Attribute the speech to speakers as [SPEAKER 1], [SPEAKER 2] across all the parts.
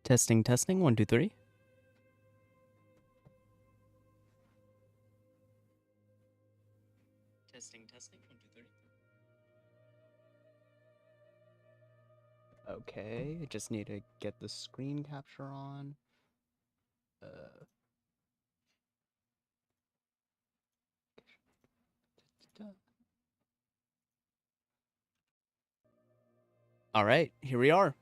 [SPEAKER 1] Testing, testing, 1, 2, 3. Testing, testing, 1, 2, 3. Okay, I just need to get the screen capture on. All right, here we are.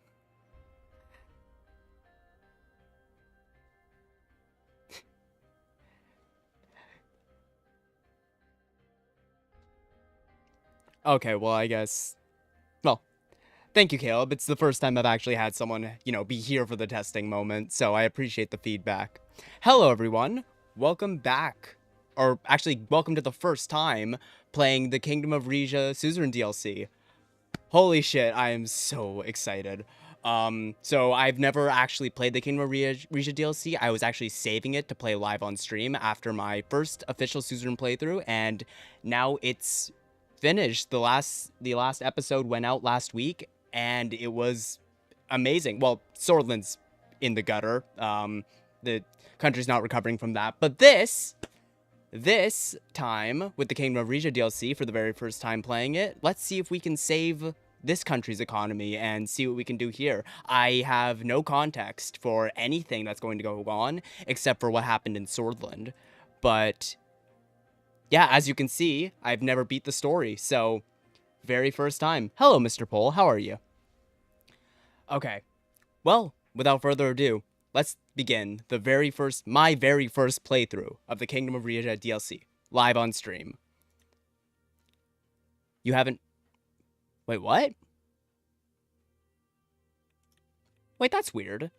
[SPEAKER 1] Okay, well, I guess... Well, thank you, Caleb. It's the first time I've actually had someone, be here for the testing moment, so I appreciate the feedback. Hello, everyone. Welcome back. Or, actually, welcome to the first time playing the Kingdom of Rizia Suzerain DLC. Holy shit, I am so excited. So I've never actually played the Kingdom of Rizia DLC. I was actually saving it to play live on stream after my first official Suzerain playthrough, and now it's finished. The last episode went out last week, and it was amazing. Well, Swordland's in the gutter. The country's not recovering from that, but this time with the Kingdom of Rizia DLC for the very first time playing it, let's see if we can save this country's economy and see what we can do here. I have no context for anything that's going to go on except for what happened in Swordland. But yeah, as you can see, I've never beat the story, so very first time. Hello, Mr. Pole, how are you? Okay, well, without further ado, let's begin my very first playthrough of the Kingdom of Rizia DLC, live on stream. You haven't... Wait, what? Wait, that's weird.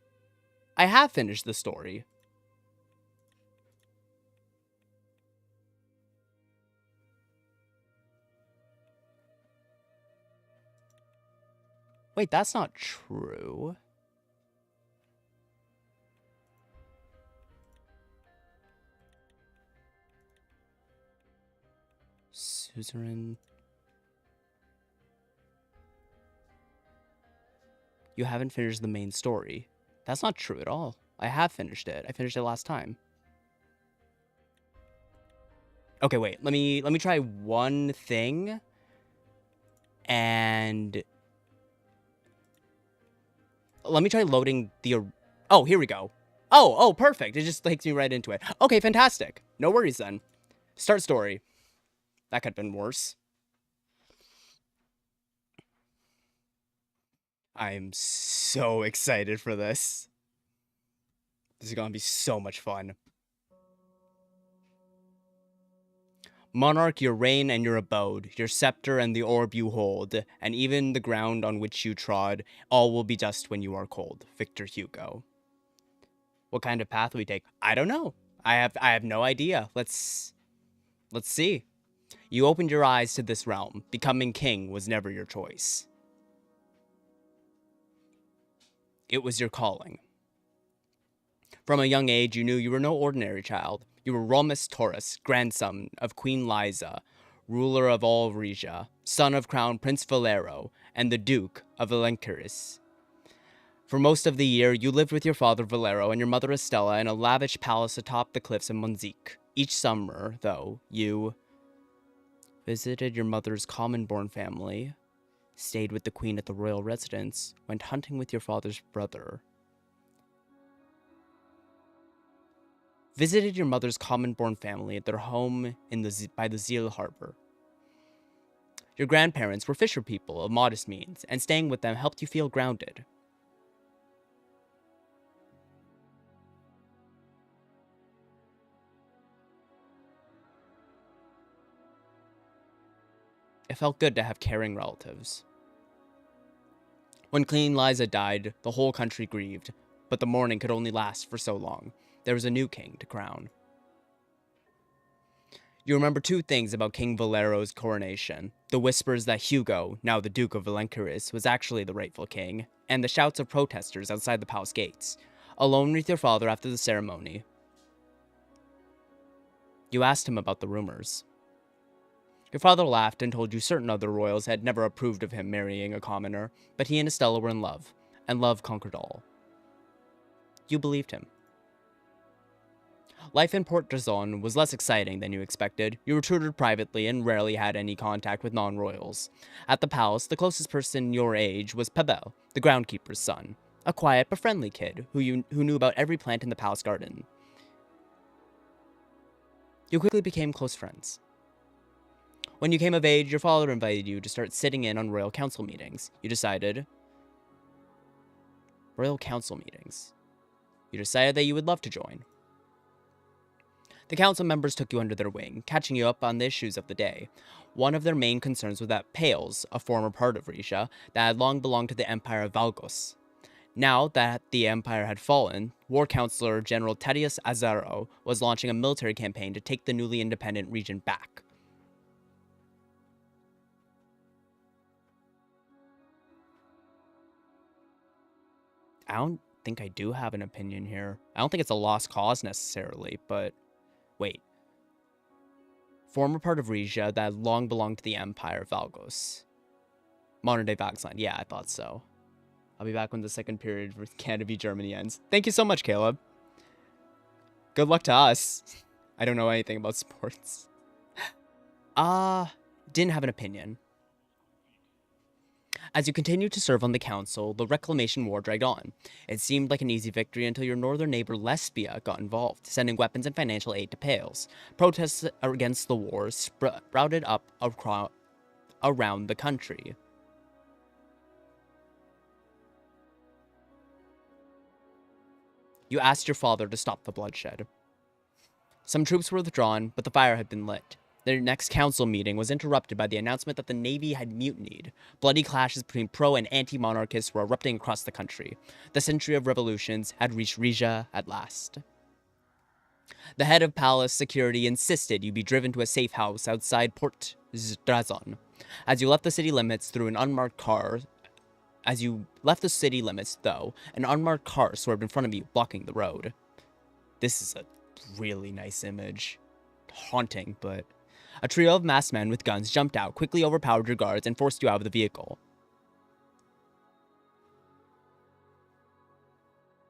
[SPEAKER 1] I have finished the story. Wait, that's not true. Suzerain... You haven't finished the main story. That's not true at all. I have finished it. I finished it last time. Okay, wait. Let me try one thing. And let me try loading the... Oh, here we go. Oh, perfect. It just takes me right into it. Okay, fantastic. No worries then. Start story. That could have been worse. I am so excited for this. This is gonna be so much fun. Monarch, your reign and your abode, your scepter and the orb you hold, and even the ground on which you trod, all will be dust when you are cold. Victor Hugo. What kind of path we take? I don't know. I have no idea. Let's see. You opened your eyes to this realm. Becoming king was never your choice. It was your calling. From a young age, you knew you were no ordinary child. You were Romus Taurus, grandson of Queen Liza, ruler of all Rizia, son of Crown Prince Valero, and the Duke of Valencuris. For most of the year, you lived with your father Valero and your mother Estella in a lavish palace atop the cliffs of Monzique. Each summer, though, you visited your mother's common-born family, stayed with the queen at the royal residence, went hunting with your father's brother. Visited your mother's common-born family at their home by the Zeal Harbor. Your grandparents were fisher people of modest means, and staying with them helped you feel grounded. It felt good to have caring relatives. When Queen Liza died, the whole country grieved, but the mourning could only last for so long. There was a new king to crown. You remember two things about King Valero's coronation. The whispers that Hugo, now the Duke of Valencuris, was actually the rightful king, and the shouts of protesters outside the palace gates. Alone with your father after the ceremony, you asked him about the rumors. Your father laughed and told you certain other royals had never approved of him marrying a commoner, but he and Estella were in love, and love conquered all. You believed him. Life in Port Drazon was less exciting than you expected. You were tutored privately and rarely had any contact with non-royals. At the palace, the closest person your age was Pabel, the groundkeeper's son, a quiet but friendly kid who knew about every plant in the palace garden. You quickly became close friends. When you came of age, your father invited you to start sitting in on royal council meetings. You decided that you would love to join. The council members took you under their wing, catching you up on the issues of the day. One of their main concerns was that Pales, a former part of Rizia, that had long belonged to the Empire of Valgos. Now that the Empire had fallen, War Counselor General Tedious Azaro was launching a military campaign to take the newly independent region back. I don't think I do have an opinion here. I don't think it's a lost cause necessarily, but wait. Former part of Rizia that had long belonged to the Empire of Valgos. Modern day Vaxland. Yeah, I thought so. I'll be back when the second period for Canada v Germany ends. Thank you so much, Caleb. Good luck to us. I don't know anything about sports. Didn't have an opinion. As you continued to serve on the council, the Reclamation War dragged on. It seemed like an easy victory until your northern neighbor Lesbia got involved, sending weapons and financial aid to Pales. Protests against the war sprouted up around the country. You asked your father to stop the bloodshed. Some troops were withdrawn, but the fire had been lit. Their next council meeting was interrupted by the announcement that the Navy had mutinied. Bloody clashes between pro- and anti-monarchists were erupting across the country. The century of revolutions had reached Rizia at last. The head of palace security insisted you be driven to a safe house outside Port Drazon. As you left the city limits, an unmarked car swerved in front of you, blocking the road. This is a really nice image. Haunting, but... A trio of masked men with guns jumped out, quickly overpowered your guards, and forced you out of the vehicle.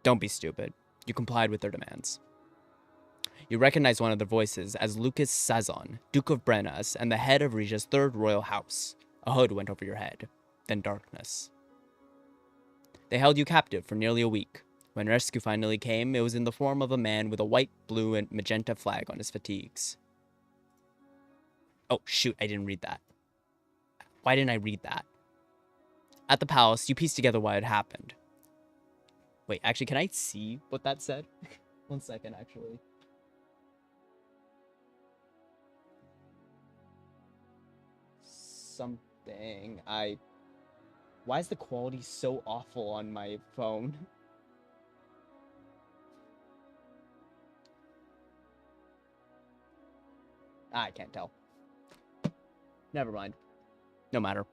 [SPEAKER 1] Don't be stupid. You complied with their demands. You recognized one of their voices as Lucas Sazon, Duke of Brenas, and the head of Rizia's third royal house. A hood went over your head. Then darkness. They held you captive for nearly a week. When rescue finally came, it was in the form of a man with a white, blue, and magenta flag on his fatigues. Oh, shoot, I didn't read that. Why didn't I read that? At the palace, you pieced together what had happened. Wait, actually, can I see what that said? 1 second, actually. Why is the quality so awful on my phone? I can't tell. Never mind. No matter.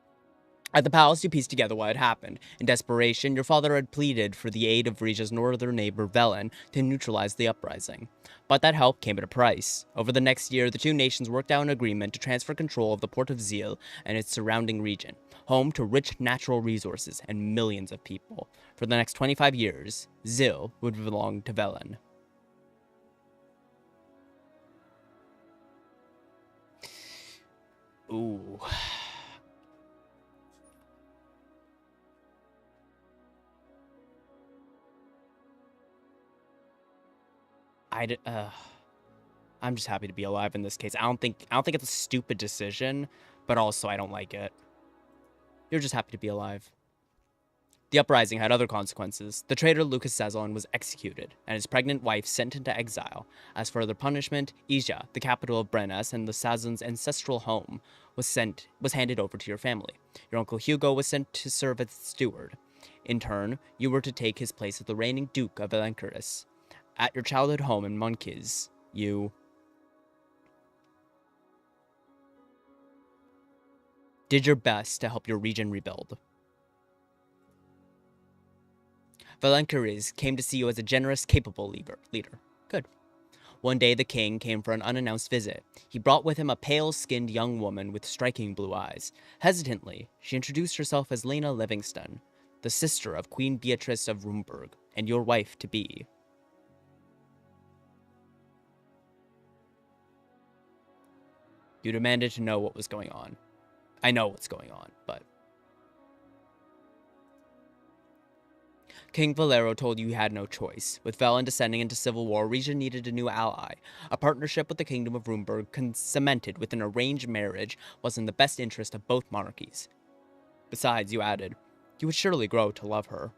[SPEAKER 1] At the palace, you pieced together what had happened. In desperation, your father had pleaded for the aid of Rizia's northern neighbor Velen to neutralize the uprising. But that help came at a price. Over the next year, the two nations worked out an agreement to transfer control of the port of Zil and its surrounding region, home to rich natural resources and millions of people. For the next 25 years, Zil would belong to Velen. Ooh. I'm just happy to be alive in this case. I don't think it's a stupid decision, but also I don't like it. You're just happy to be alive. The uprising had other consequences. The traitor Lucas Sazon was executed, and his pregnant wife sent into exile. As further punishment, Ija, the capital of Brenas and the Sazon's ancestral home, was handed over to your family. Your uncle Hugo was sent to serve as steward. In turn, you were to take his place as the reigning Duke of Elencaris. At your childhood home in Monkiz, you did your best to help your region rebuild. Valencariz came to see you as a generous, capable leader. Good. One day, the king came for an unannounced visit. He brought with him a pale-skinned young woman with striking blue eyes. Hesitantly, she introduced herself as Lena Livingston, the sister of Queen Beatrice of Rumburg, and your wife-to-be. You demanded to know what was going on. I know what's going on, but... King Valero told you had no choice. With Velen descending into civil war, Rizia needed a new ally. A partnership with the Kingdom of Runeberg, cemented with an arranged marriage, was in the best interest of both monarchies. Besides, you added, you would surely grow to love her.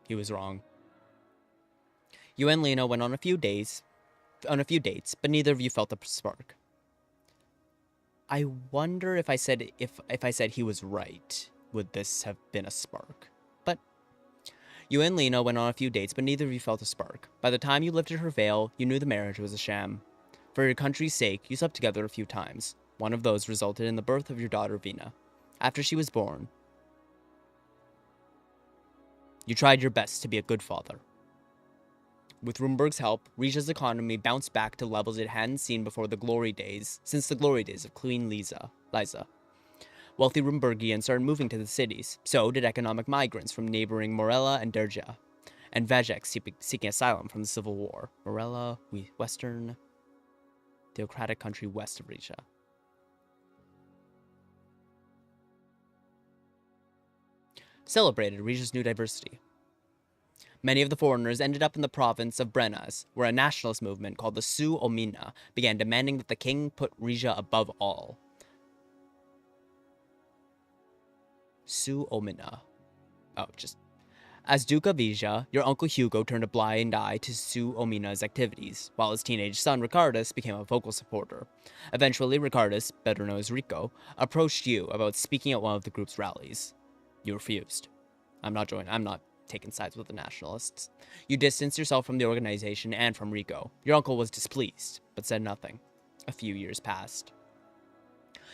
[SPEAKER 1] He was wrong. You and Lena went on a few dates, but neither of you felt a spark. I wonder if I said he was right, would this have been a spark? But you and Lena went on a few dates, but neither of you felt a spark. By the time you lifted her veil, you knew the marriage was a sham. For your country's sake, you slept together a few times. One of those resulted in the birth of your daughter Vina. After she was born, you tried your best to be a good father. With Runeberg's help, Rizia's economy bounced back to levels it hadn't seen before since the glory days of Queen Liza. Wealthy Runebergians started moving to the cities. So did economic migrants from neighboring Morella and Derja, and Vajek seeking asylum from the civil war. Morella, western, theocratic country west of Rizia. Celebrated Rizia's new diversity. Many of the foreigners ended up in the province of Brenas, where a nationalist movement called the Su Omina began demanding that the king put Rizia above all. Su Omina. As Duke of Rizia, your uncle Hugo turned a blind eye to Su Omina's activities, while his teenage son Ricardus became a vocal supporter. Eventually, Ricardus, better known as Rico, approached you about speaking at one of the group's rallies. You refused. I'm not taking sides with the nationalists. You distanced yourself from the organization and from Rico. Your uncle was displeased, but said nothing. A few years passed.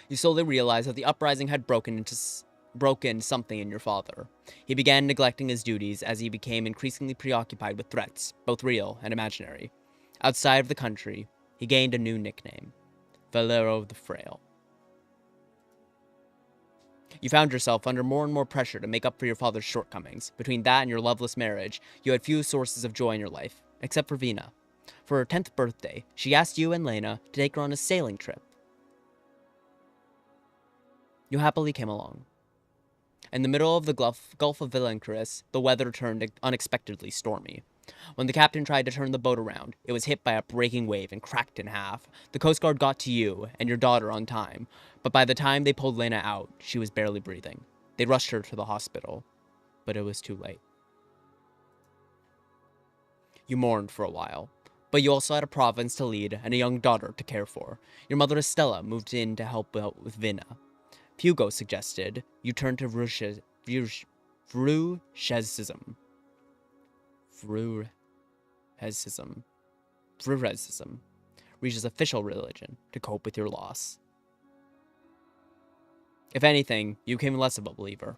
[SPEAKER 1] You slowly realized that the uprising had broken something in your father. He began neglecting his duties as he became increasingly preoccupied with threats, both real and imaginary. Outside of the country, he gained a new nickname, Valero the Frail. You found yourself under more and more pressure to make up for your father's shortcomings. Between that and your loveless marriage, you had few sources of joy in your life, except for Vina. For her 10th birthday, she asked you and Lena to take her on a sailing trip. You happily came along. In the middle of the Gulf of Villancris, the weather turned unexpectedly stormy. When the captain tried to turn the boat around, it was hit by a breaking wave and cracked in half. The Coast Guard got to you and your daughter on time, but by the time they pulled Lena out, she was barely breathing. They rushed her to the hospital, but it was too late. You mourned for a while, but you also had a province to lead and a young daughter to care for. Your mother Estella moved in to help out with Vina. Hugo suggested you turn to Fruchesism. Fruchesism, Rizia's official religion, to cope with your loss. If anything, you became less of a believer.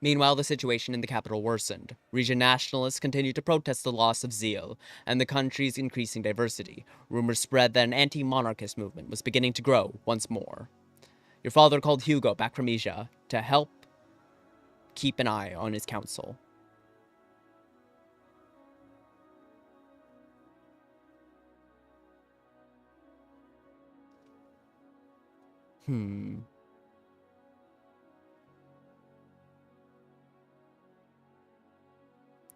[SPEAKER 1] Meanwhile, the situation in the capital worsened. Rizia nationalists continued to protest the loss of zeal and the country's increasing diversity. Rumors spread that an anti-monarchist movement was beginning to grow once more. Your father called Hugo back from Rizia to help keep an eye on his council. You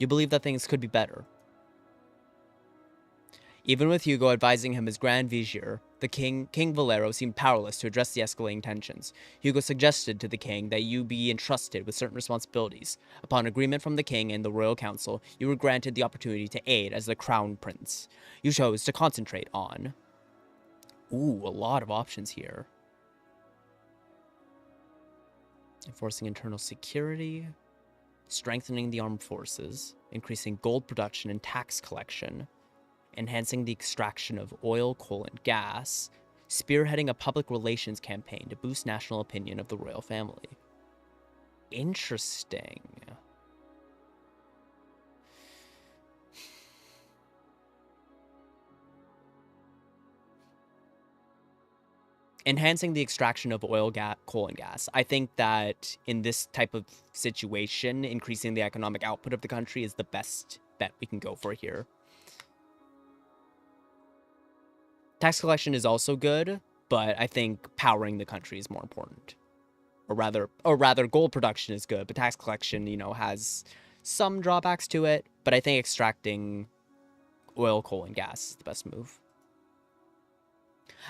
[SPEAKER 1] believe that things could be better. Even with Hugo advising him as Grand Vizier, the King Valero seemed powerless to address the escalating tensions. Hugo suggested to the king that you be entrusted with certain responsibilities. Upon agreement from the king and the royal council, you were granted the opportunity to aid as the crown prince. You chose to concentrate on... Ooh, a lot of options here. Enforcing internal security, strengthening the armed forces, increasing gold production and tax collection, enhancing the extraction of oil, coal, and gas, spearheading a public relations campaign to boost national opinion of the royal family. Interesting. Enhancing the extraction of oil, coal, and gas. I think that in this type of situation, increasing the economic output of the country is the best bet we can go for here. Tax collection is also good, but I think powering the country is more important. Or rather, gold production is good, but tax collection, you know, has some drawbacks to it. But I think extracting oil, coal, and gas is the best move.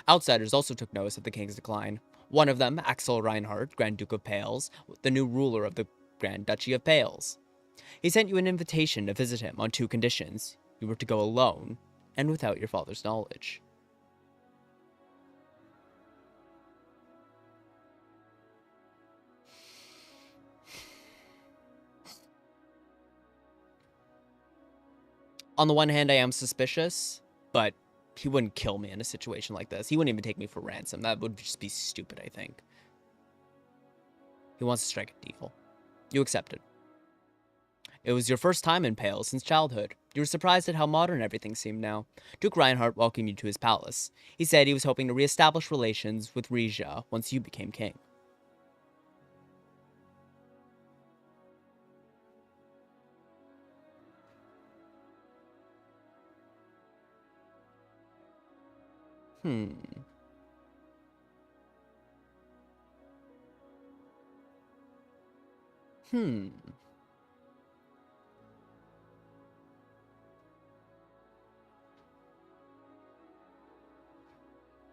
[SPEAKER 1] Outsiders also took notice of the king's decline. One of them, Axel Reinhardt, Grand Duke of Pales, the new ruler of the Grand Duchy of Pales. He sent you an invitation to visit him on 2 conditions. You were to go alone, and without your father's knowledge. On the one hand, I am suspicious, but he wouldn't kill me in a situation like this. He wouldn't even take me for ransom. That would just be stupid, I think. He wants to strike a deal. You accepted. It was your first time in Pale since childhood. You were surprised at how modern everything seemed now. Duke Reinhardt welcomed you to his palace. He said he was hoping to re-establish relations with Rizia once you became king.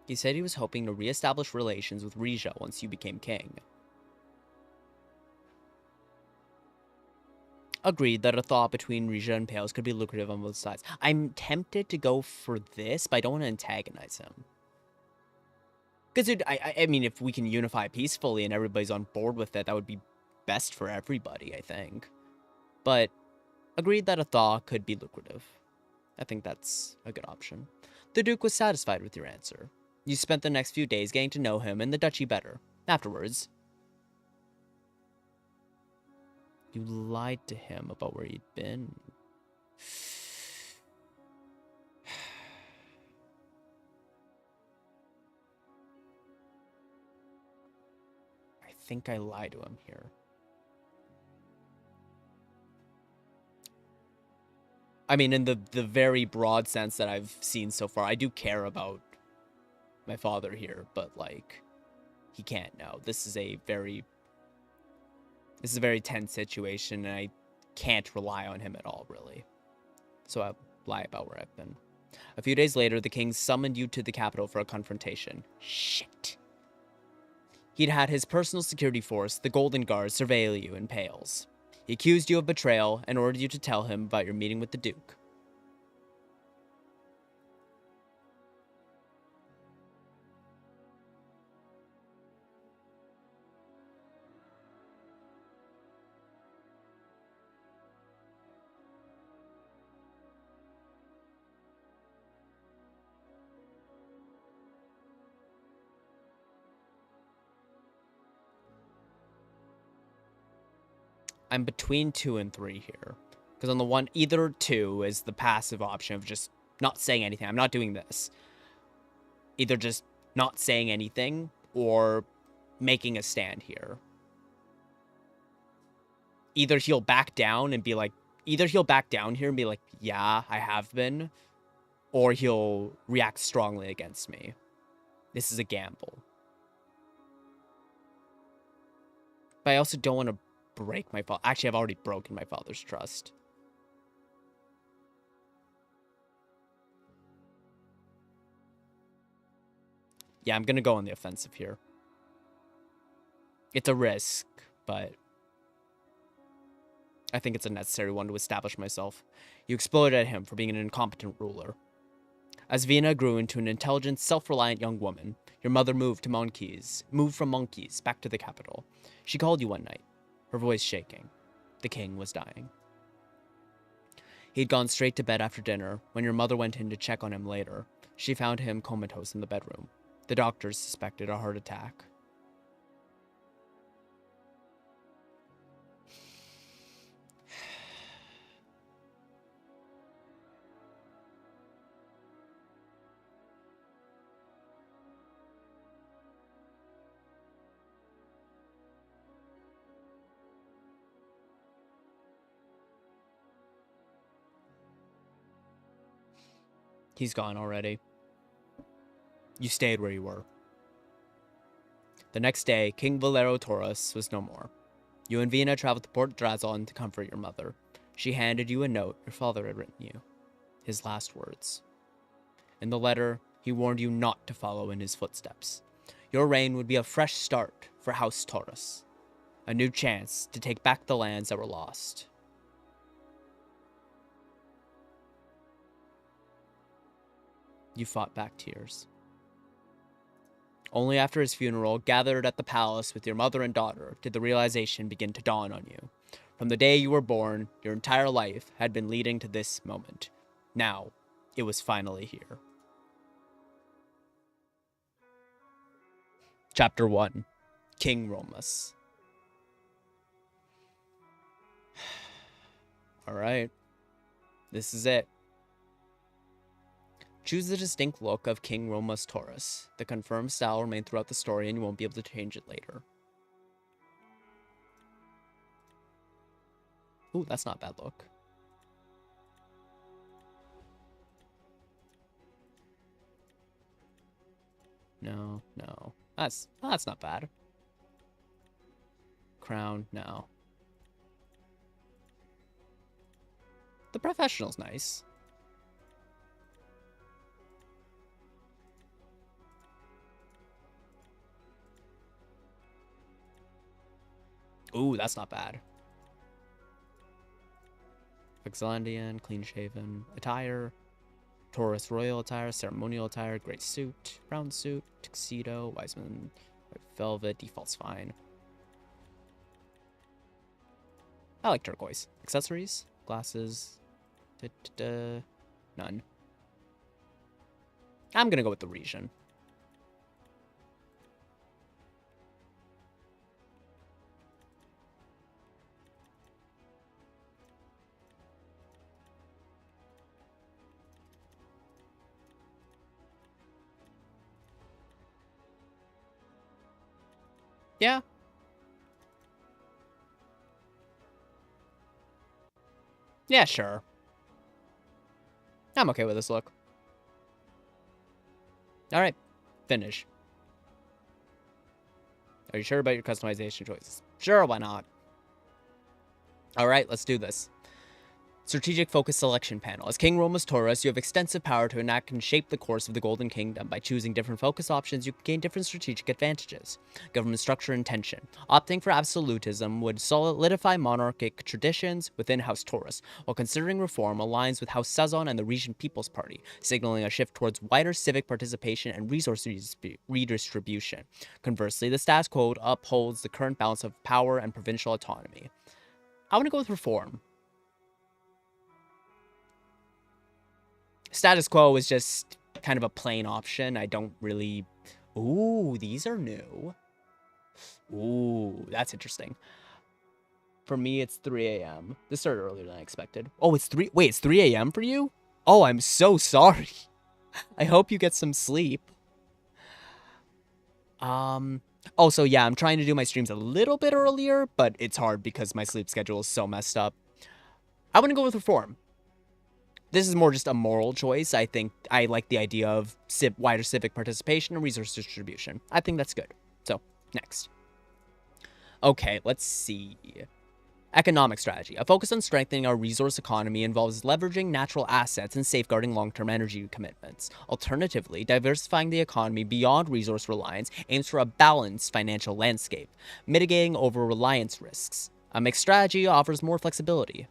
[SPEAKER 1] He said he was hoping to re-establish relations with Rizia once you became king. Agreed that a thaw between Rizia and Pales could be lucrative on both sides. I'm tempted to go for this, but I don't want to antagonize him. Because, I mean, if we can unify peacefully and everybody's on board with it, that would be best for everybody, I think. But agreed that a thaw could be lucrative. I think that's a good option. The Duke was satisfied with your answer. You spent the next few days getting to know him and the duchy better. Afterwards, you lied to him about where you'd been. I think I lied to him here. I mean, in the very broad sense that I've seen so far, I do care about my father here, but, like, he can't know. This is a very tense situation, and I can't rely on him at all, really. So I lie about where I've been. A few days later, the king summoned you to the capital for a confrontation. Shit. He'd had his personal security force, the Golden Guard, surveil you in Pales. He accused you of betrayal and ordered you to tell him about your meeting with the Duke. I'm between 2 and 3 here. Because on the one, either 2 is the passive option of just not saying anything. I'm not doing this. Either just not saying anything or making a stand here. Either he'll back down and be like, either he'll back down here and be like, yeah, I have been. Or he'll react strongly against me. This is a gamble. But I also don't want to break my father. Actually, I've already broken my father's trust. Yeah, I'm going to go on the offensive here. It's a risk, but I think it's a necessary one to establish myself. You exploded at him for being an incompetent ruler. As Vina grew into an intelligent, self-reliant young woman, your mother moved from Monkeys back to the capital. She called you one night, her voice shaking. The king was dying. He'd gone straight to bed after dinner. When your mother went in to check on him later, she found him comatose in the bedroom. The doctors suspected a heart attack. He's gone already. You stayed where you were. The next day, King Valero Taurus was no more. You and Vina traveled to Port Drazon to comfort your mother. She handed you a note your father had written you. His last words. In the letter, he warned you not to follow in his footsteps. Your reign would be a fresh start for House Taurus. A new chance to take back the lands that were lost. You fought back tears. Only after his funeral, gathered at the palace with your mother and daughter, did the realization begin to dawn on you. From the day you were born, your entire life had been leading to this moment. Now, it was finally here. Chapter 1. King Romus. Alright. This is it. Choose the distinct look of King Romus Taurus. The confirmed style will remain throughout the story and you won't be able to change it later. Ooh, that's not a bad look. No. That's not bad. Crown, no. The professional's nice. Ooh, that's not bad. Vixlandian, clean-shaven attire. Taurus royal attire, ceremonial attire, great suit, brown suit, tuxedo, Wiseman, white velvet, default's fine. I like turquoise. Accessories, glasses, none. I'm gonna go with the region. Yeah. Yeah, sure. I'm okay with this look. Alright, finish. Are you sure about your customization choices? Sure, why not? Alright, let's do this. Strategic Focus Selection Panel. As King Romus Taurus, you have extensive power to enact and shape the course of the Golden Kingdom. By choosing different focus options, you can gain different strategic advantages. Government structure and tension. Opting for absolutism would solidify monarchic traditions within House Taurus, while considering reform aligns with House Sazon and the Regent People's Party, signaling a shift towards wider civic participation and resource redistribution. Conversely, the status quo upholds the current balance of power and provincial autonomy. I want to go with reform. Status quo is just kind of a plain option. I don't really... Ooh, these are new. Ooh, that's interesting. For me, it's 3 a.m. This started earlier than I expected. Oh, it's 3... Wait, it's 3 a.m. for you? Oh, I'm so sorry. I hope you get some sleep. Also, yeah, I'm trying to do my streams a little bit earlier, but it's hard because my sleep schedule is so messed up. I want to go with reform. This is more just a moral choice. I think I like the idea of wider civic participation and resource distribution. I think that's good. So, next. Okay, let's see. Economic strategy. A focus on strengthening our resource economy involves leveraging natural assets and safeguarding long-term energy commitments. Alternatively, diversifying the economy beyond resource reliance aims for a balanced financial landscape, mitigating over-reliance risks. A mixed strategy offers more flexibility.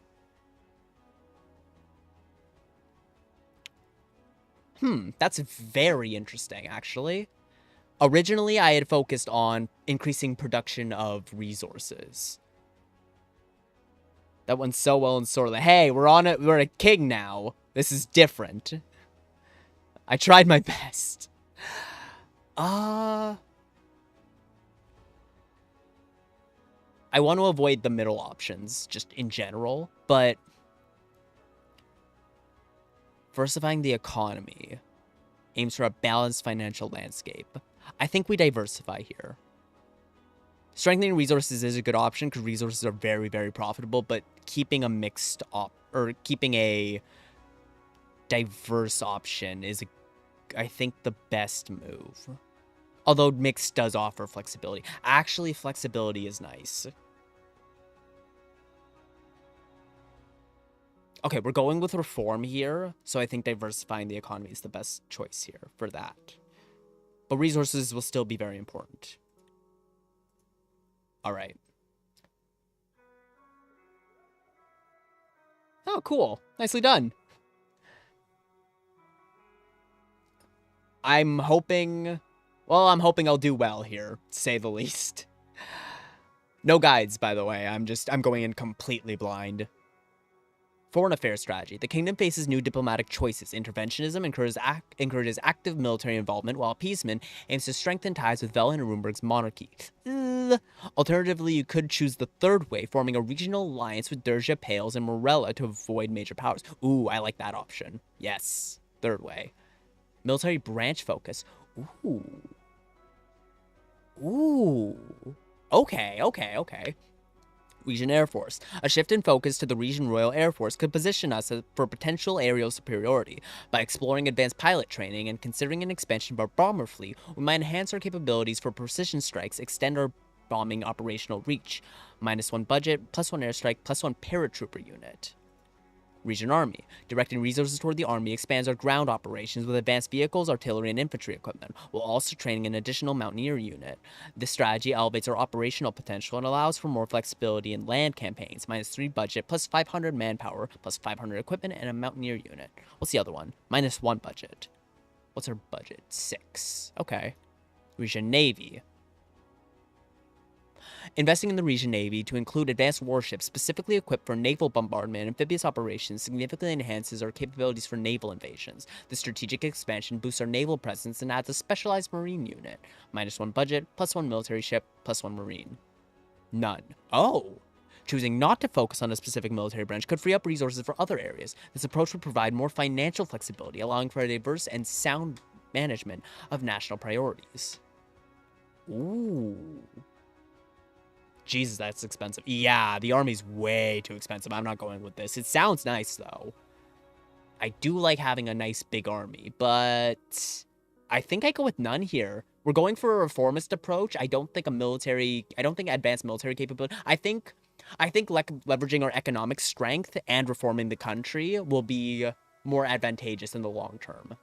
[SPEAKER 1] That's very interesting, actually. Originally, I had focused on increasing production of resources. That went so well and sort of like, hey, we're a king now. This is different. I tried my best. I want to avoid the middle options, just in general, but... Diversifying the economy aims for a balanced financial landscape. I think we diversify here. Strengthening resources is a good option because resources are very, very profitable, but keeping a mixed keeping a diverse option is, I think, the best move. Although mixed does offer flexibility. Actually, flexibility is nice. Okay, we're going with reform here, so I think diversifying the economy is the best choice here for that. But resources will still be very important. All right. Oh, cool. Nicely done. I'm hoping I'll do well here, to say the least. No guides, by the way. I'm going in completely blind. Foreign affairs strategy. The kingdom faces new diplomatic choices. Interventionism encourages active military involvement, while appeasement aims to strengthen ties with Vel and Runeberg's monarchy. Alternatively, you could choose the third way, forming a regional alliance with Derja, Pales, and Morella to avoid major powers. Ooh, I like that option. Yes, third way. Military branch focus. Ooh. Ooh. Okay. Region Air Force. A shift in focus to the Region Royal Air Force could position us for potential aerial superiority. By exploring advanced pilot training and considering an expansion of our bomber fleet, we might enhance our capabilities for precision strikes, extend our bombing operational reach. -1 budget, +1 airstrike, +1 paratrooper unit. Region Army. Directing resources toward the Army expands our ground operations with advanced vehicles, artillery, and infantry equipment, while also training an additional Mountaineer unit. This strategy elevates our operational potential and allows for more flexibility in land campaigns. -3 budget, +500 manpower, +500 equipment, and a Mountaineer unit. What's the other one? -1 budget. What's our budget? 6. Okay. Region Navy. Investing in the region Navy to include advanced warships specifically equipped for naval bombardment and amphibious operations significantly enhances our capabilities for naval invasions. The strategic expansion boosts our naval presence and adds a specialized marine unit. -1 budget, +1 military ship, +1 marine. None. Oh! Choosing not to focus on a specific military branch could free up resources for other areas. This approach would provide more financial flexibility, allowing for a diverse and sound management of national priorities. Ooh. Jesus, that's expensive. Yeah, the army's way too expensive. I'm not going with this. It sounds nice, though. I do like having a nice big army, but I think I go with none here. We're going for a reformist approach. I don't think advanced military capability. I think leveraging our economic strength and reforming the country will be more advantageous in the long term.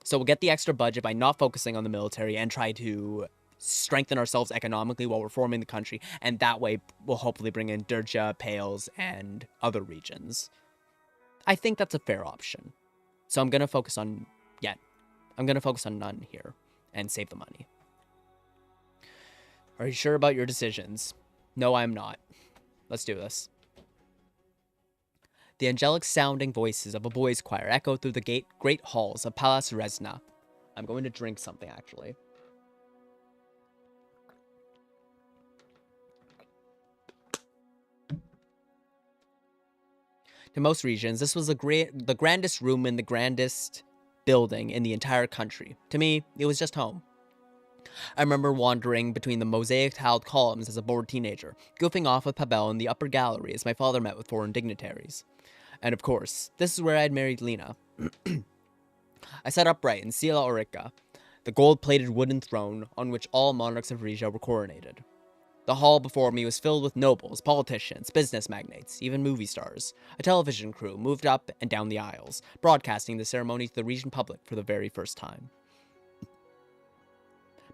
[SPEAKER 1] So we'll get the extra budget by not focusing on the military and try to strengthen ourselves economically while reforming the country, and that way we'll hopefully bring in Derja, Pales, and other regions. I think that's a fair option. So I'm gonna focus on none here and save the money. Are you sure about your decisions? No, I'm not. Let's do this. The angelic sounding voices of a boys' choir echo through the great halls of Palace Rezna. I'm going to drink something, actually. To most regions, this was the grandest room in the grandest building in the entire country. To me, it was just home. I remember wandering between the mosaic-tiled columns as a bored teenager, goofing off with Pavel in the upper gallery as my father met with foreign dignitaries. And of course, this is where I had married Lena. I sat upright in Sila Orica, the gold-plated wooden throne on which all monarchs of Rizia were coronated. The hall before me was filled with nobles, politicians, business magnates, even movie stars. A television crew moved up and down the aisles, broadcasting the ceremony to the region public for the very first time.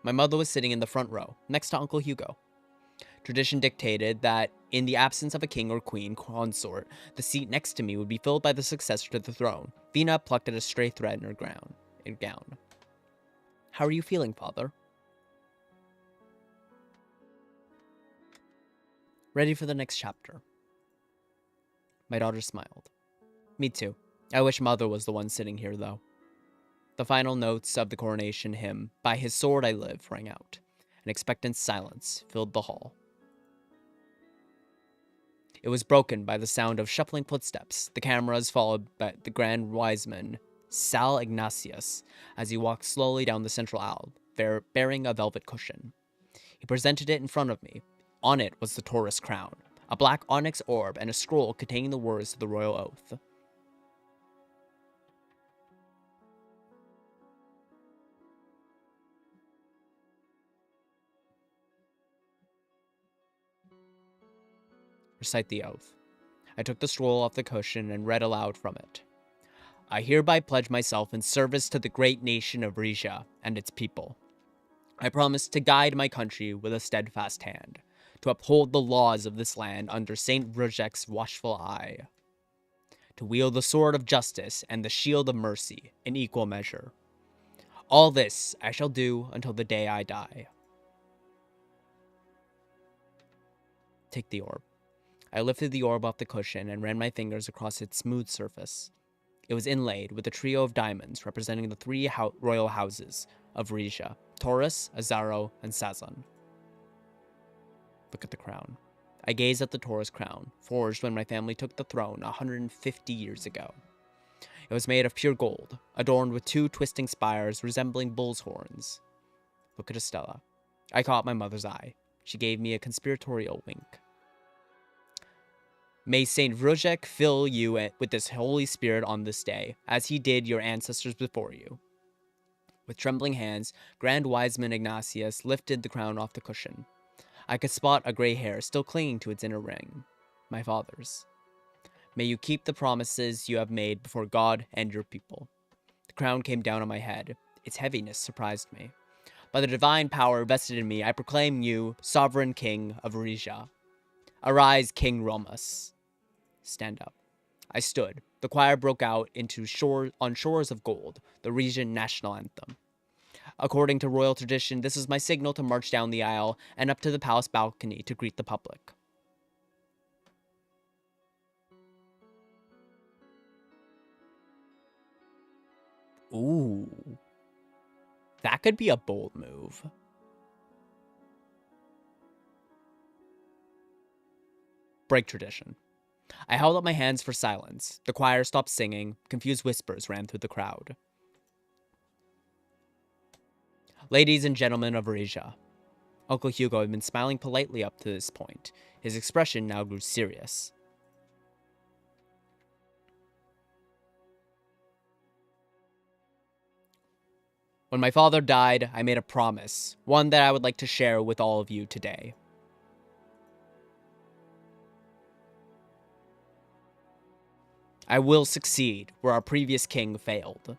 [SPEAKER 1] My mother was sitting in the front row, next to Uncle Hugo. Tradition dictated that, in the absence of a king or queen consort, the seat next to me would be filled by the successor to the throne. Vina plucked at a stray thread in her gown. How are you feeling, father? Ready for the next chapter. My daughter smiled. Me too. I wish mother was the one sitting here, though. The final notes of the coronation hymn, "By His Sword I Live," rang out. An expectant silence filled the hall. It was broken by the sound of shuffling footsteps. The cameras followed by the Grand Wiseman, Sal Ignatius, as he walked slowly down the central aisle, bearing a velvet cushion. He presented it in front of me. On it was the Taurus crown, a black onyx orb, and a scroll containing the words of the royal oath. Recite the oath. I took the scroll off the cushion and read aloud from it. I hereby pledge myself in service to the great nation of Rizia and its people. I promise to guide my country with a steadfast hand, to uphold the laws of this land under Saint Rujek's watchful eye, to wield the sword of justice and the shield of mercy in equal measure. All this I shall do until the day I die. Take the orb. I lifted the orb off the cushion and ran my fingers across its smooth surface. It was inlaid with a trio of diamonds representing the three royal houses of Rizia: Taurus, Azaro, and Sazan. Look at the crown. I gazed at the Taurus crown, forged when my family took the throne 150 years ago. It was made of pure gold, adorned with two twisting spires resembling bull's horns. Look at Estella. I caught my mother's eye. She gave me a conspiratorial wink. May Saint Rujek fill you with this Holy Spirit on this day, as he did your ancestors before you. With trembling hands, Grand Wiseman Ignatius lifted the crown off the cushion. I could spot a gray hair still clinging to its inner ring. My father's. May you keep the promises you have made before God and your people. The crown came down on my head. Its heaviness surprised me. By the divine power vested in me, I proclaim you sovereign king of Rizia. Arise, King Romus. Stand up. I stood. The choir broke out into On Shores of Gold, the Rizia national anthem. According to royal tradition, this is my signal to march down the aisle and up to the palace balcony to greet the public. Ooh. That could be a bold move. Break tradition. I held up my hands for silence. The choir stopped singing. Confused whispers ran through the crowd. Ladies and gentlemen of Rizia. Uncle Hugo had been smiling politely up to this point. His expression now grew serious. When my father died, I made a promise, one that I would like to share with all of you today. I will succeed where our previous king failed.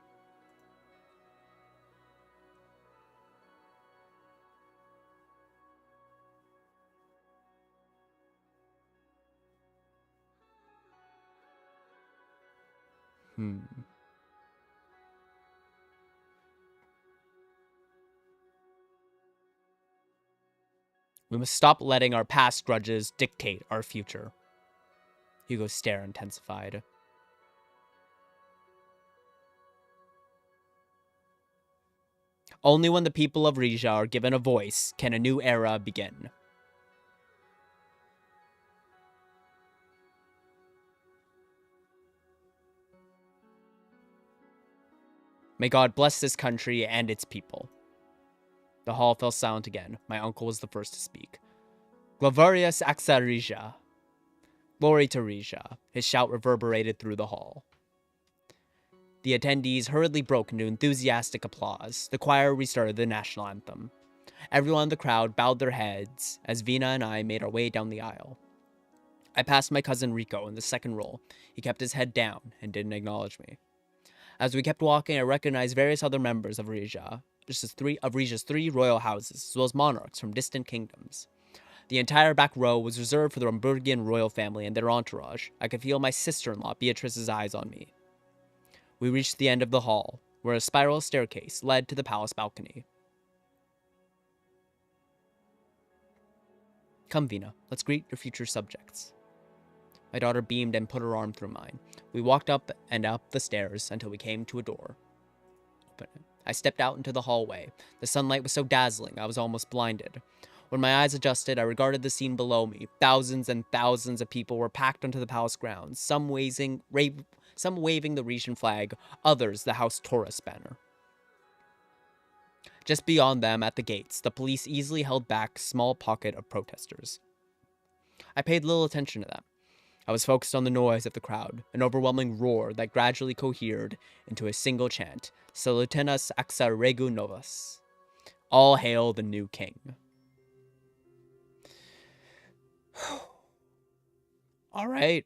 [SPEAKER 1] We must stop letting our past grudges dictate our future. Hugo's stare intensified. Only when the people of Rizia are given a voice can a new era begin. May God bless this country and its people. The hall fell silent again. My uncle was the first to speak. Glavarius Axa Rizia. Glory to Rizia. His shout reverberated through the hall. The attendees hurriedly broke into enthusiastic applause. The choir restarted the national anthem. Everyone in the crowd bowed their heads as Vina and I made our way down the aisle. I passed my cousin Rico in the second row. He kept his head down and didn't acknowledge me. As we kept walking, I recognized various other members of Rizia, Rizia's three royal houses, as well as monarchs from distant kingdoms. The entire back row was reserved for the Romburgian royal family and their entourage. I could feel my sister-in-law Beatrice's eyes on me. We reached the end of the hall, where a spiral staircase led to the palace balcony. Come, Vina, let's greet your future subjects. My daughter beamed and put her arm through mine. We walked up and up the stairs until we came to a door. Open it. I stepped out into the hallway. The sunlight was so dazzling, I was almost blinded. When my eyes adjusted, I regarded the scene below me. Thousands and thousands of people were packed onto the palace grounds, some waving the Retian flag, others the House Taurus banner. Just beyond them, at the gates, the police easily held back a small pocket of protesters. I paid little attention to them. I was focused on the noise of the crowd, an overwhelming roar that gradually cohered into a single chant, Salutenas Axa Regu Novus. All hail the new king. All right.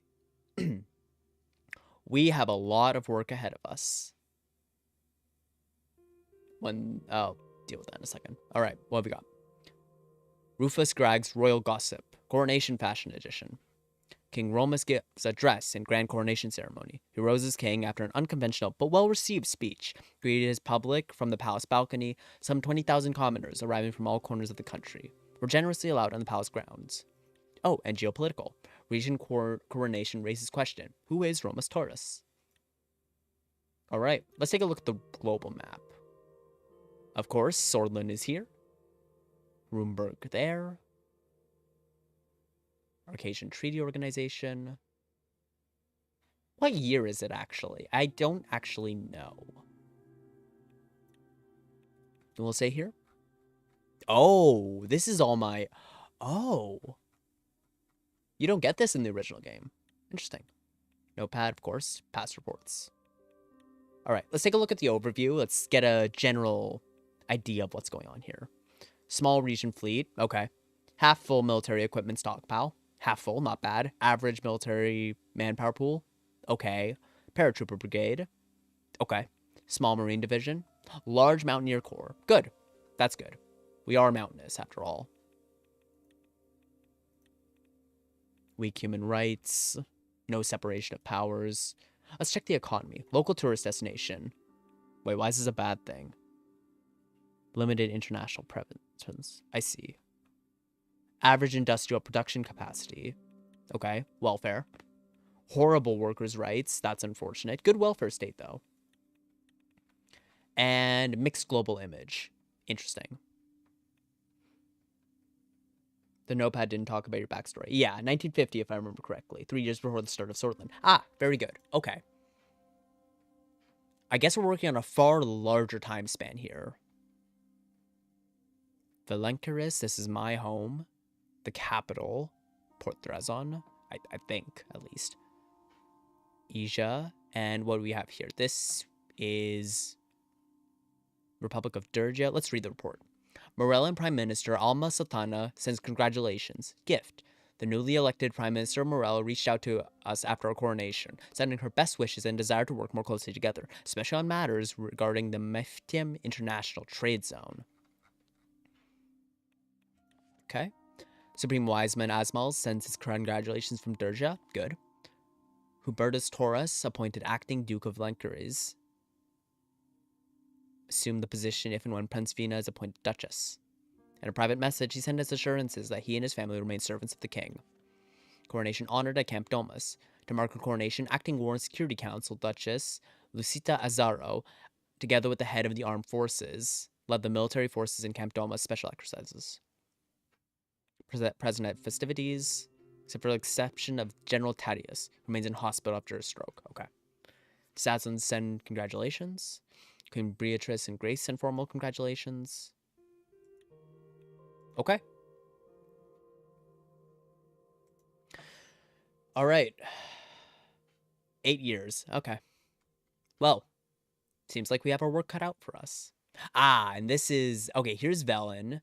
[SPEAKER 1] We have a lot of work ahead of us. I'll deal with that in a second. All right, what have we got? Rufus Gragg's Royal Gossip, Coronation Fashion Edition. King Romus gives a dress in grand coronation ceremony. He rose as king after an unconventional but well-received speech, greeted his public from the palace balcony. Some 20,000 commoners arriving from all corners of the country were generously allowed on the palace grounds. Oh, and geopolitical. Regent coronation raises question. Who is Romus Taurus? All right, let's take a look at the global map. Of course, Swordland is here. Runeberg there. Arcasian Treaty Organization. What year is it, actually? I don't actually know. We'll say here. Oh, this is all my... Oh. You don't get this in the original game. Interesting. Notepad, of course. Past reports. All right, let's take a look at the overview. Let's get a general idea of what's going on here. Small region fleet. Okay. Half full military equipment stockpile. Half full, not bad. Average military manpower pool. Okay. Paratrooper brigade. Okay. Small marine division. Large mountaineer corps. Good. That's good. We are mountainous, after all. Weak human rights. No separation of powers. Let's check the economy. Local tourist destination. Wait, why is this a bad thing? Limited international presence. I see. Average industrial production capacity. Okay. Welfare. Horrible workers' rights. That's unfortunate. Good welfare state, though. And mixed global image. Interesting. The notepad didn't talk about your backstory. Yeah, 1950, if I remember correctly. 3 years before the start of Swordland. Ah, very good. Okay. I guess we're working on a far larger time span here. Valencaris, this is my home. The capital. Port Thrazon, I think, at least. Asia. And what do we have here? This is Republic of Durgia. Let's read the report. Morellan Prime Minister Alma Sultana sends congratulations. Gift. The newly elected Prime Minister Morella reached out to us after our coronation, sending her best wishes and desire to work more closely together, especially on matters regarding the Meftium International Trade Zone. Okay. Supreme Wiseman Asmal sends his congratulations from Durja. Good. Hubertus Taurus, appointed acting Duke of Lencaris, assumed the position if and when Prince Vina is appointed Duchess. In a private message, he sent us assurances that he and his family remain servants of the king. Coronation honored at Camp Domus. To mark her coronation, acting War and Security Council Duchess Lucita Azaro, together with the head of the armed forces, led the military forces in Camp Domus special exercises. Present at festivities, except for the exception of General Tadius, who remains in hospital after a stroke. Okay. Sazlin send congratulations. Queen Beatrice and Grace send formal congratulations. Okay. All right. 8 years. Okay. Well, seems like we have our work cut out for us. Ah, and this is... Okay, here's Velen.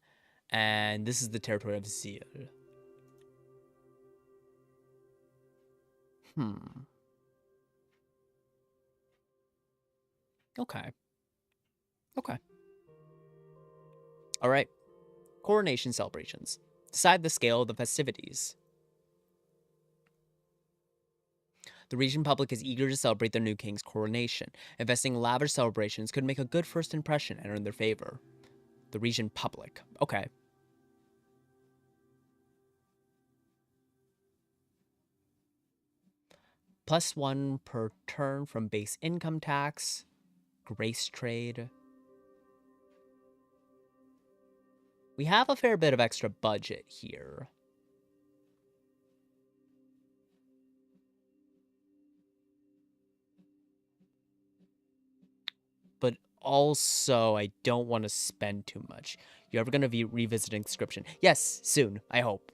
[SPEAKER 1] And this is the territory of Zir. Okay. Okay. All right. Coronation celebrations. Decide the scale of the festivities. The region public is eager to celebrate their new king's coronation. Investing in lavish celebrations could make a good first impression and earn their favor. The region public. Okay. +1 per turn from base income tax. Grace trade. We have a fair bit of extra budget here. But also, I don't want to spend too much. You ever going to be revisiting Inscription? Yes, soon, I hope.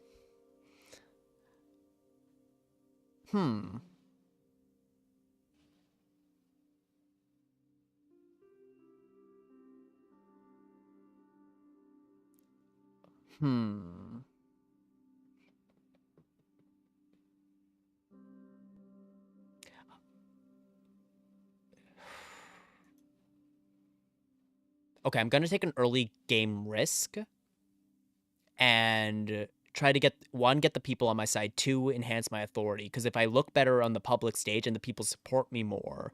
[SPEAKER 1] Okay, I'm gonna take an early game risk and try to get the people on my side, 2, enhance my authority. Because if I look better on the public stage and the people support me more,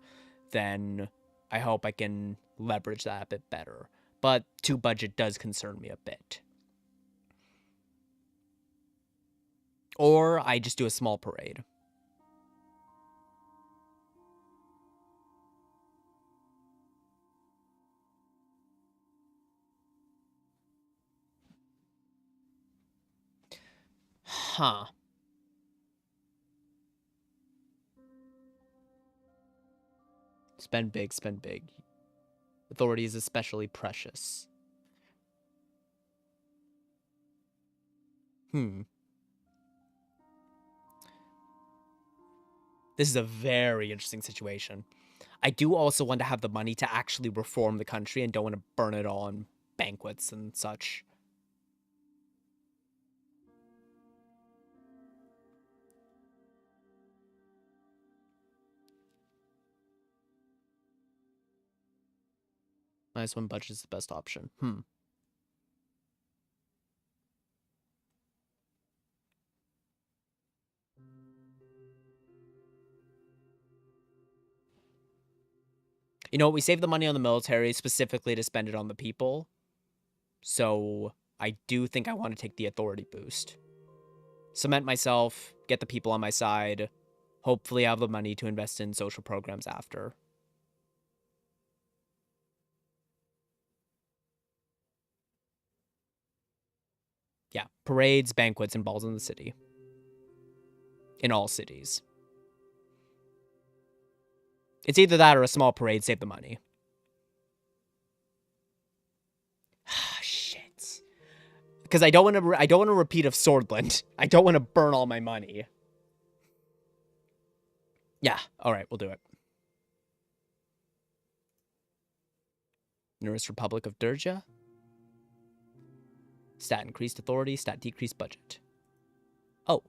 [SPEAKER 1] then I hope I can leverage that a bit better. But 2 budget does concern me a bit. Or I just do a small parade. Huh. Spend big, spend big. Authority is especially precious. This is a very interesting situation. I do also want to have the money to actually reform the country and don't want to burn it all on banquets and such. -1 budget is the best option. You know what? We save the money on the military specifically to spend it on the people. So I do think I want to take the authority boost. Cement myself, get the people on my side, hopefully have the money to invest in social programs after. Yeah, parades, banquets, and balls in the city. In all cities. It's either that or a small parade, save the money. Shit. Because I don't want to repeat of Swordland. I don't want to burn all my money. Yeah, alright, we'll do it. Nervous Republic of Durja. Stat increased authority, stat decreased budget. Oh.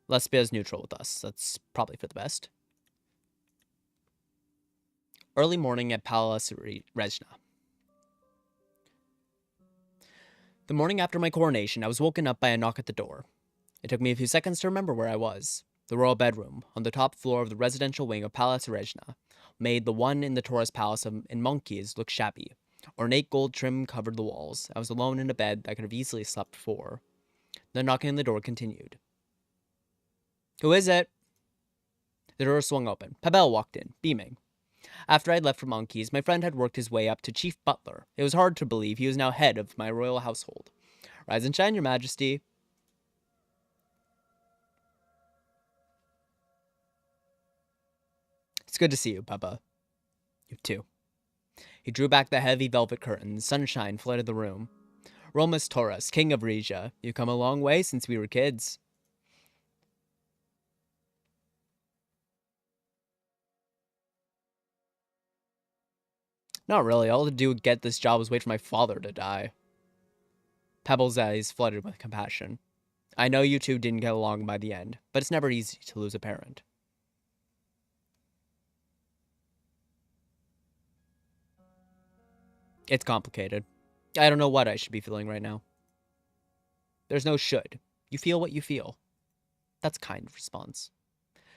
[SPEAKER 1] Lesbia is neutral with us. That's probably for the best. Early morning at Palace Rezna. The morning after my coronation, I was woken up by a knock at the door. It took me a few seconds to remember where I was. The royal bedroom, on the top floor of the residential wing of Palace Rezna, made the one in the tourist palace in Monkeys look shabby. Ornate gold trim covered the walls. I was alone in a bed that could have easily slept 4. The knocking on the door continued. Who is it? The door swung open. Pavel walked in, beaming. After I'd left for Monkeys, my friend had worked his way up to chief butler. It was hard to believe he was now head of my royal household. Rise and shine, your majesty. It's good to see you, Papa. You too. He drew back the heavy velvet curtains. Sunshine flooded the room. Romus Taurus, king of Rizia, you've come a long way since we were kids. Not really. All I had to do to get this job was wait for my father to die. Pebble's eyes flooded with compassion. I know you two didn't get along by the end, but it's never easy to lose a parent. It's complicated. I don't know what I should be feeling right now. There's no should. You feel what you feel. That's kind response.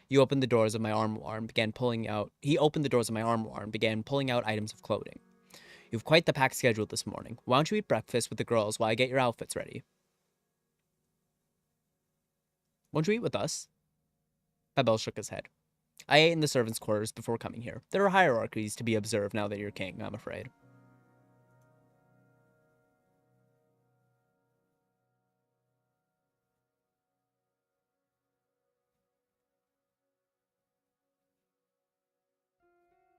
[SPEAKER 1] He opened the doors of my armoire and began pulling out items of clothing. You've quite the packed schedule this morning. Why don't you eat breakfast with the girls while I get your outfits ready? Won't you eat with us? Babel shook his head. I ate in the servants' quarters before coming here. There are hierarchies to be observed now that you're king, I'm afraid.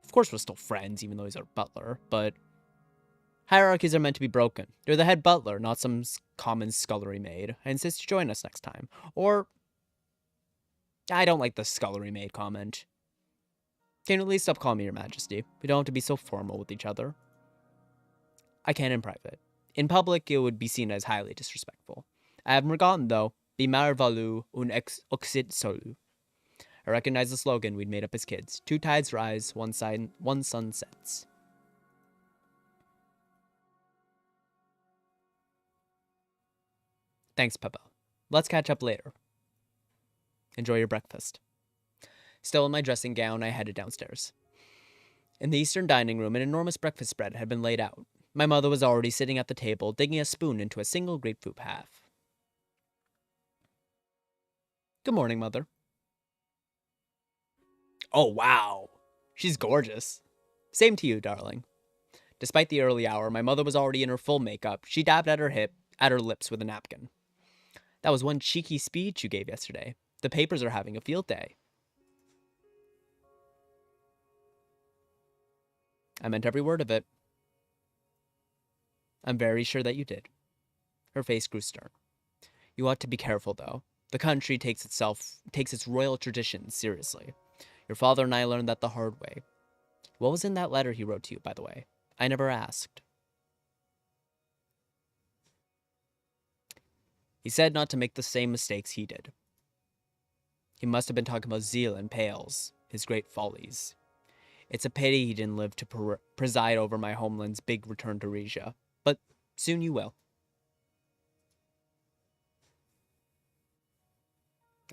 [SPEAKER 1] Of course we're still friends, even though he's our butler, but hierarchies are meant to be broken. You're the head butler, not some common scullery maid. I insist you join us next time. Or, I don't like the scullery maid comment. Can you at least stop calling me your majesty? We don't have to be so formal with each other. I can in private. In public, it would be seen as highly disrespectful. I haven't forgotten, though. Bimar valu un ex oxid solu. I recognize the slogan we'd made up as kids. 2 tides rise, one sun sets. Thanks, Peppa. Let's catch up later. Enjoy your breakfast. Still in my dressing gown, I headed downstairs. In the eastern dining room, an enormous breakfast spread had been laid out. My mother was already sitting at the table, digging a spoon into a single grapefruit half. Good morning, Mother. Oh, wow. She's gorgeous. Same to you, darling. Despite the early hour, my mother was already in her full makeup. She dabbed at her lips with a napkin. That was one cheeky speech you gave yesterday. The papers are having a field day. I meant every word of it. I'm very sure that you did. Her face grew stern. You ought to be careful, though. The country takes its royal traditions seriously. Your father and I learned that the hard way. What was in that letter he wrote to you, by the way? I never asked. He said not to make the same mistakes he did. He must have been talking about zeal and pails, his great follies. It's a pity he didn't live to preside over my homeland's big return to Rizia. But soon you will.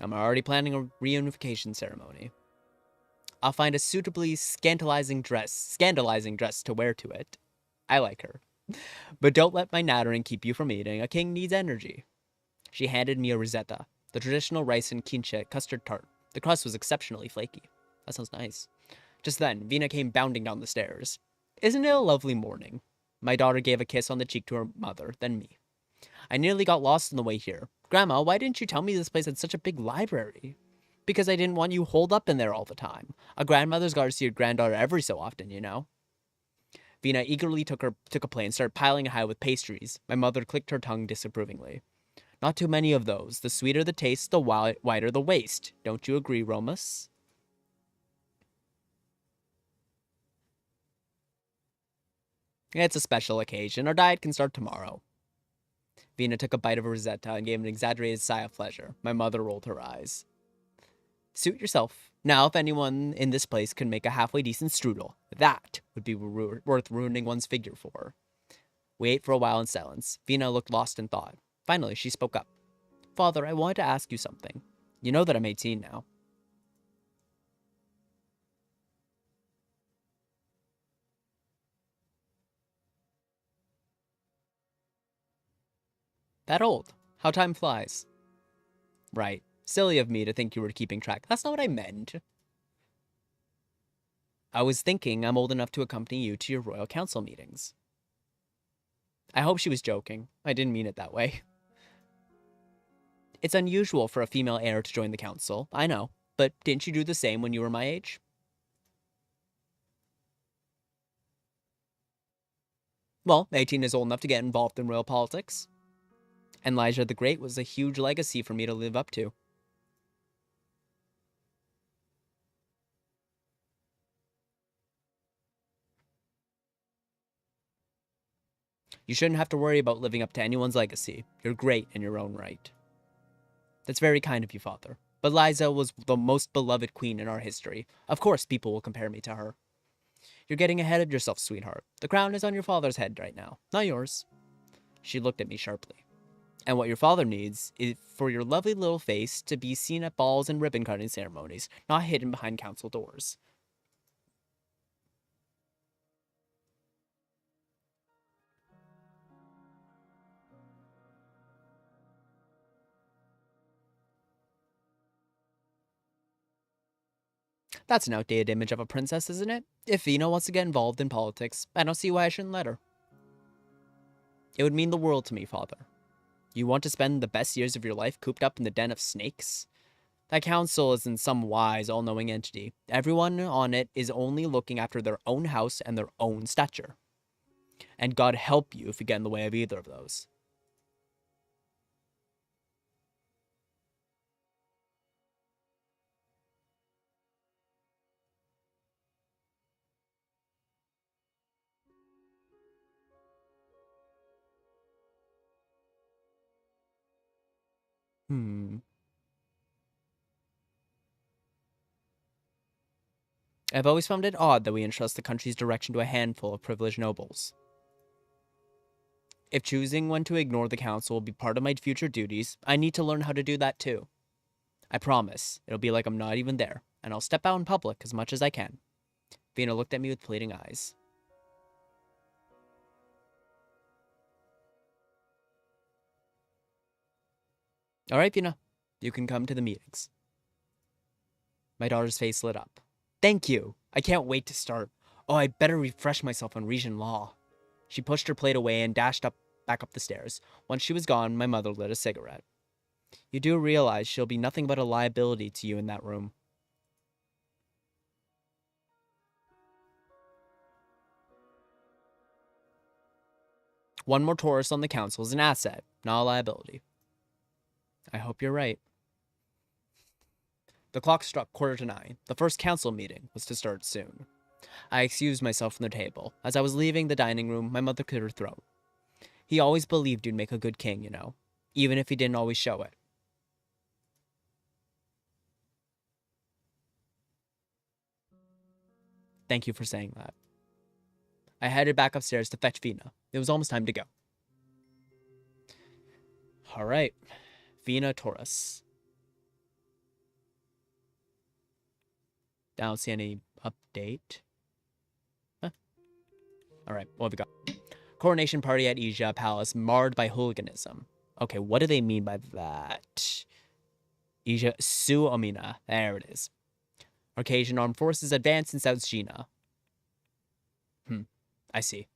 [SPEAKER 1] I'm already planning a reunification ceremony. I'll find a suitably scandalizing dress to wear to it. I like her. But don't let my nattering keep you from eating. A king needs energy. She handed me a risetta, the traditional rice and quince custard tart. The crust was exceptionally flaky. That sounds nice. Just then, Vina came bounding down the stairs. Isn't it a lovely morning? My daughter gave a kiss on the cheek to her mother, then me. I nearly got lost on the way here. Grandma, why didn't you tell me this place had such a big library? Because I didn't want you holed up in there all the time. A grandmother's got to see her granddaughter every so often, you know? Vina eagerly took a plate and started piling it high with pastries. My mother clicked her tongue disapprovingly. Not too many of those. The sweeter the taste, the wider the waist. Don't you agree, Romus? It's a special occasion. Our diet can start tomorrow. Vina took a bite of a Rosetta and gave an exaggerated sigh of pleasure. My mother rolled her eyes. Suit yourself. Now, if anyone in this place could make a halfway decent strudel, that would be worth ruining one's figure for. We ate for a while in silence. Vina looked lost in thought. Finally, she spoke up. Father, I wanted to ask you something. You know that I'm 18 now. That old. How time flies. Right. Silly of me to think you were keeping track. That's not what I meant. I was thinking I'm old enough to accompany you to your royal council meetings. I hope she was joking. I didn't mean it that way. It's unusual for a female heir to join the council, I know, but didn't you do the same when you were my age? Well, 18 is old enough to get involved in royal politics. And Elijah the Great was a huge legacy for me to live up to. You shouldn't have to worry about living up to anyone's legacy. You're great in your own right. That's very kind of you, Father. But Liza was the most beloved queen in our history. Of course people will compare me to her. You're getting ahead of yourself, sweetheart. The crown is on your father's head right now, not yours. She looked at me sharply. And what your father needs is for your lovely little face to be seen at balls and ribbon-cutting ceremonies, not hidden behind council doors. That's an outdated image of a princess, isn't it? If Vina wants to get involved in politics, I don't see why I shouldn't let her. It would mean the world to me, Father. You want to spend the best years of your life cooped up in the den of snakes? That council is in some wise, all-knowing entity. Everyone on it is only looking after their own house and their own stature. And God help you if you get in the way of either of those. I've always found it odd that we entrust the country's direction to a handful of privileged nobles. If choosing when to ignore the council will be part of my future duties, I need to learn how to do that too. I promise, it'll be like I'm not even there, and I'll step out in public as much as I can. Vina looked at me with pleading eyes. All right, Vina, you can come to the meetings. My daughter's face lit up. Thank you. I can't wait to start. Oh, I better refresh myself on Regent law. She pushed her plate away and dashed back up the stairs. Once she was gone, my mother lit a cigarette. You do realize she'll be nothing but a liability to you in that room. One more tourist on the council is an asset, not a liability. I hope you're right. The clock struck 9:15. The first council meeting was to start soon. I excused myself from the table. As I was leaving the dining room, my mother cleared her throat. He always believed you'd make a good king, you know, even if he didn't always show it. Thank you for saying that. I headed back upstairs to fetch Vina. It was almost time to go. All right, Vina Taurus. I don't see any update. Huh. All right, what have we got? Coronation party at Ija Palace marred by hooliganism. Okay, what do they mean by that? Ija Suomina. There it is. Caucasian armed forces advance in South China. I see.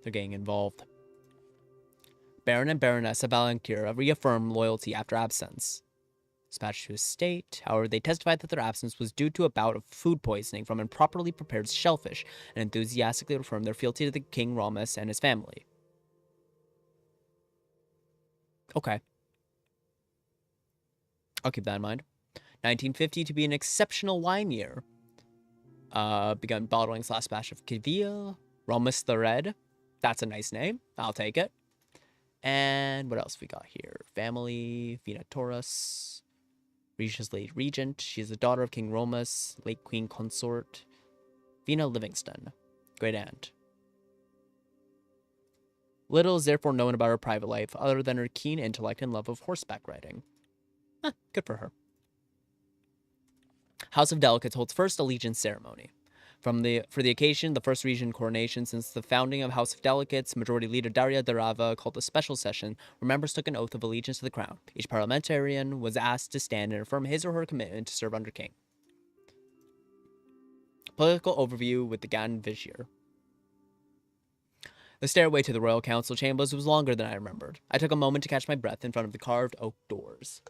[SPEAKER 1] They're getting involved. Baron and Baroness of Valancourt reaffirmed loyalty after absence. Dispatched to his state, however, they testified that their absence was due to a bout of food poisoning from improperly prepared shellfish, and enthusiastically affirmed their fealty to the King Ramus and his family. Okay. I'll keep that in mind. 1950 to be an exceptional wine year. Begun bottling / batch of Kivia, Ramus the Red. That's a nice name. I'll take it. And what else we got here? Family, Vina Taurus, Risha's late regent. She is the daughter of King Romus, late queen consort. Vina Livingston, great aunt. Little is therefore known about her private life, other than her keen intellect and love of horseback riding. Good for her. House of Delegates holds first allegiance ceremony. For the occasion, the first regent coronation since the founding of House of Delegates, Majority Leader Daria Darava called a special session where members took an oath of allegiance to the crown. Each parliamentarian was asked to stand and affirm his or her commitment to serve under king. Political overview with the Grand Vizier. The stairway to the royal council chambers was longer than I remembered. I took a moment to catch my breath in front of the carved oak doors.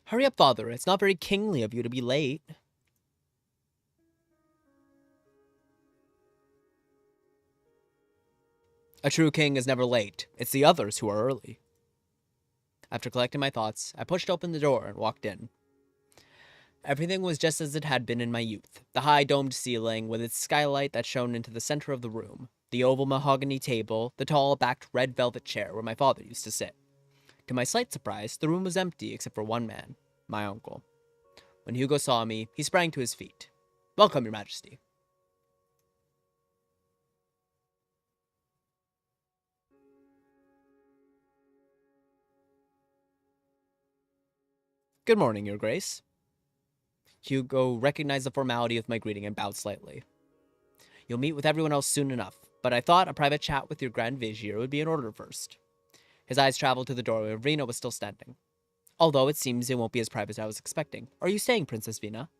[SPEAKER 1] Hurry up, father. It's not very kingly of you to be late. A true king is never late. It's the others who are early. After collecting my thoughts, I pushed open the door and walked in. Everything was just as it had been in my youth. The high domed ceiling with its skylight that shone into the center of the room, the oval mahogany table, the tall backed red velvet chair where my father used to sit. To my slight surprise, the room was empty except for one man, my uncle. When Hugo saw me, he sprang to his feet. Welcome, Your Majesty. Good morning, Your Grace. Hugo recognized the formality of my greeting and bowed slightly. You'll meet with everyone else soon enough, but I thought a private chat with your Grand Vizier would be in order first. His eyes traveled to the doorway where Vina was still standing. Although it seems it won't be as private as I was expecting. Are you staying, Princess Vina?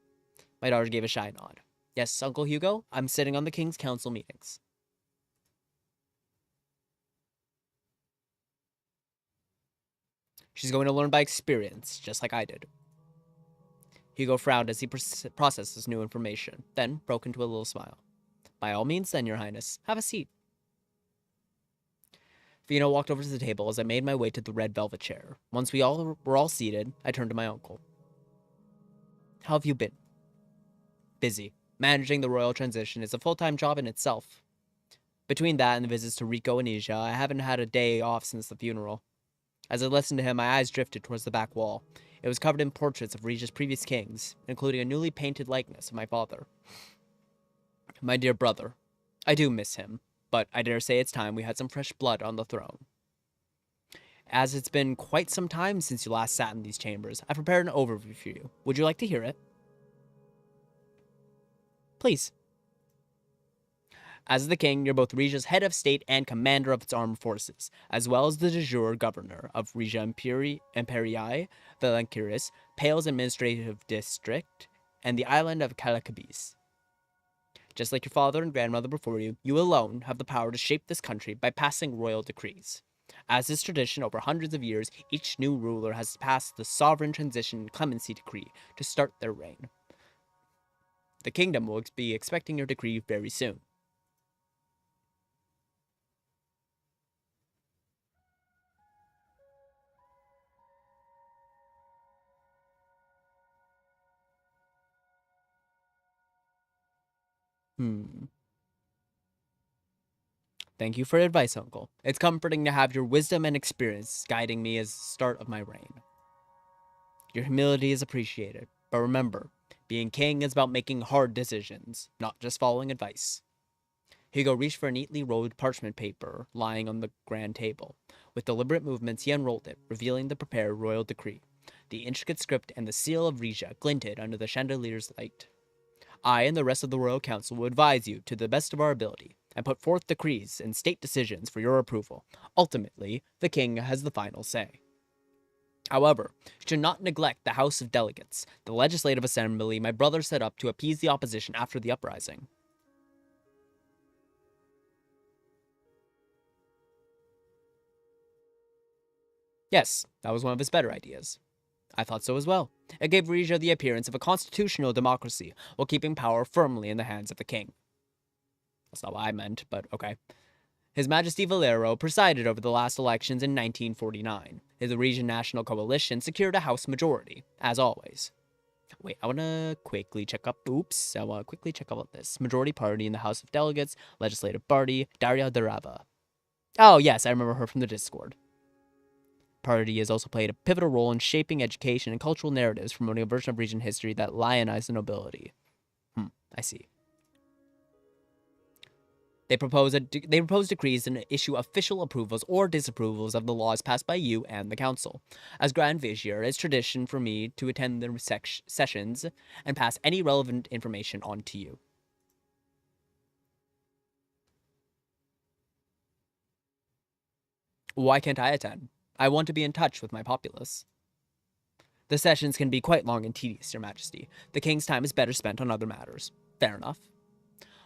[SPEAKER 1] My daughter gave a shy nod. Yes, Uncle Hugo, I'm sitting on the King's Council meetings. She's going to learn by experience, just like I did. Hugo frowned as he processed this new information, then broke into a little smile. By all means, then, Your Highness. Have a seat. Vina walked over to the table as I made my way to the red velvet chair. Once we were all seated, I turned to my uncle. How have you been? Busy. Managing the royal transition is a full-time job in itself. Between that and the visits to Rico and Asia, I haven't had a day off since the funeral. As I listened to him, my eyes drifted towards the back wall. It was covered in portraits of Rija's previous kings, including a newly painted likeness of my father. My dear brother. I do miss him, but I dare say it's time we had some fresh blood on the throne. As it's been quite some time since you last sat in these chambers, I've prepared an overview for you. Would you like to hear it? Please. As the king, you're both Rija's head of state and commander of its armed forces, as well as the de jure governor of Rija Imperii, Valenkiris, Pale's administrative district, and the island of Kalakabis. Just like your father and grandmother before you, you alone have the power to shape this country by passing royal decrees. As is tradition over hundreds of years, each new ruler has passed the Sovereign Transition Clemency Decree to start their reign. The kingdom will be expecting your decree very soon. Thank you for your advice, Uncle. It's comforting to have your wisdom and experience guiding me as the start of my reign. Your humility is appreciated, but remember, being king is about making hard decisions, not just following advice. Hugo reached for a neatly rolled parchment paper lying on the grand table. With deliberate movements, he unrolled it, revealing the prepared royal decree. The intricate script and the seal of Rija glinted under the chandelier's light. I and the rest of the royal council will advise you to the best of our ability, and put forth decrees and state decisions for your approval. Ultimately, the king has the final say. However, you should not neglect the House of Delegates, the legislative assembly my brother set up to appease the opposition after the uprising. Yes, that was one of his better ideas. I thought so as well. It gave Rija the appearance of a constitutional democracy, while keeping power firmly in the hands of the king. That's not what I meant, but okay. His Majesty Valero presided over the last elections in 1949. His Rijan National Coalition secured a House majority, as always. Wait, I want to quickly check up. Oops, I want to quickly check out this. Majority Party in the House of Delegates, Legislative Party, Daria Darava. Oh, yes, I remember her from the Discord. Party has also played a pivotal role in shaping education and cultural narratives, promoting a version of Rijan history that lionized the nobility. I see. They propose decrees and issue official approvals or disapprovals of the laws passed by you and the council. As Grand Vizier, it's tradition for me to attend the sessions and pass any relevant information on to you. Why can't I attend? I want to be in touch with my populace. The sessions can be quite long and tedious, Your Majesty. The king's time is better spent on other matters. Fair enough.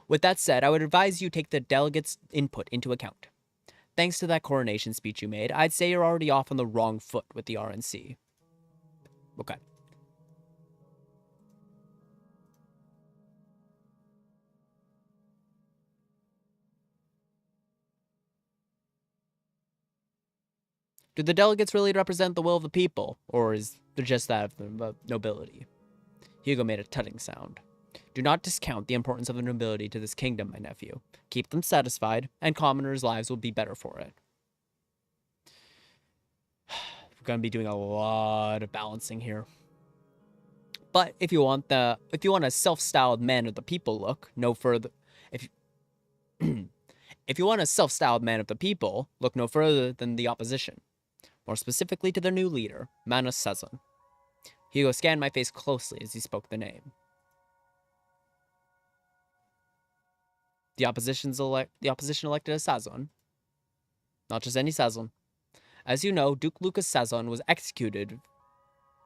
[SPEAKER 1] With that said, I would advise you take the delegates' input into account. Thanks to that coronation speech you made, I'd say you're already off on the wrong foot with the RNC. Okay. Do the delegates really represent the will of the people, or is there just that of the nobility? Hugo made a tutting sound. Do not discount the importance of the nobility to this kingdom, my nephew. Keep them satisfied, and commoners' lives will be better for it. We're going to be doing a lot of balancing here. But if you want a self-styled man of the people look, no further. If you want a self-styled man of the people, look no further than the opposition. More specifically to their new leader, Manus Sazon. Hugo scanned my face closely as he spoke the name. The opposition elected a Sazon. Not just any Sazon. As you know, Duke Lucas Sazon was executed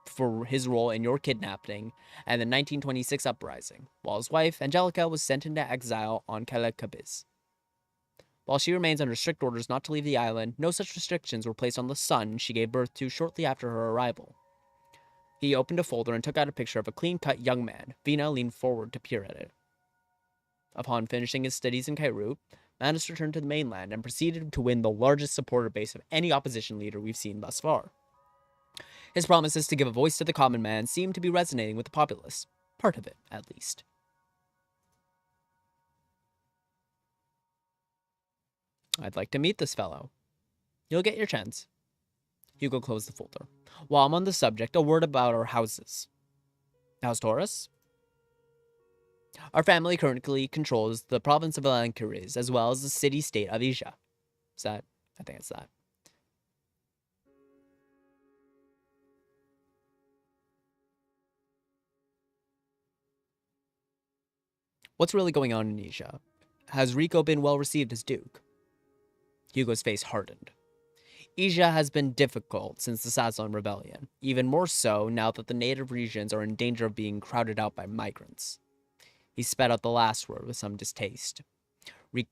[SPEAKER 1] for his role in your kidnapping and the 1926 uprising, while his wife, Angelica, was sent into exile on Kalakabis. While she remains under strict orders not to leave the island, no such restrictions were placed on the son she gave birth to shortly after her arrival. He opened a folder and took out a picture of a clean-cut young man. Vina leaned forward to peer at it. Upon finishing his studies in Cairo, Manus returned to the mainland and proceeded to win the largest supporter base of any opposition leader we've seen thus far. His promises to give a voice to the common man seemed to be resonating with the populace. Part of it, at least. I'd like to meet this fellow. You'll get your chance. Hugo closed the folder. While I'm on the subject, a word about our houses. House Taurus? Our family currently controls the province of Valankuriz, as well as the city-state of Asia. Is that? I think it's that. What's really going on in Asia? Has Rico been well received as Duke? Hugo's face hardened. Asia has been difficult since the Sazon Rebellion, even more so now that the native regions are in danger of being crowded out by migrants. He spat out the last word with some distaste.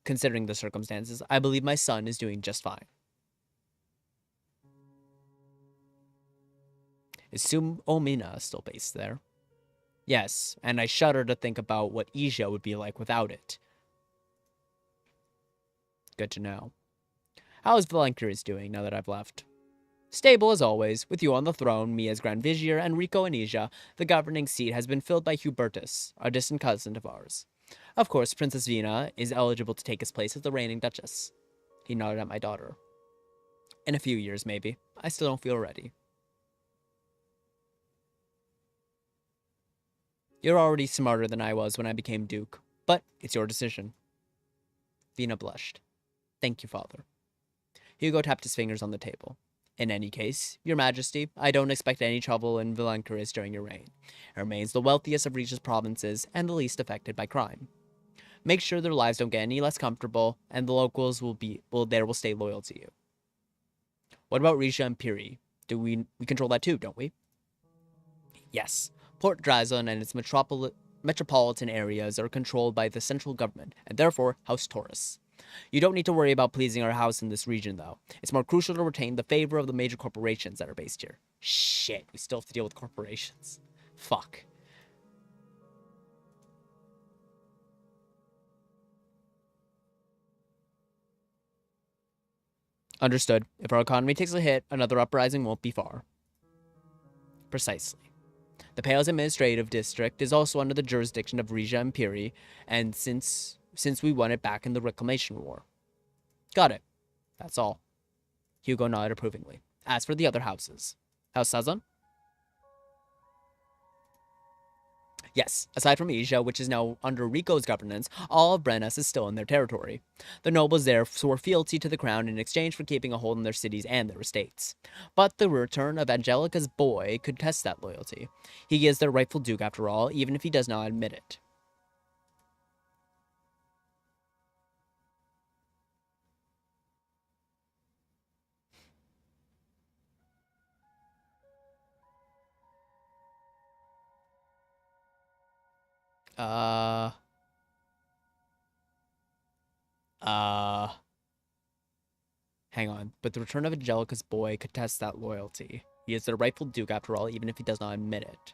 [SPEAKER 1] Considering the circumstances, I believe my son is doing just fine. Is Omina still based there? Yes, and I shudder to think about what Asia would be like without it. Good to know. How is Valankuriz doing now that I've left? Stable as always, with you on the throne, me as Grand Vizier, and Rico in Asia. The governing seat has been filled by Hubertus, a distant cousin of ours. Of course, Princess Vina is eligible to take his place as the reigning Duchess. He nodded at my daughter. In a few years, maybe. I still don't feel ready. You're already smarter than I was when I became Duke, but it's your decision. Vina blushed. Thank you, Father. Hugo tapped his fingers on the table. In any case, Your Majesty, I don't expect any trouble in Valankuriz during your reign. It remains the wealthiest of Rija's provinces and the least affected by crime. Make sure their lives don't get any less comfortable, and the locals will stay loyal to you. What about Rija and Piri? We control that too, don't we? Yes. Port Drazon and its metropolitan areas are controlled by the central government, and therefore House Taurus. You don't need to worry about pleasing our house in this region, though. It's more crucial to retain the favor of the major corporations that are based here. Shit, we still have to deal with corporations. Fuck. Understood. If our economy takes a hit, another uprising won't be far. Precisely. The Pales Administrative District is also under the jurisdiction of Rija and Piri, and since we won it back in the Reclamation War. Got it. That's all. Hugo nodded approvingly. As for the other houses. House Sazon? Yes, aside from Asia, which is now under Rico's governance, all of Brennas is still in their territory. The nobles there swore fealty to the crown in exchange for keeping a hold on their cities and their estates. But the return of Angelica's boy could test that loyalty. He is their rightful duke after all, even if he does not admit it. Hang on. But the return of Angelica's boy could test that loyalty. He is their rightful duke after all, even if he does not admit it.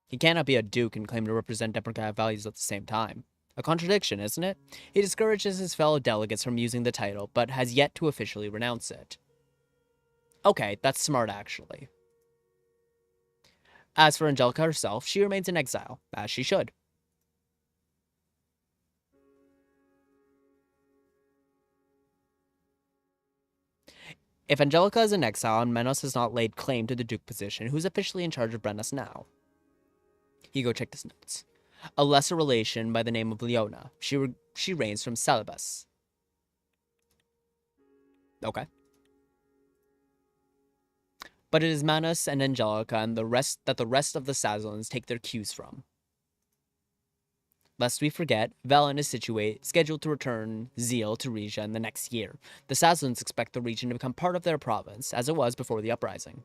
[SPEAKER 1] He cannot be a duke and claim to represent democratic values at the same time. A contradiction, isn't it? He discourages his fellow delegates from using the title, but has yet to officially renounce it. Okay, that's smart, actually. As for Angelica herself, she remains in exile, as she should. If Angelica is in exile and Menos has not laid claim to the duke position, who's officially in charge of Brennas now? Hugo checked his notes. A lesser relation by the name of Leona. She reigns from Salabas. Okay. But it is Manos and Angelica and the rest of the Sazons take their cues from. Lest we forget, Velen is scheduled to return Zeal to Rija in the next year. The Sazons expect the region to become part of their province, as it was before the uprising.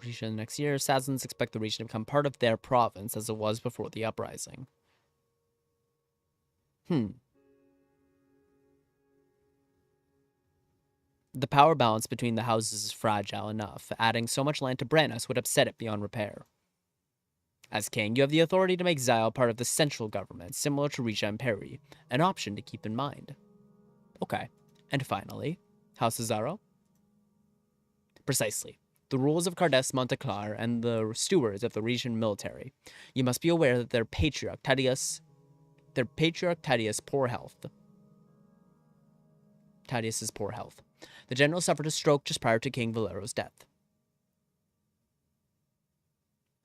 [SPEAKER 1] Region next year, Sazons expect the region to become part of their province as it was before the uprising. The power balance between the houses is fragile enough. Adding so much land to Brannos would upset it beyond repair. As king, you have the authority to make Xyle part of the central government, similar to Rizia and Peri, an option to keep in mind. Okay. And finally, House Cesaro? Precisely. The rules of Cardes Monteclar and the stewards of the region military. You must be aware that their patriarch Thaddeus poor health. Thaddeus's poor health. The general suffered a stroke just prior to King Valero's death.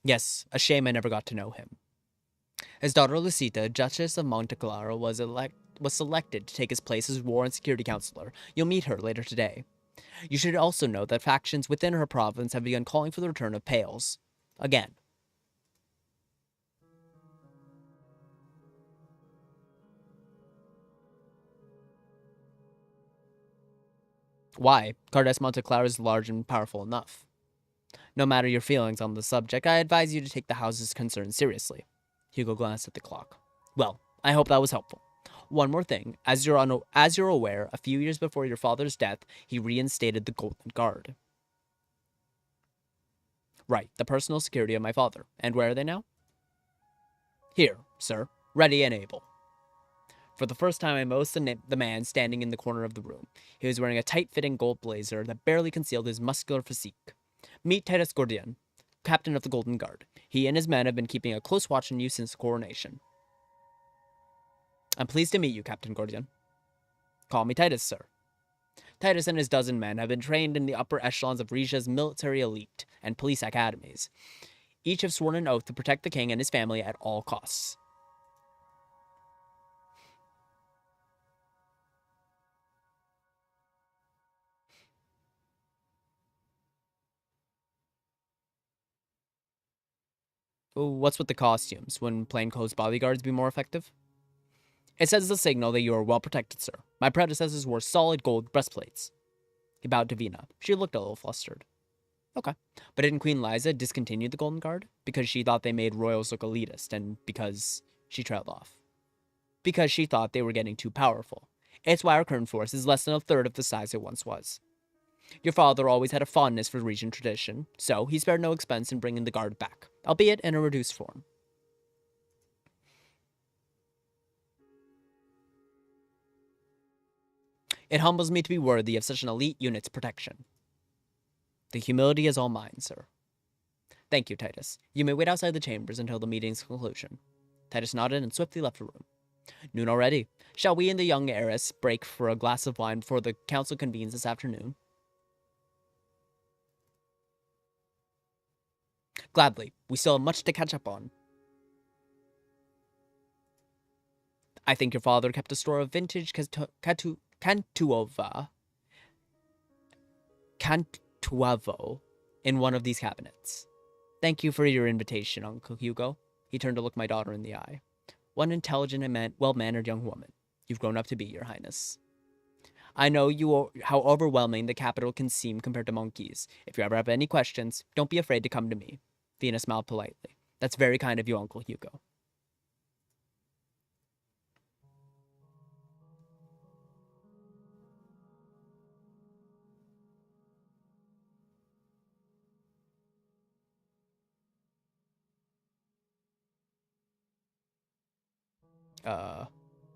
[SPEAKER 1] Yes, a shame I never got to know him. His daughter Lucita, Duchess of Monteclar, was selected to take his place as War and Security Counselor. You'll meet her later today. You should also know that factions within her province have begun calling for the return of Pales. Again. Why? Cardes Monteclar is large and powerful enough. No matter your feelings on the subject, I advise you to take the house's concerns seriously. Hugo glanced at the clock. Well, I hope that was helpful. One more thing. As you're aware, a few years before your father's death, he reinstated the Golden Guard. Right, the personal security of my father. And where are they now? Here, sir. Ready and able. For the first time, I noticed the man standing in the corner of the room. He was wearing a tight-fitting gold blazer that barely concealed his muscular physique. Meet Titus Gordian, captain of the Golden Guard. He and his men have been keeping a close watch on you since the coronation. I'm pleased to meet you, Captain Gordian. Call me Titus, sir. Titus and his dozen men have been trained in the upper echelons of Rizia's military elite and police academies. Each have sworn an oath to protect the king and his family at all costs. What's with the costumes? Wouldn't plainclothes bodyguards be more effective? It says the signal that you are well protected, sir. My predecessors wore solid gold breastplates. He bowed to Vina. She looked a little flustered. Okay. But didn't Queen Liza discontinue the Golden Guard? Because she thought they made royals look elitist, and because she trailed off. Because she thought they were getting too powerful. It's why our current force is less than a third of the size it once was. Your father always had a fondness for region tradition, so he spared no expense in bringing the guard back, albeit in a reduced form. It humbles me to be worthy of such an elite unit's protection. The humility is all mine, sir. Thank you, Titus. You may wait outside the chambers until the meeting's conclusion. Titus nodded and swiftly left the room. Noon already. Shall we and the young heiress break for a glass of wine before the council convenes this afternoon? Gladly. We still have much to catch up on. I think your father kept a store of vintage Cantuavo in one of these cabinets. Thank you for your invitation, Uncle Hugo. He turned to look my daughter in the eye. One intelligent and well-mannered young woman. You've grown up to be, Your Highness. I know how overwhelming the capital can seem compared to monkeys. If you ever have any questions, don't be afraid to come to me. Vina smiled politely. That's very kind of you, Uncle Hugo.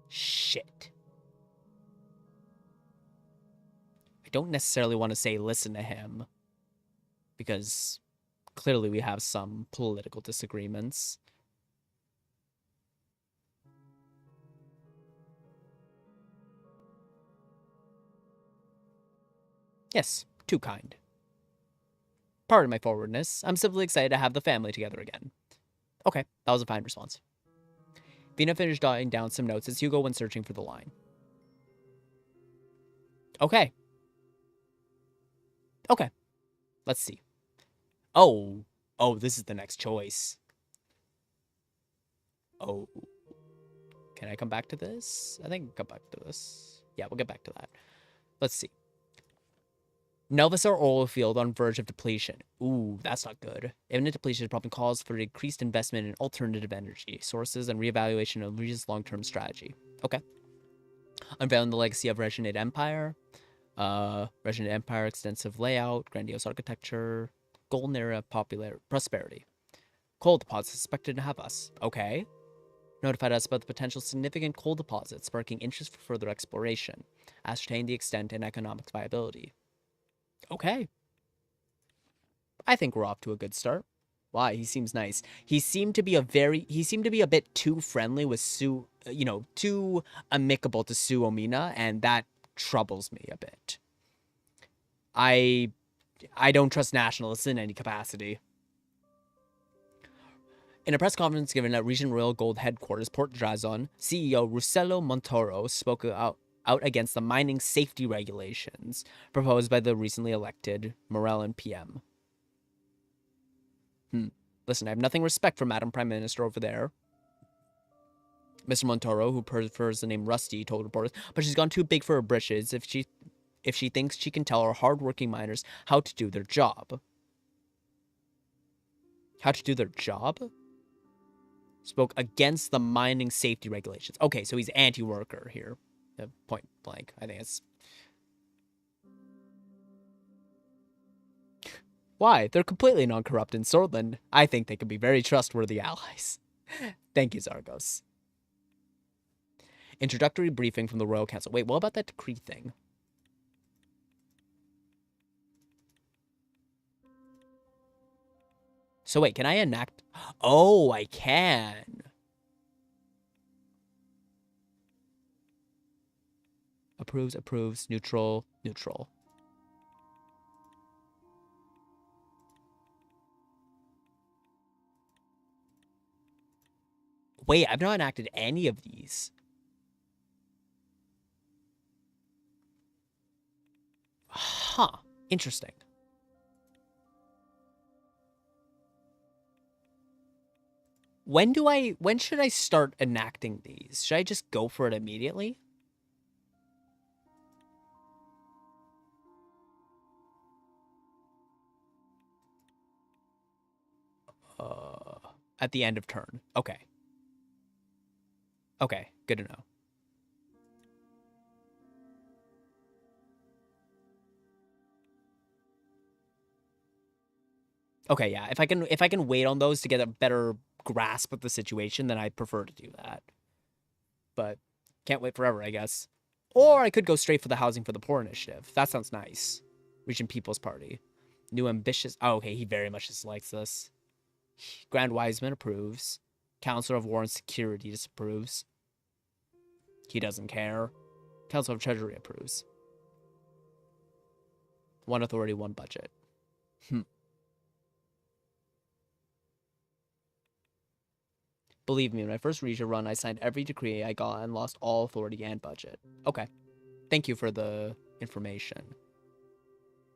[SPEAKER 1] Shit. I don't necessarily want to say listen to him, because clearly we have some political disagreements. Yes, too kind. Pardon my forwardness. I'm simply excited to have the family together again. Okay, that was a fine response. Vina finished jotting down some notes as Hugo went searching for the line. Okay. Okay. Let's see. Oh, this is the next choice. Oh. Can I come back to this? I think I'll come back to this. Yeah, we'll get back to that. Let's see. Nelvisar oil field on verge of depletion. Ooh, that's not good. Imminent depletion probably calls for increased investment in alternative energy sources and reevaluation of Rizia's long-term strategy. Okay. Unveiling the legacy of Reginate Empire. Resident Empire, extensive layout, grandiose architecture, golden era popular prosperity. Coal deposits suspected to have us. Okay. Notified us about the potential significant coal deposits, sparking interest for further exploration. Ascertain the extent and economic viability. Okay. I think we're off to a good start. Why? He seems nice. He seemed to be a bit too friendly with too amicable to Suomina, and that troubles me a bit. I don't trust nationalists in any capacity. In a press conference given at Region Royal Gold Headquarters, Port Drazon, CEO Russello Montoro spoke out against the mining safety regulations proposed by the recently elected Morellan PM. Listen, I have nothing respect for Madam Prime Minister over there. Mr. Montoro, who prefers the name Rusty, told reporters, but she's gone too big for her britches if she thinks she can tell our hard-working miners how to do their job. How to do their job? Spoke against the mining safety regulations. Okay, so he's anti-worker here. Point blank. I think it's... Why? They're completely non-corrupt in Swordland. I think they could be very trustworthy allies. Thank you, Zargos. Introductory briefing from the Royal Council. Wait, what about that decree thing? So wait, can I enact? Oh, I can. Approves, approves, neutral, neutral. Wait, I've not enacted any of these. Huh. Interesting. When should I start enacting these? Should I just go for it immediately? At the end of turn. Okay. Okay, good to know. Okay, yeah. If I can wait on those to get a better grasp of the situation, then I prefer to do that. But can't wait forever, I guess. Or I could go straight for the Housing for the Poor initiative. That sounds nice. Region People's Party. New ambitious... Oh, okay, he very much dislikes this. Grand Wiseman approves. Counselor of War and Security disapproves. He doesn't care. Council of Treasury approves. One authority, one budget. Believe me, when I first reached a run, I signed every decree I got and lost all authority and budget. Okay. Thank you for the information.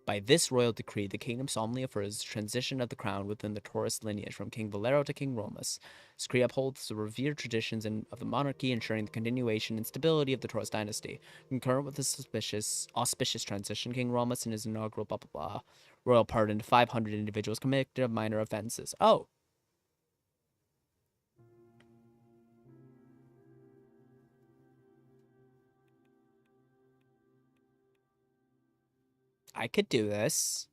[SPEAKER 1] By this royal decree, the kingdom solemnly affirms the transition of the crown within the Taurus lineage from King Valero to King Romus. This decree upholds the revered traditions of the monarchy, ensuring the continuation and stability of the Taurus dynasty. Concurrent with this auspicious transition, King Romus and his inaugural blah blah blah royal pardoned 500 individuals convicted of minor offenses. Oh. I could do this.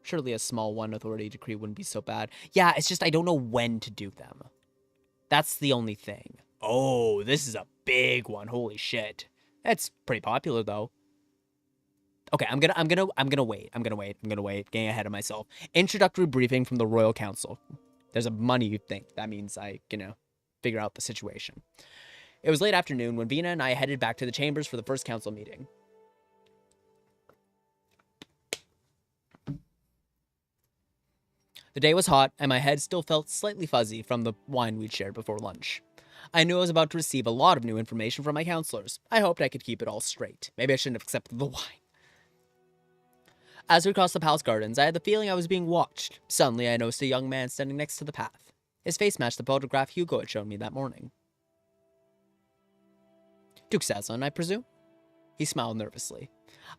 [SPEAKER 1] Surely a small one authority decree wouldn't be so bad. Yeah, it's just I don't know when to do them. That's the only thing. Oh, this is a big one. Holy shit. That's pretty popular though. Okay, I'm gonna wait. Getting ahead of myself. Introductory briefing from the Royal Council. There's a money thing. That means I, figure out the situation. It was late afternoon when Vina and I headed back to the chambers for the first council meeting. The day was hot, and my head still felt slightly fuzzy from the wine we'd shared before lunch. I knew I was about to receive a lot of new information from my counselors. I hoped I could keep it all straight. Maybe I shouldn't have accepted the wine. As we crossed the palace gardens, I had the feeling I was being watched. Suddenly, I noticed a young man standing next to the path. His face matched the photograph Hugo had shown me that morning. Duke Sazlin, I presume? He smiled nervously.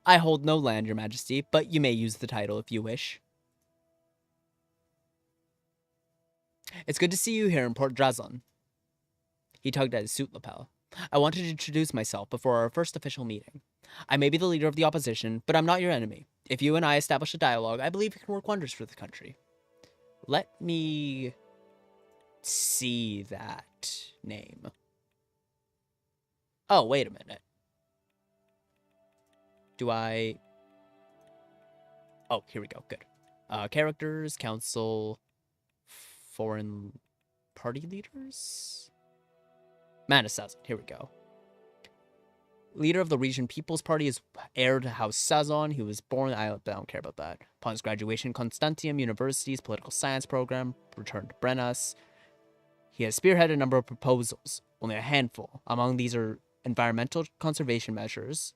[SPEAKER 1] I hold no land, your majesty, but you may use the title if you wish. It's good to see you here in Port Drazon. He tugged at his suit lapel. I wanted to introduce myself before our first official meeting. I may be the leader of the opposition, but I'm not your enemy. If you and I establish a dialogue, I believe it can work wonders for the country. Let me see that name. Oh, wait a minute. Do I... Oh, here we go. Good. Characters, council, foreign party leaders? Manasazan. Here we go. Leader of the region People's Party is heir to House Sazon. He was born... I don't care about that. Upon his graduation, Constantium University's political science program returned to Brennas. He has spearheaded a number of proposals. Only a handful. Among these are environmental conservation measures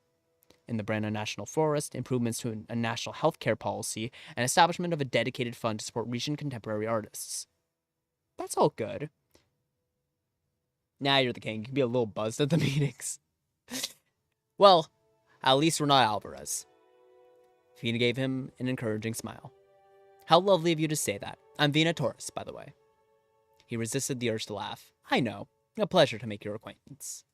[SPEAKER 1] in the Brenna National Forest, improvements to a national healthcare policy, and establishment of a dedicated fund to support region contemporary artists. That's all good. Now you're the king. You can be a little buzzed at the meetings. Well, at least we're not Alvarez. Vina gave him an encouraging smile. How lovely of you to say that. I'm Vina Torres, by the way. He resisted the urge to laugh. I know. A pleasure to make your acquaintance.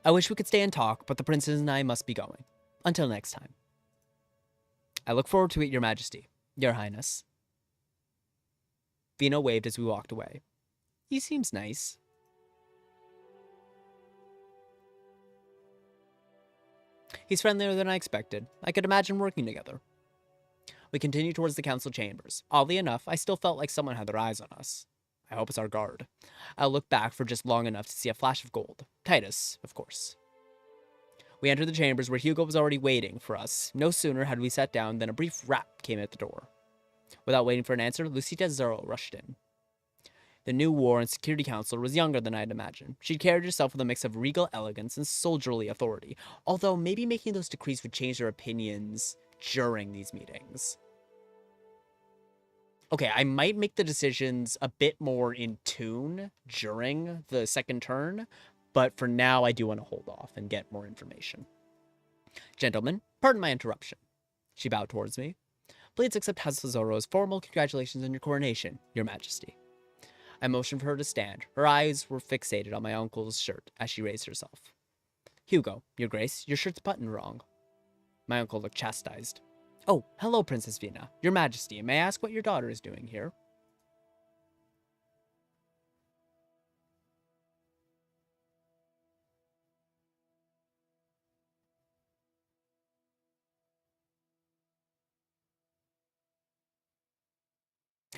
[SPEAKER 1] I wish we could stay and talk, but the princess and I must be going. Until next time. I look forward to it, Your Majesty. Your Highness. Vina waved as we walked away. He seems nice. He's friendlier than I expected. I could imagine working together. We continued towards the council chambers. Oddly enough, I still felt like someone had their eyes on us. I hope it's our guard. I looked back for just long enough to see a flash of gold. Titus, of course. We entered the chambers where Hugo was already waiting for us. No sooner had we sat down than a brief rap came at the door. Without waiting for an answer, Lucita Zero rushed in. The new War and Security Counselor was younger than I'd imagined. She'd carried herself with a mix of regal elegance and soldierly authority, although maybe making those decrees would change their opinions during these meetings. Okay, I might make the decisions a bit more in tune during the second turn, but for now I do want to hold off and get more information. Gentlemen, pardon my interruption. She bowed towards me. Please accept Hazazoro's formal congratulations on your coronation, Your Majesty. I motioned for her to stand. Her eyes were fixated on my uncle's shirt as she raised herself. Hugo, Your Grace, your shirt's buttoned wrong. My uncle looked chastised. Oh, hello, Princess Vina. Your Majesty, may I ask what your daughter is doing here?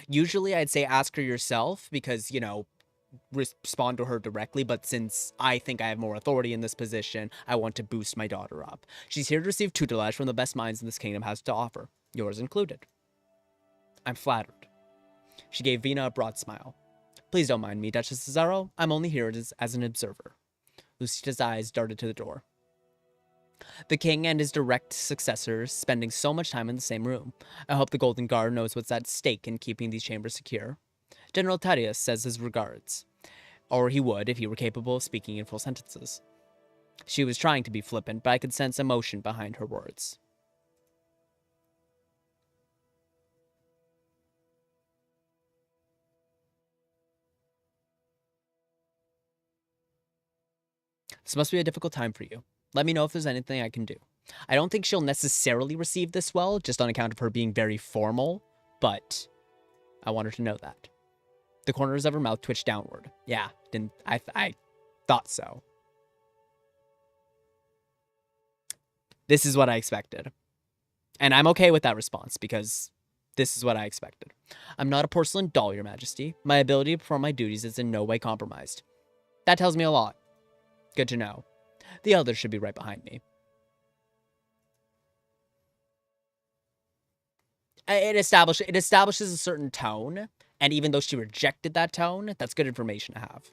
[SPEAKER 1] Usually I'd say ask her yourself because, you know, respond to her directly, but since I think I have more authority in this position, I want to boost my daughter up. She's here to receive tutelage from the best minds in this kingdom has to offer, yours included. I'm flattered. She gave Vina a broad smile. Please don't mind me, Duchess Cesaro. I'm only here as an observer. Lucita's eyes darted to the door. The king and his direct successors spending so much time in the same room. I hope the Golden Guard knows what's at stake in keeping these chambers secure. General Tadius says his regards. Or he would if he were capable of speaking in full sentences. She was trying to be flippant, but I could sense emotion behind her words. This must be a difficult time for you. Let me know if there's anything I can do. I don't think she'll necessarily receive this well, just on account of her being very formal, but I want her to know that. The corners of her mouth twitched downward. Yeah, I thought so. This is what I expected. And I'm okay with that response, because this is what I expected. I'm not a porcelain doll, Your Majesty. My ability to perform my duties is in no way compromised. That tells me a lot. Good to know. The others should be right behind me. It establishes a certain tone, and even though she rejected that tone, that's good information to have.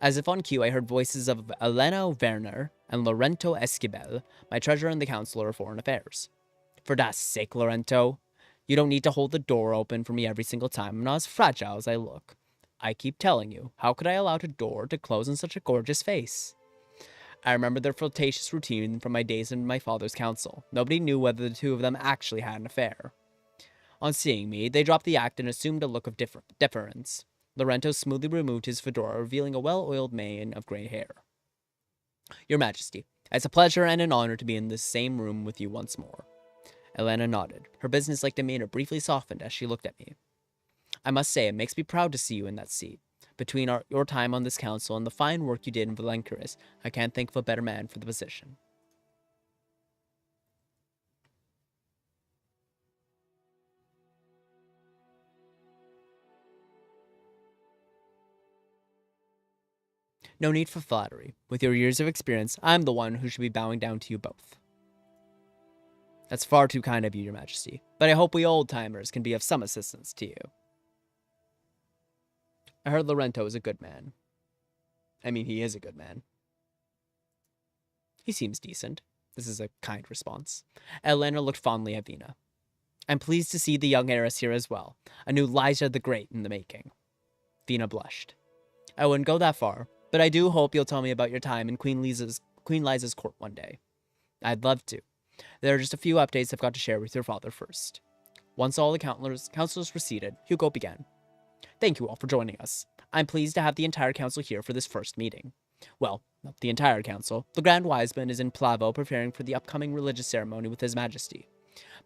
[SPEAKER 1] As if on cue, I heard voices of Elena Werner and Lorento Esquivel, my treasurer and the Counselor of Foreign Affairs. For das sake, Lorento, you don't need to hold the door open for me every single time. I'm not as fragile as I look. I keep telling you, how could I allow the door to close on such a gorgeous face? I remember their flirtatious routine from my days in my father's council. Nobody knew whether the two of them actually had an affair. On seeing me, they dropped the act and assumed a look of deference. Laurento smoothly removed his fedora, revealing a well-oiled mane of gray hair. Your Majesty, it's a pleasure and an honor to be in this same room with you once more. Elena nodded. Her businesslike demeanor briefly softened as she looked at me. I must say, it makes me proud to see you in that seat. Between your time on this council and the fine work you did in Valencuris, I can't think of a better man for the position. No need for flattery. With your years of experience, I'm the one who should be bowing down to you both. That's far too kind of you, Your Majesty, but I hope we old-timers can be of some assistance to you. I heard Laurento is a good man. I mean, he is a good man. He seems decent. This is a kind response. Elena looked fondly at Vina. I'm pleased to see the young heiress here as well. A new Lyja the Great in the making. Vina blushed. I wouldn't go that far, but I do hope you'll tell me about your time in Queen Liza's court one day. I'd love to. There are just a few updates I've got to share with your father first. Once all the councilors were seated, Hugo began. Thank you all for joining us. I'm pleased to have the entire council here for this first meeting. Well, not the entire council. The Grand Wiseman is in Plavo preparing for the upcoming religious ceremony with His Majesty.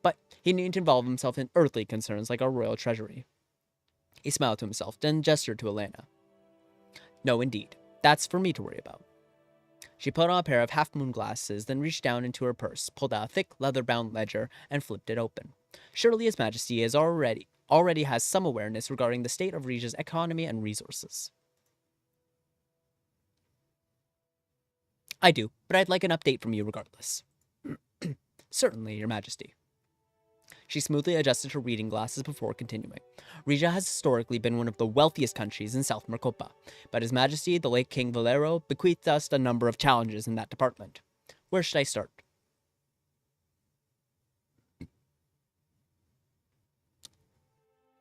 [SPEAKER 1] But he needn't involve himself in earthly concerns like our royal treasury. He smiled to himself, then gestured to Elena. No, indeed. That's for me to worry about. She put on a pair of half-moon glasses, then reached down into her purse, pulled out a thick, leather-bound ledger, and flipped it open. Surely His Majesty has already has some awareness regarding the state of Rija's economy and resources. I do, but I'd like an update from you regardless. Certainly, Your Majesty. She smoothly adjusted her reading glasses before continuing. Rija has historically been one of the wealthiest countries in South Mercopa, but His Majesty, the late King Valero, bequeathed us a number of challenges in that department. Where should I start?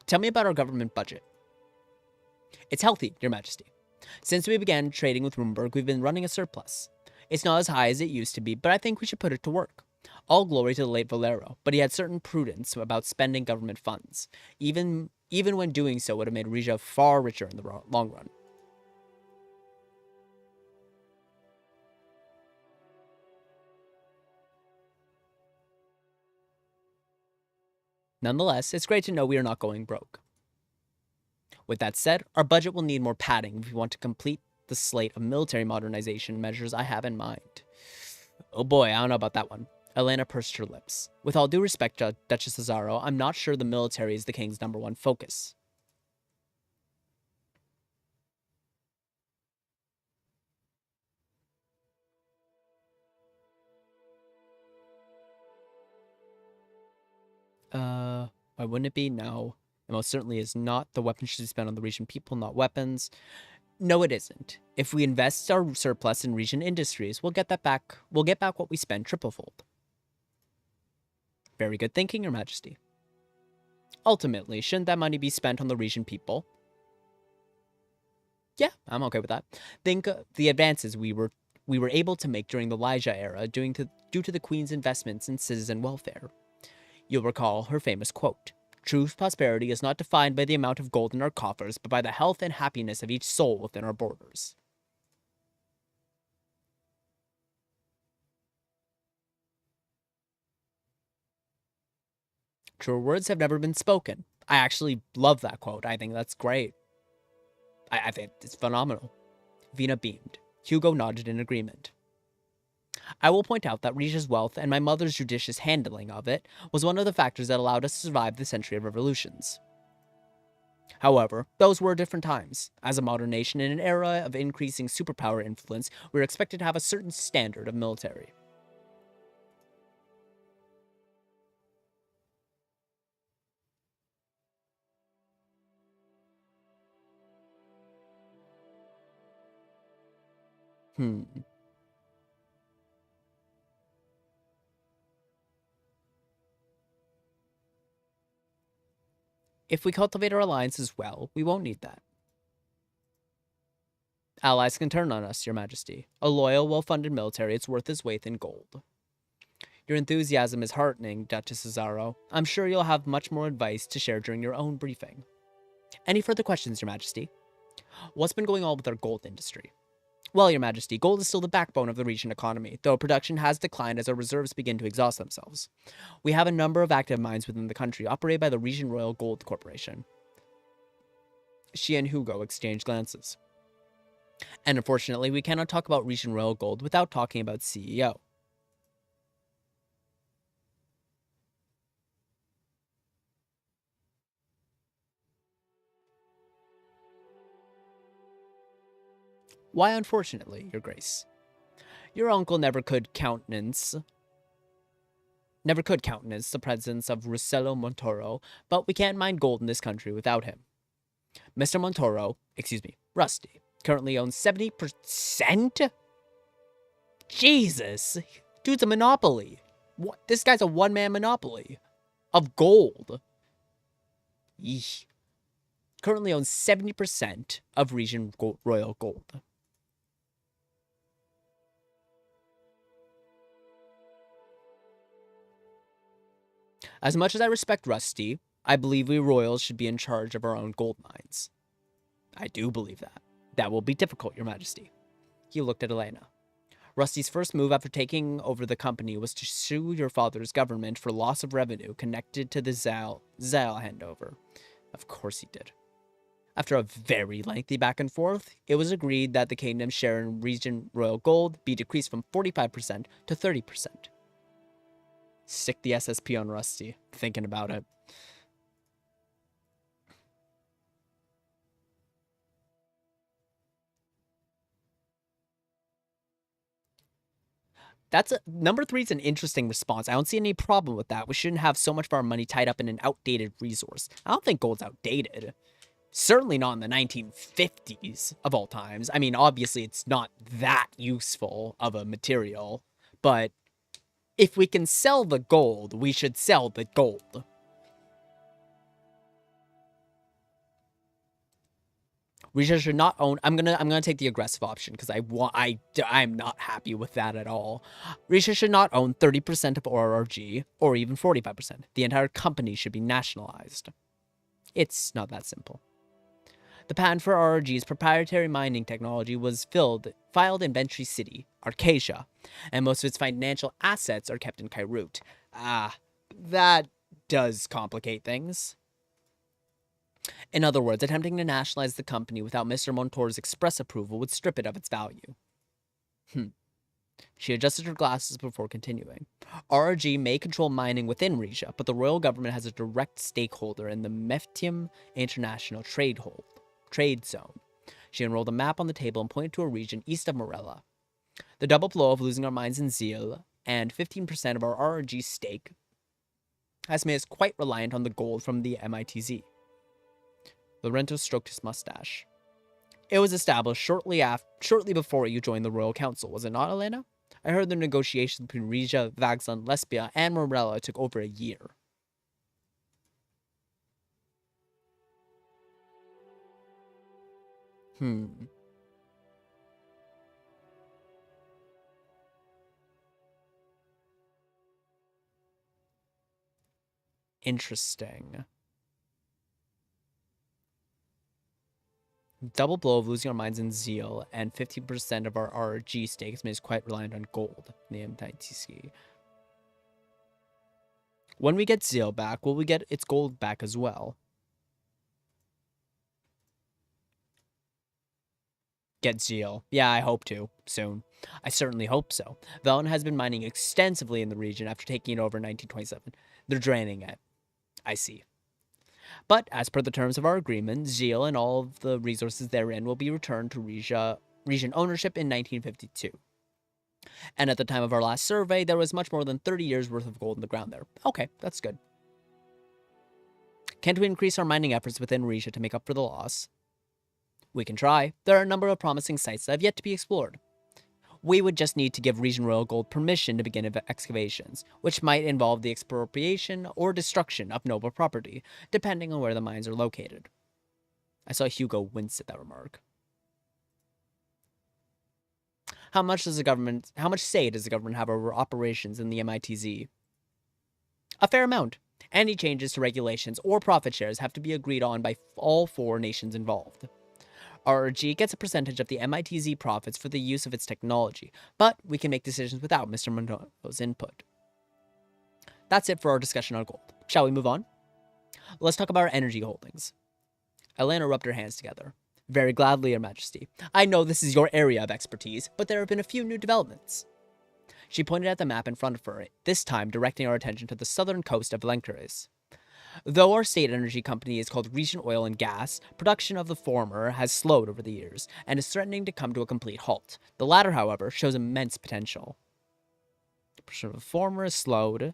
[SPEAKER 1] Tell me about our government budget. It's healthy, Your Majesty. Since we began trading with Rumburg, we've been running a surplus. It's not as high as it used to be, but I think we should put it to work. All glory to the late Valero, but he had certain prudence about spending government funds. Even when doing so would have made Rija far richer in the long run. Nonetheless, it's great to know we are not going broke. With that said, our budget will need more padding if we want to complete the slate of military modernization measures I have in mind. Oh boy, I don't know about that one. Elena pursed her lips. With all due respect, Duchess Cesaro, I'm not sure the military is the king's #1 focus. Why wouldn't it be? No. It most certainly is not. The weapons should be spent on the region people, not weapons. No, it isn't. If we invest our surplus in region industries, we'll get that back. We'll get back what we spend triplefold. Very good thinking, Your Majesty. Ultimately, shouldn't that money be spent on the region people? Yeah, I'm okay with that. Think the advances we were able to make during the Lyja era due to the Queen's investments in citizen welfare. You'll recall her famous quote, "True prosperity is not defined by the amount of gold in our coffers, but by the health and happiness of each soul within our borders." Truer words have never been spoken. I actually love that quote. I think that's great. I think it's phenomenal. Vina beamed. Hugo nodded in agreement. I will point out that Rija's wealth and my mother's judicious handling of it was one of the factors that allowed us to survive the century of revolutions. However, those were different times. As a modern nation in an era of increasing superpower influence, we were expected to have a certain standard of military. Hmm. If we cultivate our alliances well, we won't need that. Allies can turn on us, Your Majesty. A loyal, well-funded military, it's worth its weight in gold. Your enthusiasm is heartening, Duchess Cesaro. I'm sure you'll have much more advice to share during your own briefing. Any further questions, Your Majesty? What's been going on with our gold industry? Well, Your Majesty, gold is still the backbone of the region economy, though production has declined as our reserves begin to exhaust themselves. We have a number of active mines within the country operated by the Region Royal Gold Corporation. She and Hugo exchanged glances. And unfortunately, we cannot talk about Region Royal Gold without talking about CEO. Why unfortunately, Your Grace? Your uncle never could countenance the presence of Russello Montoro, but we can't mine gold in this country without him. Mr. Montoro, Rusty, currently owns 70%? Jesus! Dude's a monopoly. What? This guy's a one-man monopoly of gold. Eesh. Currently owns 70% of Region Royal Gold. As much as I respect Rusty, I believe we royals should be in charge of our own gold mines. I do believe that. That will be difficult, Your Majesty. He looked at Elena. Rusty's first move after taking over the company was to sue your father's government for loss of revenue connected to the Zal handover. Of course he did. After a very lengthy back and forth, it was agreed that the kingdom's share in Region Royal Gold be decreased from 45% to 30%. Stick the SSP on Rusty, thinking about it. Number 3 is an interesting response. I don't see any problem with that. We shouldn't have so much of our money tied up in an outdated resource. I don't think gold's outdated. Certainly not in the 1950s of all times. I mean, obviously it's not that useful of a material, but if we can sell the gold, we should sell the gold. Risha should not own. I'm gonna take the aggressive option because I'm not happy with that at all. Risha should not own 30% of ORRG or even 45%. The entire company should be nationalized. It's not that simple. The patent for RRG's proprietary mining technology was filed in Ventry City, Arcasia, and most of its financial assets are kept in Kairut. That does complicate things. In other words, attempting to nationalize the company without Mr. Montoro's express approval would strip it of its value. She adjusted her glasses before continuing. RRG may control mining within Rizia, but the royal government has a direct stakeholder in the Meftium International Trade Zone. She unrolled a map on the table and pointed to a region east of Morella. The double blow of losing our mines in Zeal and 15% of our RRG stake has made us quite reliant on the gold from the MITZ. Lorento stroked his mustache. It was established shortly before you joined the Royal Council, was it not, Elena? I heard the negotiations between Rizia, Vagzan, Lesbia, and Morella took over a year. Interesting. Double blow of losing our mines in Zeal and 15% of our RRG stakes makes us quite reliant on gold. When we get Zeal back, will we get its gold back as well? Get Zeal. Yeah, I hope to. Soon. I certainly hope so. Velen has been mining extensively in the region after taking it over in 1927. They're draining it. I see. But, as per the terms of our agreement, Zeal and all of the resources therein will be returned to region ownership in 1952. And at the time of our last survey, there was much more than 30 years worth of gold in the ground there. Okay, that's good. Can't we increase our mining efforts within Rizia to make up for the loss? We can try. There are a number of promising sites that have yet to be explored. We would just need to give Region Royal Gold permission to begin excavations, which might involve the expropriation or destruction of noble property, depending on where the mines are located. I saw Hugo wince at that remark. How much say does the government have over operations in the MITZ? A fair amount. Any changes to regulations or profit shares have to be agreed on by all 4 nations involved. RRG gets a percentage of the MITZ profits for the use of its technology, but we can make decisions without Mr. Monroe's input. That's it for our discussion on gold. Shall we move on? Let's talk about our energy holdings. Elena rubbed her hands together. Very gladly, Your Majesty. I know this is your area of expertise, but there have been a few new developments. She pointed at the map in front of her, this time directing our attention to the southern coast of Lencaris. Though our state energy company is called Regent Oil and Gas, production of the former has slowed over the years and is threatening to come to a complete halt. The latter, however, shows immense potential. Production of the former is slowed.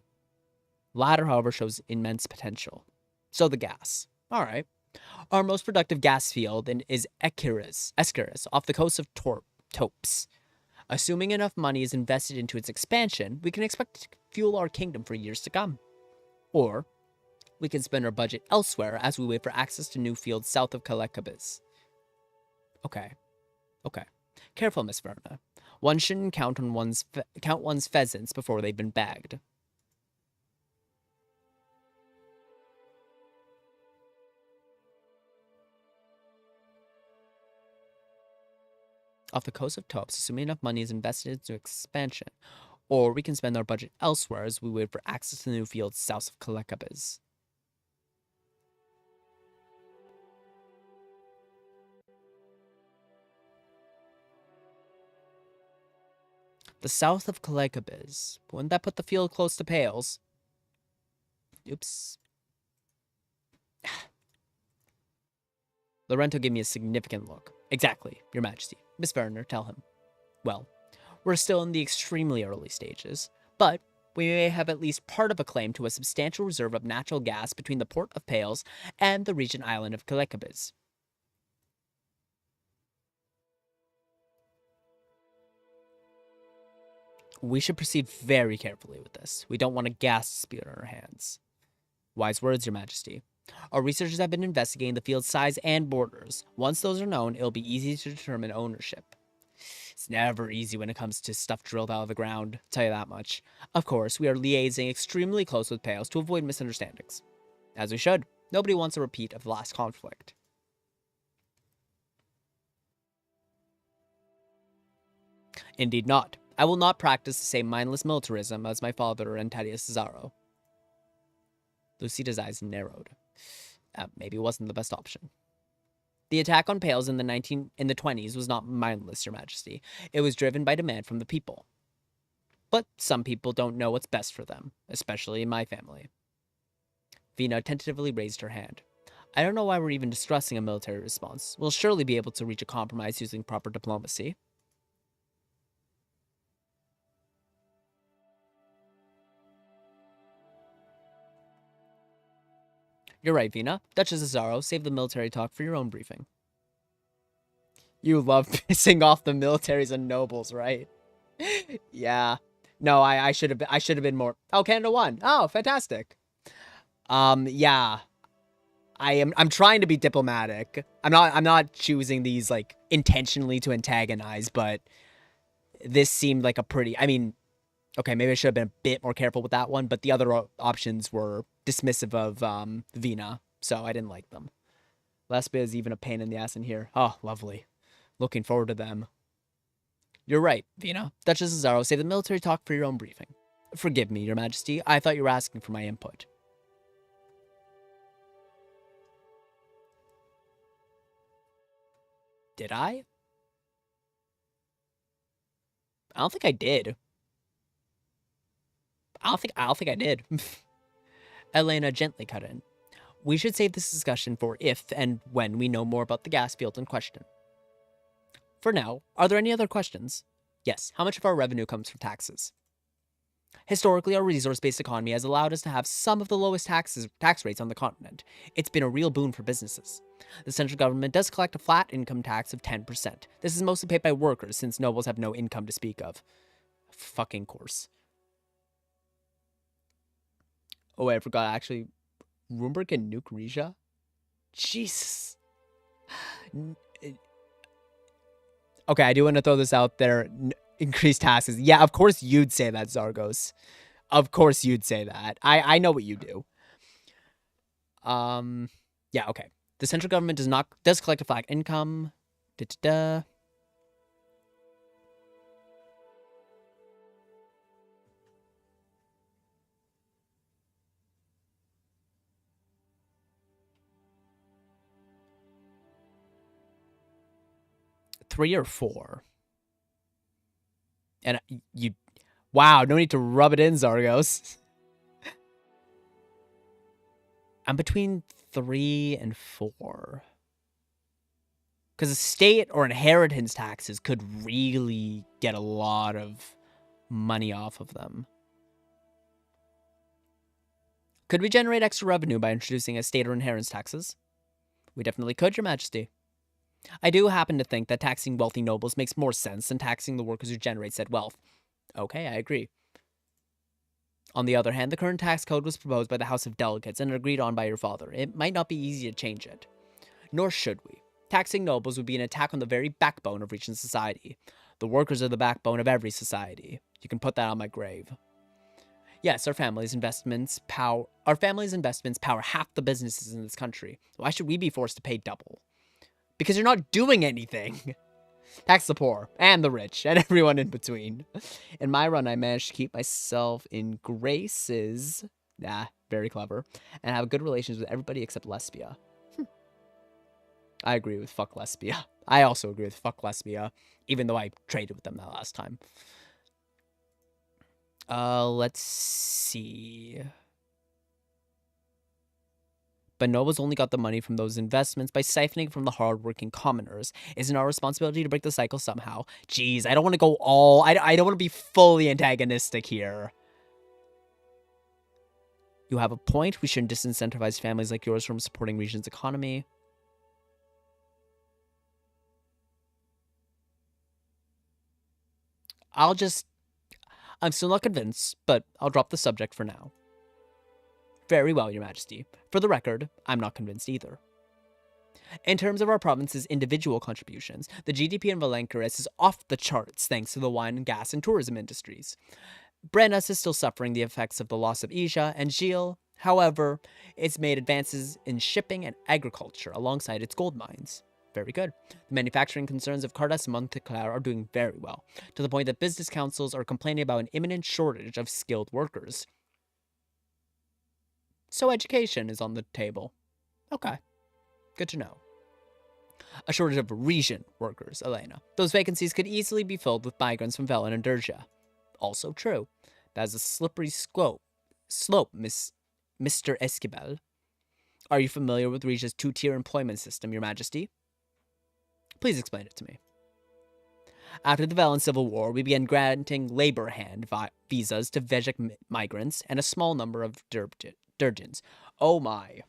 [SPEAKER 1] Latter, however, shows immense potential. So the gas. All right. Our most productive gas field is Escaris, off the coast of Topes. Assuming enough money is invested into its expansion, we can expect to fuel our kingdom for years to come. Or, we can spend our budget elsewhere as we wait for access to new fields south of Kalekabis. Okay. Careful, Miss Verna. One shouldn't count one's pheasants before they've been bagged. Off the coast of Topes, assuming enough money is invested into expansion. Or we can spend our budget elsewhere as we wait for access to new fields south of Kalekabis. The south of Kalekabis. Wouldn't that put the field close to Pales? Oops. Lorento gave me a significant look. Exactly, Your Majesty. Miss Werner, tell him. Well, we're still in the extremely early stages, but we may have at least part of a claim to a substantial reserve of natural gas between the port of Pales and the region island of Kalekabis. We should proceed very carefully with this. We don't want a gas dispute on our hands. Wise words, Your Majesty. Our researchers have been investigating the field's size and borders. Once those are known, it'll be easy to determine ownership. It's never easy when it comes to stuff drilled out of the ground, I'll tell you that much. Of course, we are liaising extremely close with Pales to avoid misunderstandings. As we should. Nobody wants a repeat of the last conflict. Indeed not. I will not practice the same mindless militarism as my father and Thaddeus Cesaro. Lucida's eyes narrowed. Maybe it wasn't the best option. The attack on Pales in the 20s was not mindless, Your Majesty. It was driven by demand from the people. But some people don't know what's best for them, especially in my family. Vina tentatively raised her hand. I don't know why we're even discussing a military response. We'll surely be able to reach a compromise using proper diplomacy. You're right, Vina. Duchess Cesaro, save the military talk for your own briefing. You love pissing off the militaries and nobles, right? Yeah. No, I should have been more. Oh, Canada won. Oh, fantastic. Yeah. I'm trying to be diplomatic. I'm not choosing these like intentionally to antagonize, but this seemed like a pretty, I mean, okay, maybe I should have been a bit more careful with that one, but the other options were dismissive of Vina, so I didn't like them. Lesbia is even a pain in the ass in here. Oh, lovely. Looking forward to them. You're right, Vina. Duchess Cesaro, save the military talk for your own briefing. Forgive me, Your Majesty. I thought you were asking for my input. Did I? I don't think I did. I don't think I did. Elena gently cut in. We should save this discussion for if and when we know more about the gas field in question. For now, are there any other questions? Yes, how much of our revenue comes from taxes? Historically, our resource-based economy has allowed us to have some of the lowest tax rates on the continent. It's been a real boon for businesses. The central government does collect a flat income tax of 10%. This is mostly paid by workers, since nobles have no income to speak of. Fucking course. Oh, wait, I forgot, actually. Roomberg can nuke Rizia? Jesus. Okay, I do want to throw this out there. Increase taxes. Yeah, of course you'd say that, Zargos. Of course you'd say that. I know what you do. Yeah, okay. The central government does collect a flag income. Da, da, da. Three or four. And you, wow, no need to rub it in, Zargos. I'm between 3 and 4. Because estate or inheritance taxes could really get a lot of money off of them. Could we generate extra revenue by introducing estate or inheritance taxes? We definitely could, Your Majesty. I do happen to think that taxing wealthy nobles makes more sense than taxing the workers who generate said wealth. Okay, I agree. On the other hand, the current tax code was proposed by the House of Delegates and agreed on by your father. It might not be easy to change it. Nor should we. Taxing nobles would be an attack on the very backbone of Regent society. The workers are the backbone of every society. You can put that on my grave. Yes, our family's investments power half the businesses in this country. Why should we be forced to pay double? Because you're not doing anything. Tax the poor, and the rich, and everyone in between. In my run, I managed to keep myself in graces. Very clever. And have good relations with everybody except Lesbia. I agree with fuck Lesbia. I also agree with fuck Lesbia, even though I traded with them that last time. Let's see. But nobles only got the money from those investments by siphoning from the hard-working commoners. Isn't our responsibility to break the cycle somehow? Jeez, I don't want to go all... I don't want to be fully antagonistic here. You have a point. We shouldn't disincentivize families like yours from supporting region's economy. I'm still not convinced, but I'll drop the subject for now. Very well, Your Majesty. For the record, I'm not convinced either. In terms of our province's individual contributions, the GDP in Valencaris is off the charts thanks to the wine, gas, and tourism industries. Brenas is still suffering the effects of the loss of Ija and Gilles. However, it's made advances in shipping and agriculture alongside its gold mines. Very good. The manufacturing concerns of Cardas and Monteclair are doing very well, to the point that business councils are complaining about an imminent shortage of skilled workers. So education is on the table. Okay. Good to know. A shortage of region workers, Elena. Those vacancies could easily be filled with migrants from Velen and Durja. Also true. That is a slippery slope, Mr. Esquivel. Are you familiar with Rija's two-tier employment system, Your Majesty? Please explain it to me. After the Velen Civil War, we began granting labor hand visas to Vejik migrants and a small number of Durjans. Oh my.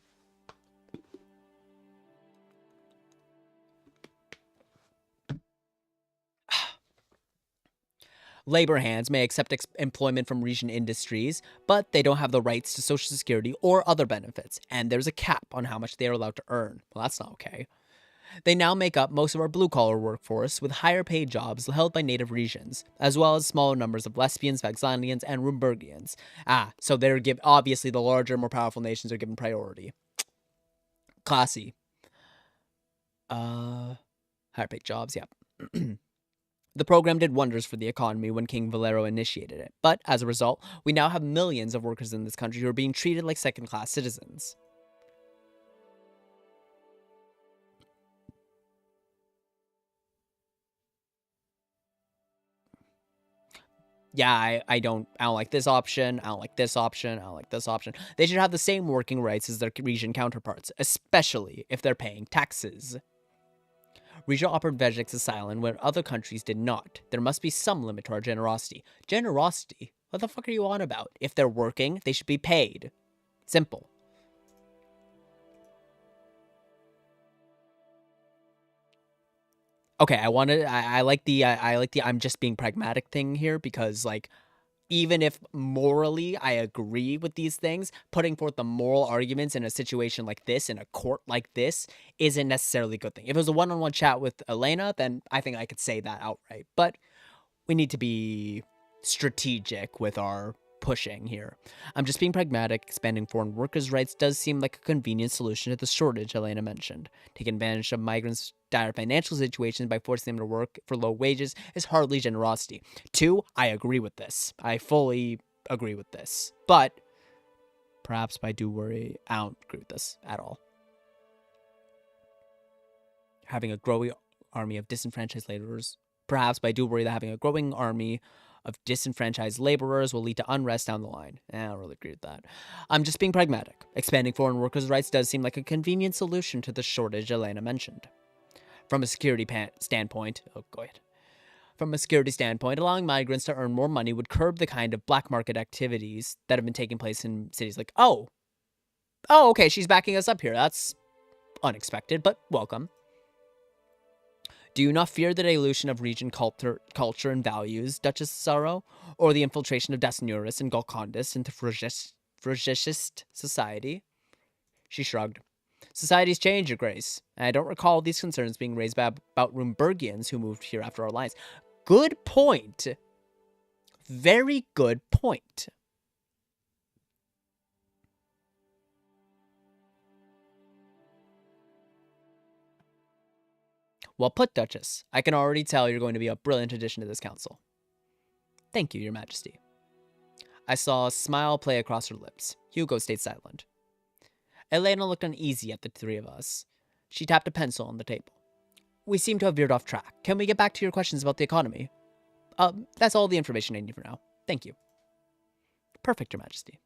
[SPEAKER 1] Labor hands may accept employment from region industries, but they don't have the rights to Social Security or other benefits, and there's a cap on how much they are allowed to earn. Well, that's not okay. They now make up most of our blue-collar workforce, with higher-paid jobs held by native regions, as well as smaller numbers of lesbians, Vaxlandians, and Rumburgians. So they're obviously the larger, more powerful nations are given priority. Classy. Higher-paid jobs, yep. The program did wonders for the economy when King Valero initiated it, but as a result, we now have millions of workers in this country who are being treated like second-class citizens. Yeah, I don't like this option, I don't like this option, I don't like this option. They should have the same working rights as their region counterparts, especially if they're paying taxes. Riga offered Vejiks asylum when other countries did not. There must be some limit to our generosity. Generosity? What the fuck are you on about? If they're working, they should be paid. Simple. Okay, I like the I'm just being pragmatic thing here, because like, even if morally I agree with these things, putting forth the moral arguments in a situation like this, in a court like this, isn't necessarily a good thing. If it was a one-on-one chat with Elena, then I think I could say that outright. But we need to be strategic with our pushing here. I'm just being pragmatic. Expanding foreign workers' rights does seem like a convenient solution to the shortage Elena mentioned. Taking advantage of migrants' dire financial situations by forcing them to work for low wages is hardly generosity. 2, I agree with this. I fully agree with this. But perhaps I do worry. I don't agree with this at all. Having a growing army of disenfranchised laborers. Perhaps, but I do worry that having a growing army of disenfranchised laborers will lead to unrest down the line. I don't really agree with that. I'm just being pragmatic. Expanding foreign workers' rights does seem like a convenient solution to the shortage Elena mentioned. From a security standpoint, From a security standpoint, allowing migrants to earn more money would curb the kind of black market activities that have been taking place in cities like, okay, she's backing us up here. That's unexpected, but welcome. Do you not fear the dilution of region culture and values, Duchess Cesaro, or the infiltration of Dacianurus and Golcondas into Frigicist society? She shrugged. Societies change, Your Grace, and I don't recall these concerns being raised by about Rumburgians who moved here after our alliance. Good point. Very good point. Well put, Duchess. I can already tell you're going to be a brilliant addition to this council. Thank you, Your Majesty. I saw a smile play across her lips. Hugo stayed silent. Elena looked uneasy at the three of us. She tapped a pencil on the table. We seem to have veered off track. Can we get back to your questions about the economy? That's all the information I need for now. Thank you. Perfect, Your Majesty.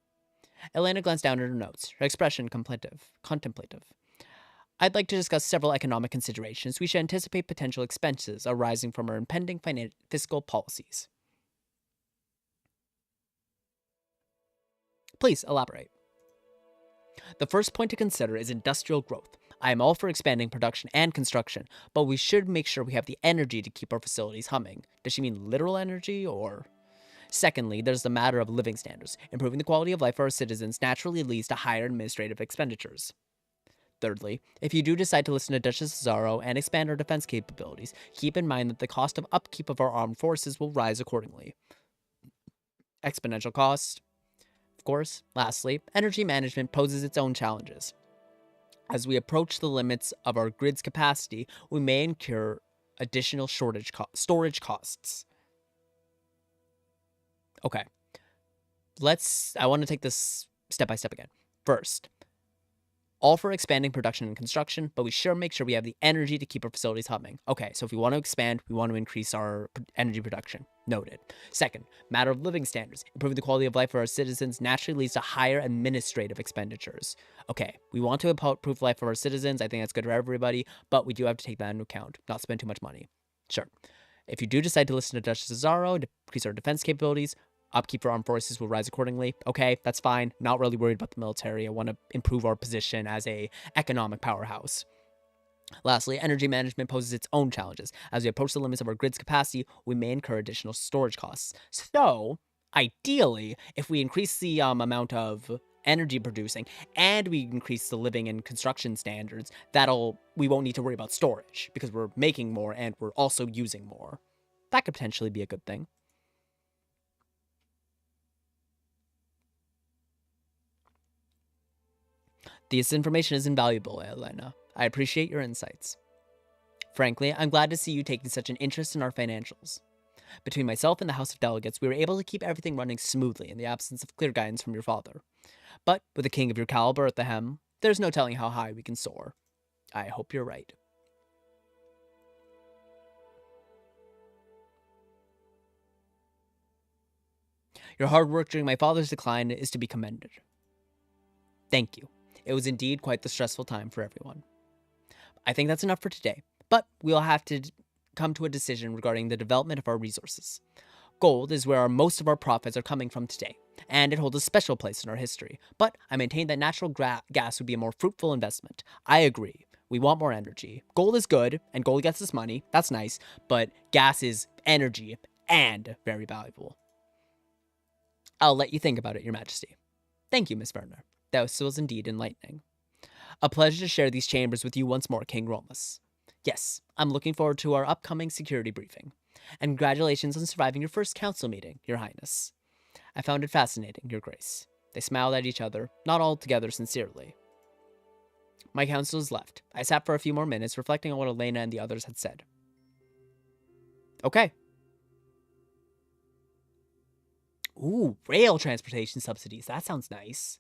[SPEAKER 1] Elena glanced down at her notes, her expression contemplative. I'd like to discuss several economic considerations we should anticipate potential expenses arising from our impending fiscal policies. Please elaborate. The first point to consider is industrial growth. I am all for expanding production and construction, but we should make sure we have the energy to keep our facilities humming. Does she mean literal energy, or...? Secondly, there's the matter of living standards. Improving the quality of life for our citizens naturally leads to higher administrative expenditures. Thirdly, if you do decide to listen to Duchess Cesaro and expand our defense capabilities, keep in mind that the cost of upkeep of our armed forces will rise accordingly. Exponential cost. Of course. Lastly, energy management poses its own challenges. As we approach the limits of our grid's capacity, we may incur additional storage costs. Okay. I want to take this step by step again. First, all for expanding production and construction, but we make sure we have the energy to keep our facilities humming. Okay, so if we want to expand, we want to increase our energy production. Noted. Second, matter of living standards. Improving the quality of life for our citizens naturally leads to higher administrative expenditures. Okay, we want to improve life for our citizens. I think that's good for everybody, but we do have to take that into account. Not spend too much money. Sure. If you do decide to listen to Duchess Cesaro to increase our defense capabilities, upkeep for armed forces will rise accordingly. Okay, that's fine. Not really worried about the military. I want to improve our position as a economic powerhouse. Lastly, energy management poses its own challenges. As we approach the limits of our grid's capacity, we may incur additional storage costs. So, ideally, if we increase the amount of energy producing and we increase the living and construction standards, we won't need to worry about storage because we're making more and we're also using more. That could potentially be a good thing. This information is invaluable, Elena. I appreciate your insights. Frankly, I'm glad to see you taking such an interest in our financials. Between myself and the House of Delegates, we were able to keep everything running smoothly in the absence of clear guidance from your father. But with a king of your caliber at the helm, there's no telling how high we can soar. I hope you're right. Your hard work during my father's decline is to be commended. Thank you. It was indeed quite the stressful time for everyone. I think that's enough for today, but we'll have to come to a decision regarding the development of our resources. Gold is where most of our profits are coming from today, and it holds a special place in our history, but I maintain that natural gas would be a more fruitful investment. I agree. We want more energy. Gold is good, and gold gets us money. That's nice, but gas is energy and very valuable. I'll let you think about it, Your Majesty. Thank you, Miss Werner. That was indeed enlightening. A pleasure to share these chambers with you once more, King Romus. Yes, I'm looking forward to our upcoming security briefing. And congratulations on surviving your first council meeting, Your Highness. I found it fascinating, Your Grace. They smiled at each other, not altogether sincerely. My councilors left. I sat for a few more minutes, reflecting on what Elena and the others had said. Okay. Ooh, rail transportation subsidies. That sounds nice.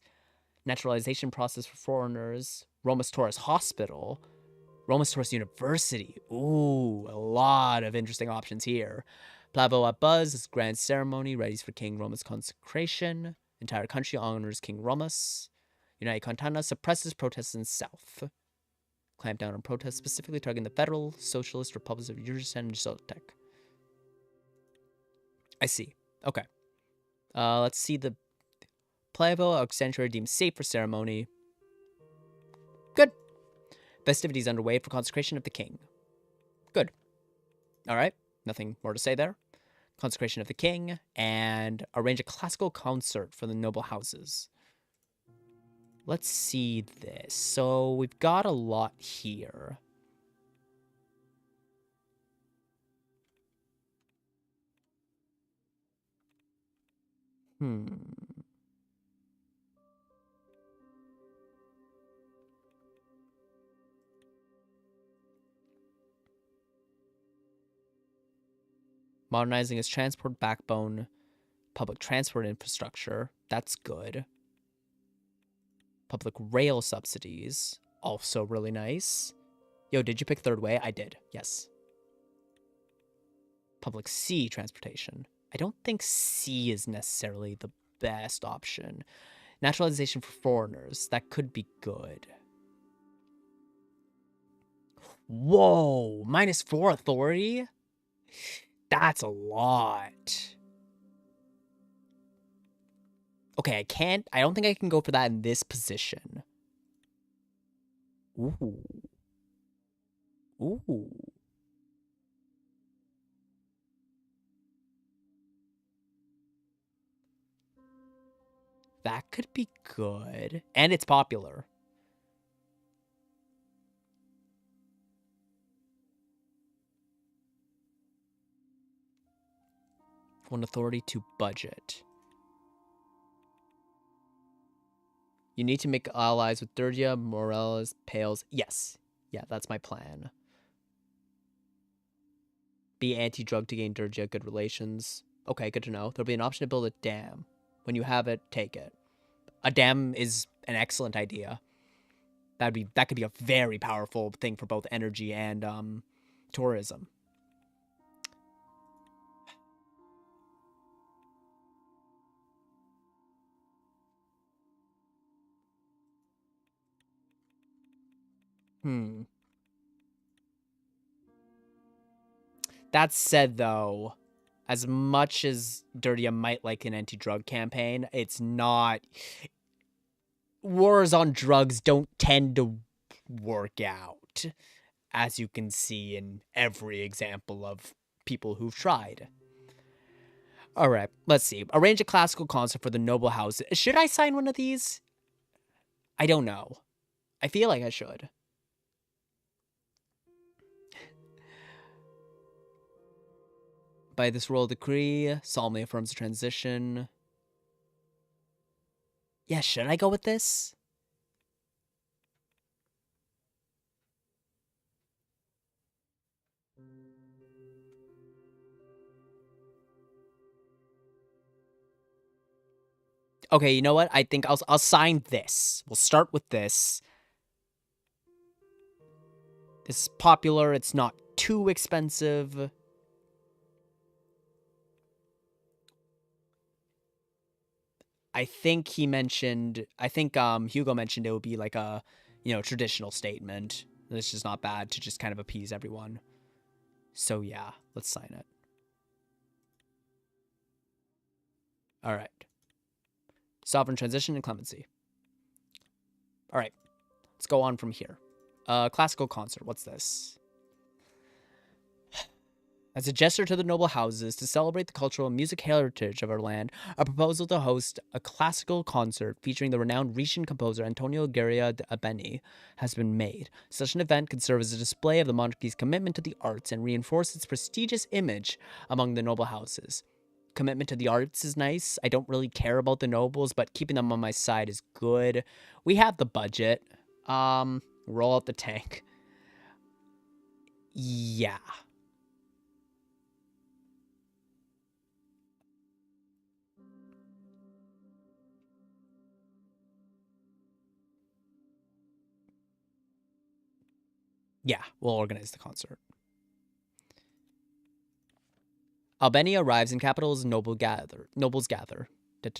[SPEAKER 1] Naturalization process for foreigners. Romus Taurus Hospital. Romus Taurus University. Ooh, a lot of interesting options here. Plavo at Buzz is grand ceremony, readies for King Romus consecration. Entire country honors King Romus. United Contana suppresses protests in South. Clamp down on protests, specifically targeting the Federal Socialist Republics of Yurzhan and Zoltek. I see. Okay. Let's see the Plavo Sanctuary deemed safe for ceremony. Good. Festivities underway for consecration of the king. Good. All right. Nothing more to say there. Consecration of the king, and arrange a classical concert for the noble houses. Let's see this. So we've got a lot here. Modernizing its transport backbone, public transport infrastructure. That's good. Public rail subsidies. Also really nice. Yo, did you pick third way? I did. Yes. Public sea transportation. I don't think sea is necessarily the best option. Naturalization for foreigners. That could be good. Whoa, -4 authority? That's a lot. Okay, I don't think I can go for that in this position. Ooh. Ooh. That could be good. And it's popular. One authority to budget. You need to make allies with Durgia, Morales, Pales. Yes. Yeah, that's my plan. Be anti-drug to gain Durgia good relations. Okay, good to know. There'll be an option to build a dam. When you have it, take it. A dam is an excellent idea. That could be a very powerful thing for both energy and tourism. That said, though, as much as Dirtia might like an anti-drug campaign, it's not. Wars on drugs don't tend to work out, as you can see in every example of people who've tried. All right, let's see. Arrange a classical concert for the noble house. Should I sign one of these? I don't know. I feel like I should. By this royal decree, solemnly affirms the transition. Yeah, should I go with this? Okay, you know what? I think I'll sign this. We'll start with this. This is popular. It's not too expensive. I think Hugo mentioned it would be like a, traditional statement. This is not bad to just kind of appease everyone. So yeah, let's sign it. All right. Sovereign transition and clemency. All right. Let's go on from here. Classical concert. What's this? As a gesture to the noble houses to celebrate the cultural and music heritage of our land, a proposal to host a classical concert featuring the renowned Rhaetian composer Antonio Guerra de Abeni has been made. Such an event could serve as a display of the monarchy's commitment to the arts and reinforce its prestigious image among the noble houses. Commitment to the arts is nice. I don't really care about the nobles, but keeping them on my side is good. We have the budget. Roll out the tank. Yeah. Yeah, we'll organize the concert. Albania arrives in capital as nobles gather.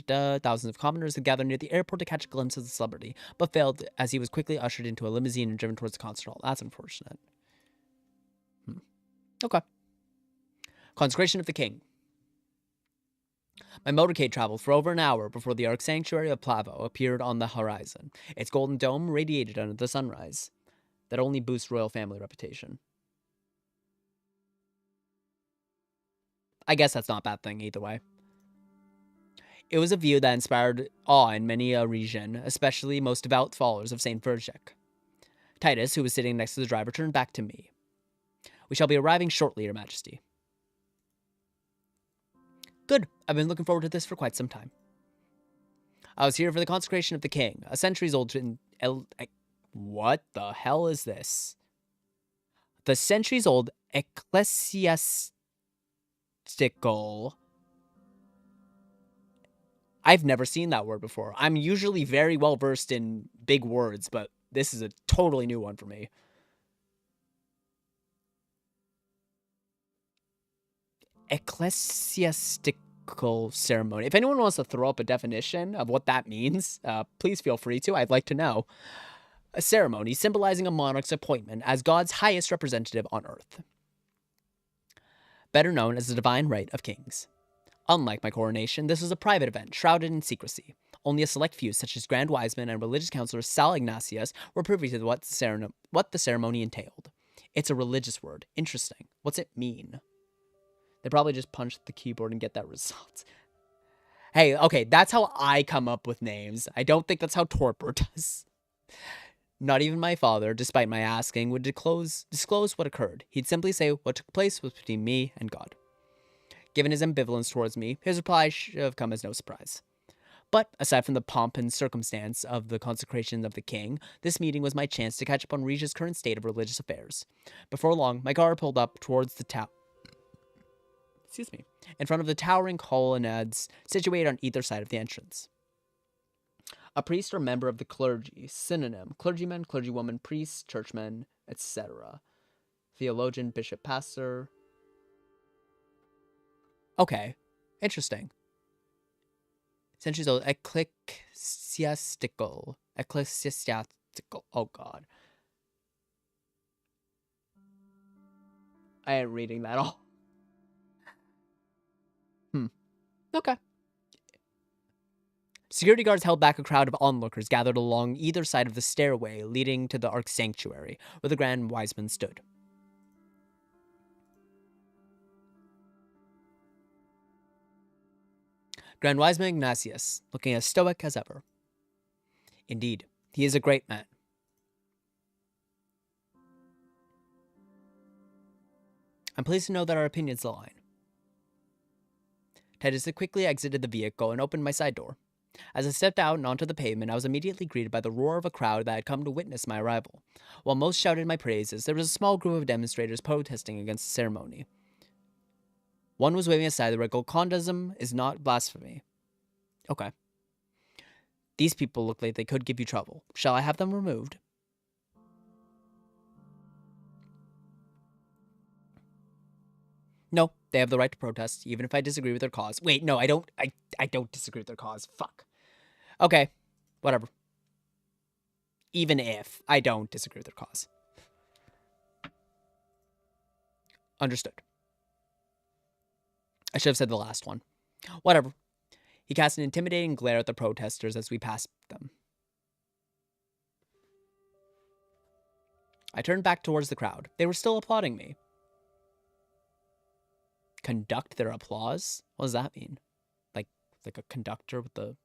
[SPEAKER 1] Thousands of commoners had gathered near the airport to catch a glimpse of the celebrity, but failed as he was quickly ushered into a limousine and driven towards the concert hall. That's unfortunate. Okay. Consecration of the King. My motorcade traveled for over an hour before the Arc Sanctuary of Plavo appeared on the horizon. Its golden dome radiated under the sunrise. That only boosts royal family reputation. I guess that's not a bad thing either way. It was a view that inspired awe in many a region, especially most devout followers of St. Virgek. Titus, who was sitting next to the driver, turned back to me. We shall be arriving shortly, Your Majesty. Good. I've been looking forward to this for quite some time. I was here for the consecration of the king, a centuries-old... What the hell is this? The centuries-old ecclesiastical... I've never seen that word before. I'm usually very well versed in big words, but this is a totally new one for me. Ecclesiastical ceremony. If anyone wants to throw up a definition of what that means, please feel free to. I'd like to know. A ceremony symbolizing a monarch's appointment as God's highest representative on earth. Better known as the divine right of kings. Unlike my coronation, this was a private event, shrouded in secrecy. Only a select few, such as Grand Wiseman and religious counselor Sal Ignatius, were privy to what the ceremony entailed. It's a religious word. Interesting. What's it mean? They probably just punch the keyboard and get that result. Hey, okay, that's how I come up with names. I don't think that's how Torpor does. Not even my father, despite my asking, would disclose what occurred. He'd simply say what took place was between me and God. Given his ambivalence towards me, his reply should have come as no surprise. But, aside from the pomp and circumstance of the consecration of the king, this meeting was my chance to catch up on Rija's current state of religious affairs. Before long, my car pulled up towards the in front of the towering colonnades situated on either side of the entrance. A priest or member of the clergy, synonym, clergyman, clergywoman, priest, churchman, etc. Theologian, bishop, pastor. Okay, interesting. Centuries old, ecclesiastical. Oh god. I ain't reading that all. Okay. Security guards held back a crowd of onlookers gathered along either side of the stairway leading to the Ark Sanctuary, where the Grand Wiseman stood. Grand Wiseman Ignatius, looking as stoic as ever. Indeed, he is a great man. I'm pleased to know that our opinions align. Titus quickly exited the vehicle and opened my side door. As I stepped out and onto the pavement, I was immediately greeted by the roar of a crowd that had come to witness my arrival. While most shouted my praises, there was a small group of demonstrators protesting against the ceremony. One was waving aside the Regolcondism is not blasphemy. Okay. These people look like they could give you trouble. Shall I have them removed? No, they have the right to protest, even if I disagree with their cause. Wait, no, I don't. I don't disagree with their cause. Fuck. Okay, whatever. Even if I don't disagree with their cause. Understood. I should have said the last one. Whatever. He cast an intimidating glare at the protesters as we passed them. I turned back towards the crowd. They were still applauding me. Conduct their applause? What does that mean? Like a conductor with the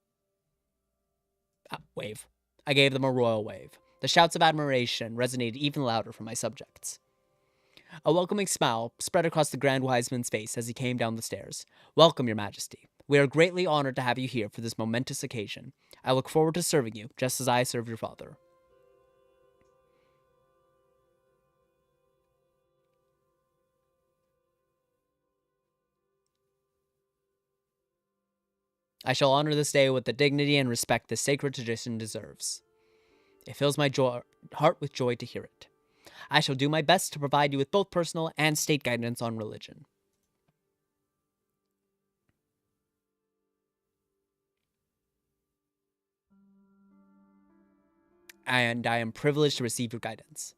[SPEAKER 1] wave. I gave them a royal wave. The shouts of admiration resonated even louder from my subjects. A welcoming smile spread across the Grand Wiseman's face as he came down the stairs. Welcome, Your Majesty. We are greatly honored to have you here for this momentous occasion. I look forward to serving you, just as I served your father. I shall honor this day with the dignity and respect this sacred tradition deserves. It fills my heart with joy to hear it. I shall do my best to provide you with both personal and state guidance on religion. And I am privileged to receive your guidance.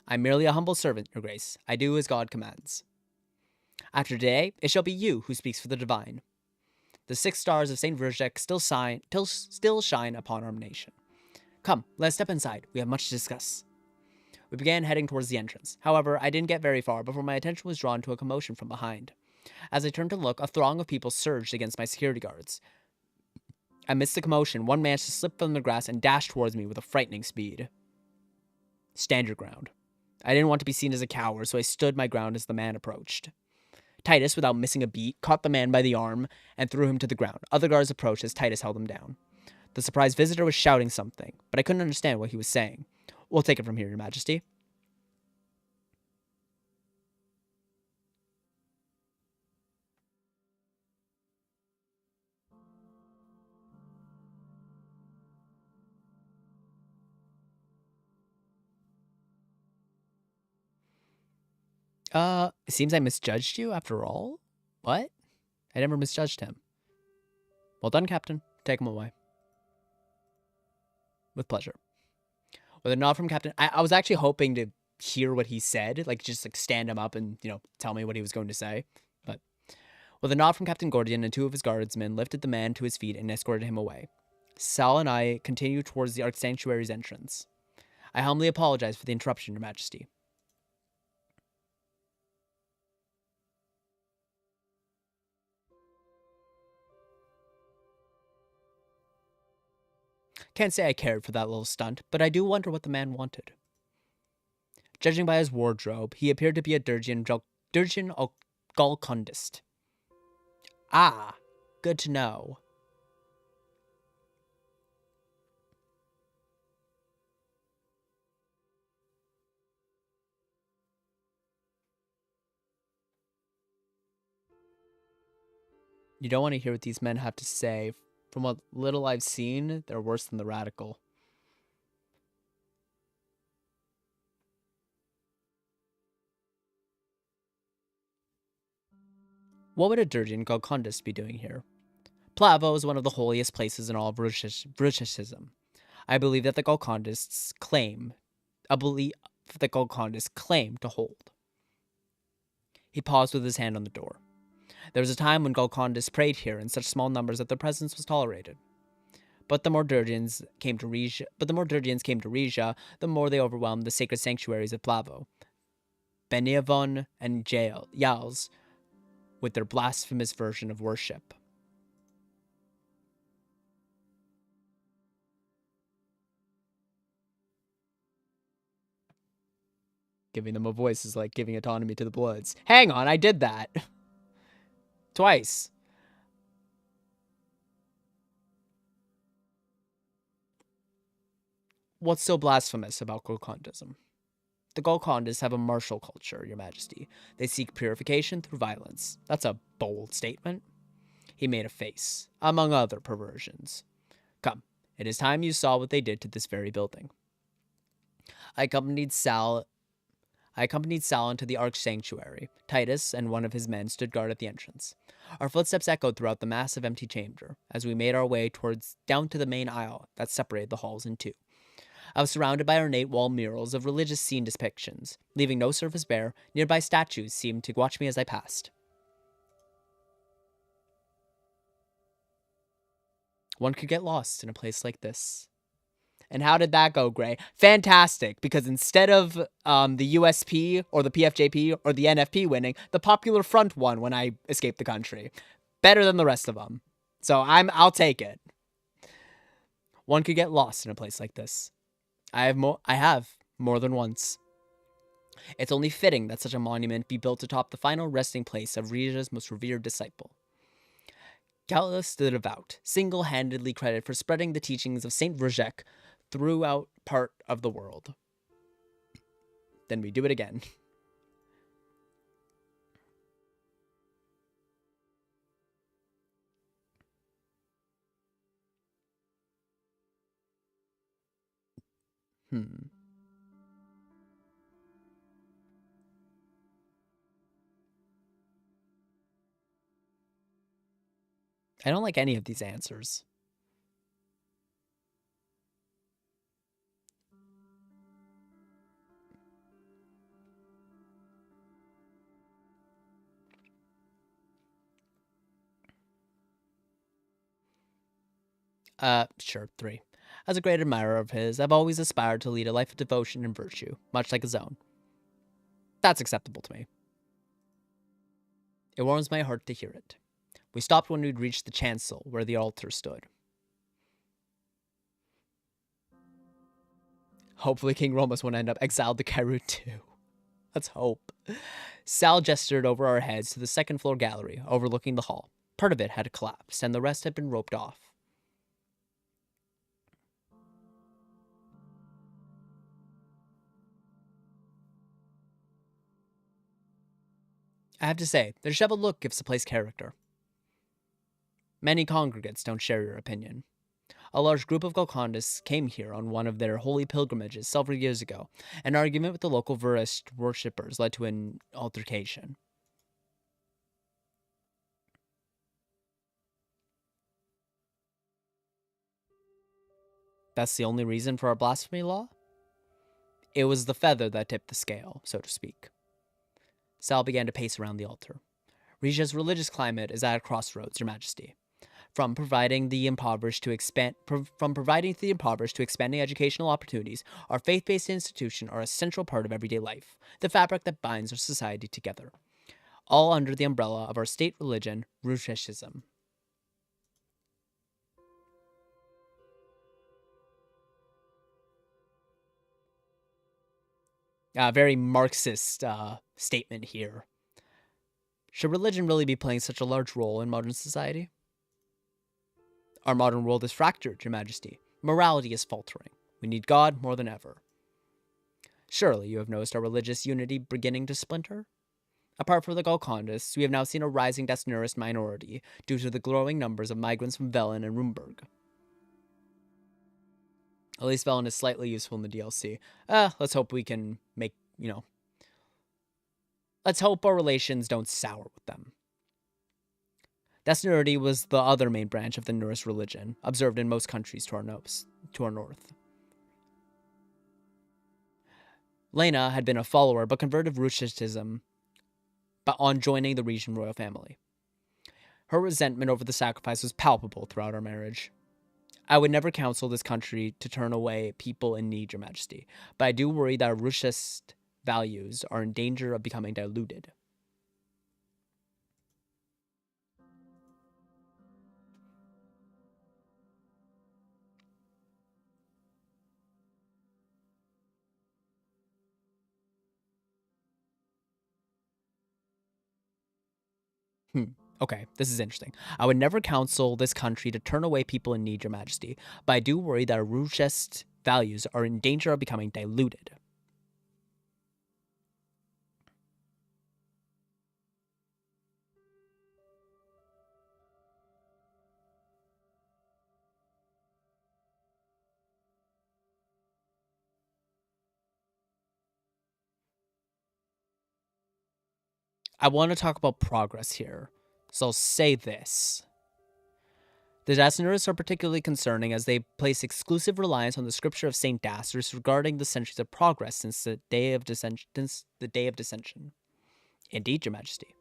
[SPEAKER 1] I'm merely a humble servant, Your Grace. I do as God commands. After today, it shall be you who speaks for the divine. The 6 stars of St. Virgek still shine upon our nation. Come, let's step inside. We have much to discuss. We began heading towards the entrance. However, I didn't get very far before my attention was drawn to a commotion from behind. As I turned to look, a throng of people surged against my security guards. Amidst the commotion, one managed to slip from the grass and dash towards me with a frightening speed. Stand your ground. I didn't want to be seen as a coward, so I stood my ground as the man approached. Titus, without missing a beat, caught the man by the arm and threw him to the ground. Other guards approached as Titus held him down. The surprised visitor was shouting something, but I couldn't understand what he was saying. We'll take it from here, Your Majesty. It seems I misjudged you after all? What? I never misjudged him. Well done, Captain. Take him away. With pleasure. With a nod from Captain, I was actually hoping to hear what he said, like just like stand him up and, tell me what he was going to say. But with a nod from Captain Gordian and 2 of his guardsmen lifted the man to his feet and escorted him away. Sal and I continued towards the Ark Sanctuary's entrance. I humbly apologize for the interruption, Your Majesty. Can't say I cared for that little stunt, but I do wonder what the man wanted. Judging by his wardrobe, he appeared to be a Durgian Golkondist. Ah, good to know. You don't want to hear what these men have to say. From what little I've seen, they're worse than the radical. What would a Durgian Golkondist be doing here? Plavo is one of the holiest places in all of Bruchishism. I believe that the Golkondists claim to hold. He paused with his hand on the door. There was a time when Golkondists prayed here in such small numbers that their presence was tolerated. But the more Durgians came to Rizia, the more they overwhelmed the sacred sanctuaries of Plavo. Beniavon and Yals, with their blasphemous version of worship. Giving them a voice is like giving autonomy to the Bloods. Hang on, I did that. Twice. What's so blasphemous about Golkondism? The Golkondists have a martial culture, Your Majesty. They seek purification through violence. That's a bold statement. He made a face, among other perversions. Come, it is time you saw what they did to this very building. I accompanied Sal into the Ark Sanctuary. Titus and one of his men stood guard at the entrance. Our footsteps echoed throughout the massive empty chamber as we made our way down to the main aisle that separated the halls in 2. I was surrounded by ornate wall murals of religious scene depictions. Leaving no surface bare, nearby statues seemed to watch me as I passed. One could get lost in a place like this. And how did that go, Gray? Fantastic, because instead of the USP or the PFJP or the NFP winning, the Popular Front won when I escaped the country. Better than the rest of them. So I'll take it. One could get lost in a place like this. I have more than once. It's only fitting that such a monument be built atop the final resting place of Rija's most revered disciple. Countless the devout, single-handedly credited for spreading the teachings of Saint Rizek throughout part of the world. Then we do it again. I don't like any of these answers. Sure, 3. As a great admirer of his, I've always aspired to lead a life of devotion and virtue, much like his own. That's acceptable to me. It warms my heart to hear it. We stopped when we'd reached the chancel where the altar stood. Hopefully King Romus won't end up exiled to Kairu too. Let's hope. Sal gestured over our heads to the second floor gallery overlooking the hall. Part of it had collapsed, and the rest had been roped off. I have to say, the disheveled look gives the place character. Many congregants don't share your opinion. A large group of Golcondists came here on one of their holy pilgrimages several years ago. An argument with the local Verist worshippers led to an altercation. That's the only reason for our blasphemy law? It was the feather that tipped the scale, so to speak. Sal began to pace around the altar. Rija's religious climate is at a crossroads, Your Majesty. From providing the impoverished to expanding educational opportunities, our faith-based institutions are a central part of everyday life, the fabric that binds our society together, all under the umbrella of our state religion, Rucheshism. Very Marxist statement here. Should religion really be playing such a large role in modern society? Our modern world is fractured, Your Majesty. Morality is faltering. We need God more than ever. Surely you have noticed our religious unity beginning to splinter? Apart from the Golcondists, we have now seen a rising Desnurist minority due to the growing numbers of migrants from Velen and Rumburg. At least Velen is slightly useful in the DLC. Let's hope we can make, let's hope our relations don't sour with them. Desnurity was the other main branch of the Nurist religion, observed in most countries to our north. Lena had been a follower but converted Rucheshism on joining the Regent royal family. Her resentment over the sacrifice was palpable throughout our marriage. I would never counsel this country to turn away people in need, Your Majesty, but I do worry that our Ruchist values are in danger of becoming diluted. Okay, this is interesting. I would never counsel this country to turn away people in need, Your Majesty, but I do worry that our Ruchist values are in danger of becoming diluted. I want to talk about progress here, so I'll say this. The Dasnurists are particularly concerning as they place exclusive reliance on the scripture of Saint Das regarding the centuries of progress since the day of dissension. Indeed, Your Majesty.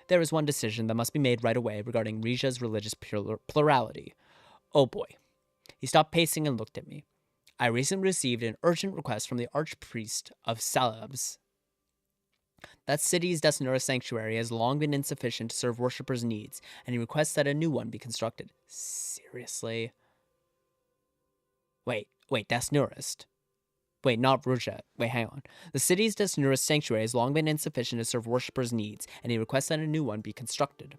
[SPEAKER 1] There is one decision that must be made right away regarding Rija's religious plurality. Oh boy. He stopped pacing and looked at me. I recently received an urgent request from the Archpriest of Celebes. That city's Desnura sanctuary has long been insufficient to serve worshippers' needs, and he requests that a new one be constructed. Seriously? Wait, Desnurist. Wait, not Rizia. Wait, hang on. The city's Desnura sanctuary has long been insufficient to serve worshippers' needs, and he requests that a new one be constructed.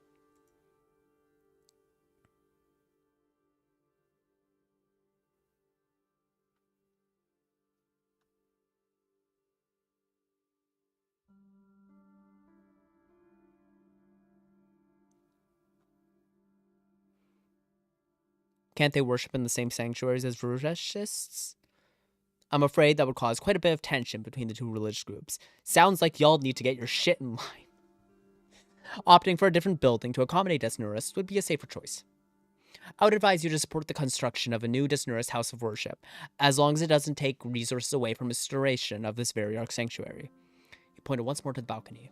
[SPEAKER 1] Can't they worship in the same sanctuaries as Rizishists? I'm afraid that would cause quite a bit of tension between the two religious groups. Sounds like y'all need to get your shit in line. Opting for a different building to accommodate Desnurists would be a safer choice. I would advise you to support the construction of a new Desnurist house of worship, as long as it doesn't take resources away from restoration of this very arc sanctuary. He pointed once more to the balcony.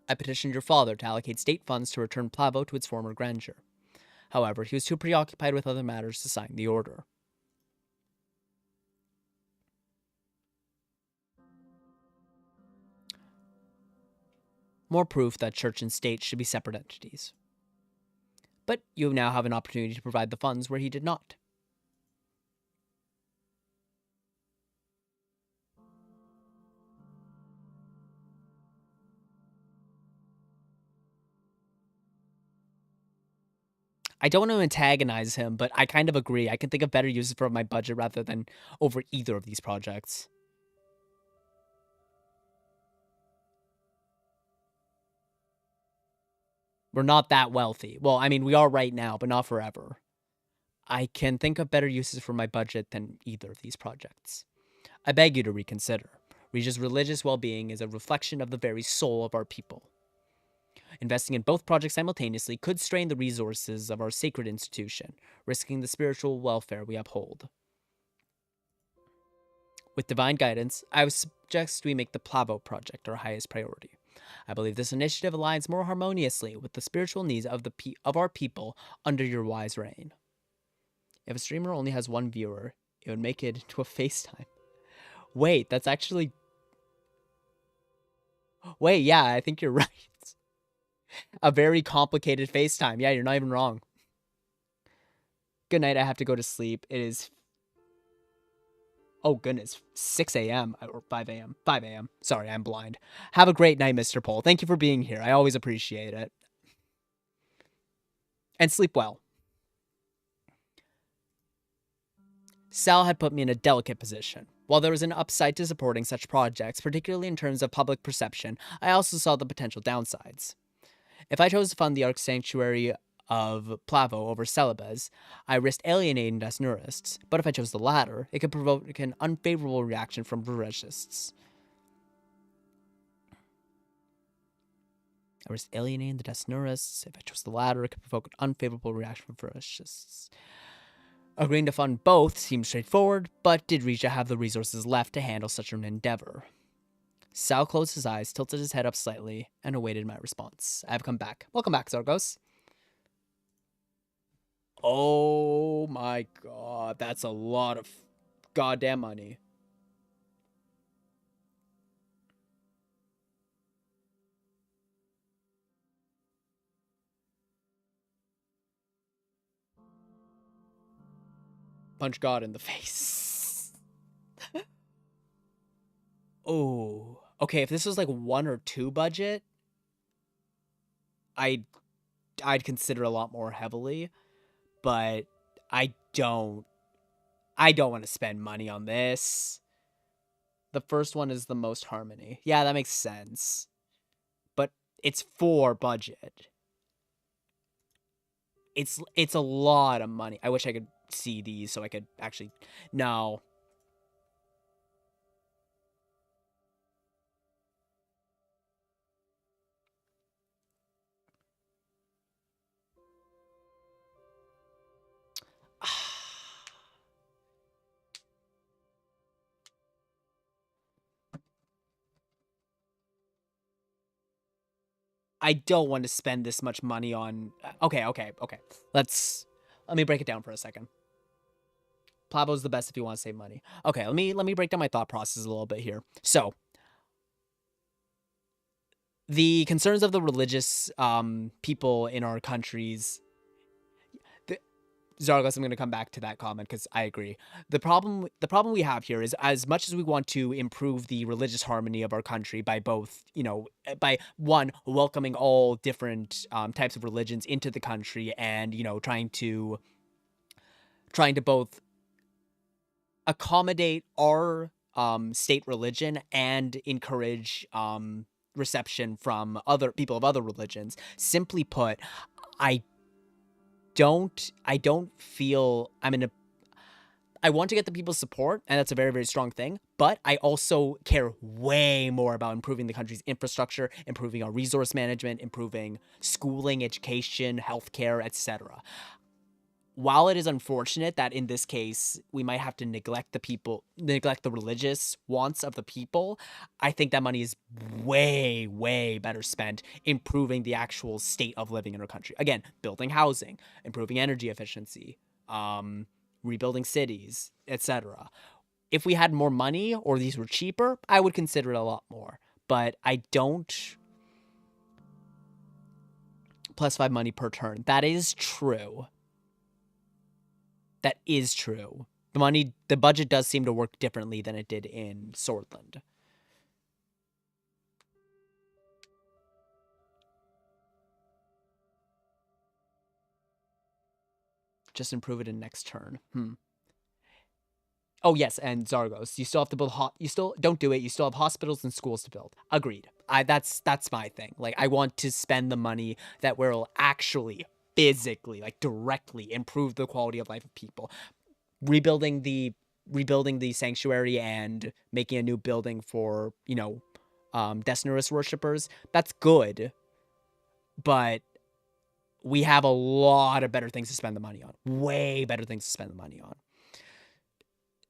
[SPEAKER 1] I petitioned your father to allocate state funds to return Plavo to its former grandeur. However, he was too preoccupied with other matters to sign the order. More proof that church and state should be separate entities. But you now have an opportunity to provide the funds where he did not. I don't want to antagonize him, but I kind of agree. I can think of better uses for my budget rather than over either of these projects. We're not that wealthy. Well, I mean, we are right now, but not forever. I can think of better uses for my budget than either of these projects. I beg you to reconsider. Rija's religious well-being is a reflection of the very soul of our people. Investing in both projects simultaneously could strain the resources of our sacred institution, risking the spiritual welfare we uphold. With divine guidance, I would suggest we make the Plavo project our highest priority. I believe this initiative aligns more harmoniously with the spiritual needs of our people under your wise reign. If a streamer only has one viewer, it would make it into a FaceTime. Wait, that's actually... Wait, yeah, I think you're right. A very complicated FaceTime. Yeah, you're not even wrong. Good night, I have to go to sleep. It is... Oh, goodness. 6 a.m. or 5 a.m. 5 a.m. Sorry, I'm blind. Have a great night, Mr. Pohl. Thank you for being here. I always appreciate it. And sleep well. Sal had put me in a delicate position. While there was an upside to supporting such projects, particularly in terms of public perception, I also saw the potential downsides. If I chose to fund the Arc Sanctuary of Plavo over Celebes, I risked alienating Desnurists, but if I chose the latter, it could provoke an unfavorable reaction from Veresists. I risked alienating the Desnurists. If I chose the latter, it could provoke an unfavorable reaction from Veresists. Agreeing to fund both seemed straightforward, but did Rizia have the resources left to handle such an endeavor? Sal closed his eyes, tilted his head up slightly, and awaited my response. I have come back. Welcome back, Zargos. Oh my god, that's a lot of goddamn money. Punch God in the face. Oh, okay, if this was like 1 or 2 budget, I'd consider a lot more heavily, but I don't want to spend money on this. The first one is the most harmony. Yeah, that makes sense. But it's 4 budget. It's a lot of money. I wish I could see these so I could actually... No. I don't want to spend this much money on... Okay. Let me break it down for a second. Plabo's the best if you want to save money. Okay, let me break down my thought process a little bit here. So, the concerns of the religious people in our countries. Zargos, I'm going to come back to that comment because I agree. The problem we have here is, as much as we want to improve the religious harmony of our country by both, by one, welcoming all different types of religions into the country, and trying to both accommodate our state religion and encourage reception from other people of other religions. Simply put, I don't feel I want to get the people's support, and that's a very, very strong thing, but I also care way more about improving the country's infrastructure, improving our resource management, improving schooling, education, healthcare, etc. While it is unfortunate that in this case we might have to neglect the religious wants of the people, I think that money is way, way better spent improving the actual state of living in our country. Again, building housing, improving energy efficiency, rebuilding cities, etc. If we had more money or these were cheaper, I would consider it a lot more. But I don't. +5 money per turn. That is true. That is true. The budget does seem to work differently than it did in Swordland. Just improve it in next turn. Oh yes, and Zargos, you still have to build you still don't do it. You still have hospitals and schools to build. Agreed. That's my thing. Like, I want to spend the money that will actually physically, like, directly improve the quality of life of people. Rebuilding the sanctuary and making a new building for, Desnerus worshippers, that's good, but we have a lot of better things to spend the money on. Way better things to spend the money on.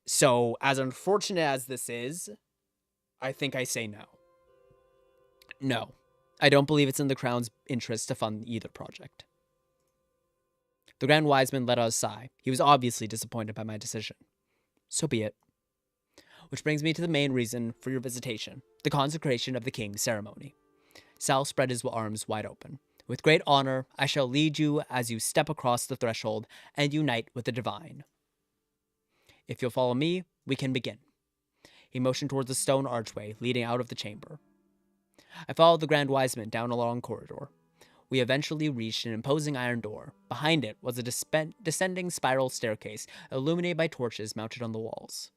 [SPEAKER 1] So, as unfortunate as this is, I think I say no. No. I don't believe it's in the Crown's interest to fund either project. The Grand Wiseman let out a sigh. He was obviously disappointed by my decision. So be it. Which brings me to the main reason for your visitation, the consecration of the king's ceremony. Sal spread his arms wide open. With great honor, I shall lead you as you step across the threshold and unite with the divine. If you'll follow me, we can begin. He motioned towards the stone archway leading out of the chamber. I followed the Grand Wiseman down a long corridor. We eventually reached an imposing iron door. Behind it was a descending spiral staircase, illuminated by torches mounted on the walls.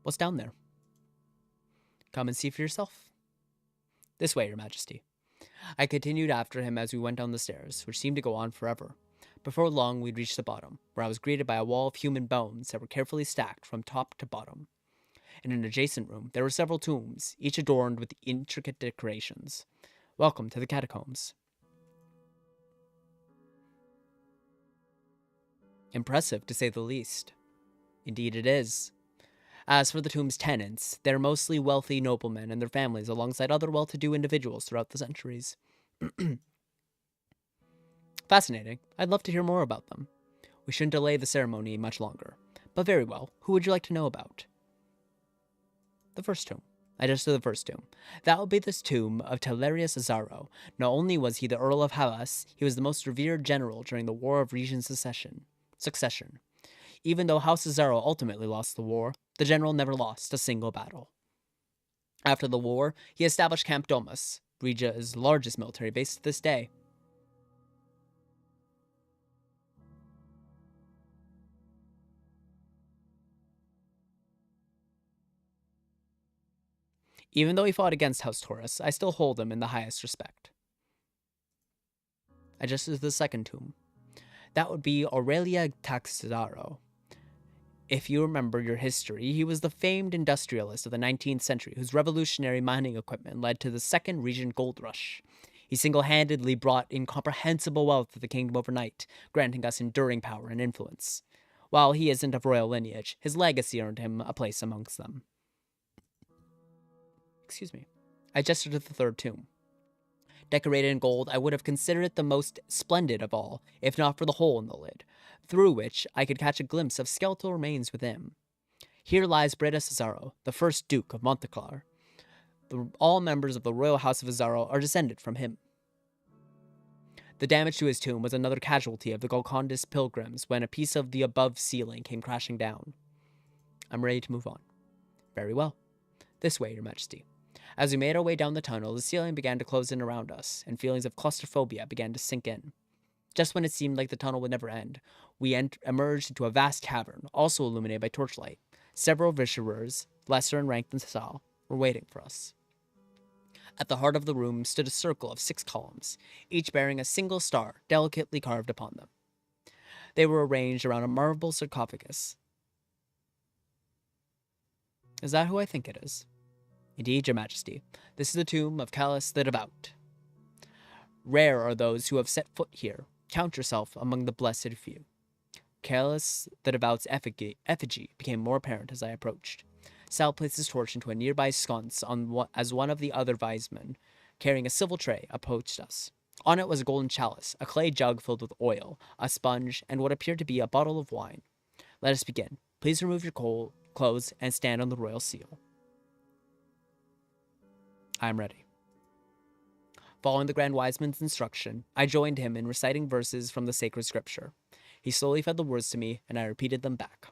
[SPEAKER 1] What's down there? Come and see for yourself. This way, Your Majesty. I continued after him as we went down the stairs, which seemed to go on forever. Before long, we'd reached the bottom, where I was greeted by a wall of human bones that were carefully stacked from top to bottom. In an adjacent room, there were several tombs, each adorned with intricate decorations. Welcome to the catacombs. Impressive, to say the least. Indeed it is. As for the tomb's tenants, they're mostly wealthy noblemen and their families alongside other well-to-do individuals throughout the centuries. Fascinating. I'd love to hear more about them. We shouldn't delay the ceremony much longer. But very well, who would you like to know about? The first tomb. I just said the first tomb. That will be this tomb of Telerius Azaro. Not only was he the Earl of Havas, he was the most revered general during the War of Regent Succession. Even though House Azaro ultimately lost the war, the general never lost a single battle. After the war, he established Camp Domus, Rigia's largest military base to this day. Even though he fought against House Taurus, I still hold him in the highest respect. I just did the second tomb. That would be Aurelia Taxidaro. If you remember your history, he was the famed industrialist of the 19th century whose revolutionary mining equipment led to the Second Regent Gold Rush. He single-handedly brought incomprehensible wealth to the kingdom overnight, granting us enduring power and influence. While he isn't of royal lineage, his legacy earned him a place amongst them. Excuse me. I gestured to the third tomb. Decorated in gold, I would have considered it the most splendid of all, if not for the hole in the lid, through which I could catch a glimpse of skeletal remains within. Here lies Breda Cesaro, the first Duke of Monteclar. All members of the royal house of Cesaro are descended from him. The damage to his tomb was another casualty of the Golconda's pilgrims when a piece of the above ceiling came crashing down. I'm ready to move on. Very well. This way, Your Majesty. As we made our way down the tunnel, the ceiling began to close in around us, and feelings of claustrophobia began to sink in. Just when it seemed like the tunnel would never end, we emerged into a vast cavern, also illuminated by torchlight. Several viscerers, lesser in rank than Sal, were waiting for us. At the heart of the room stood a circle of 6 columns, each bearing a single star delicately carved upon them. They were arranged around a marble sarcophagus. Is that who I think it is? Indeed, Your Majesty, this is the tomb of Callus the Devout. Rare are those who have set foot here. Count yourself among the blessed few. Callus the Devout's effigy became more apparent as I approached. Sal placed his torch into a nearby sconce as one of the other visemen, carrying a silver tray, approached us. On it was a golden chalice, a clay jug filled with oil, a sponge, and what appeared to be a bottle of wine. Let us begin. Please remove your clothes and stand on the royal seal. I am ready. Following the Grand Wiseman's instruction, I joined him in reciting verses from the sacred scripture. He slowly fed the words to me, and I repeated them back.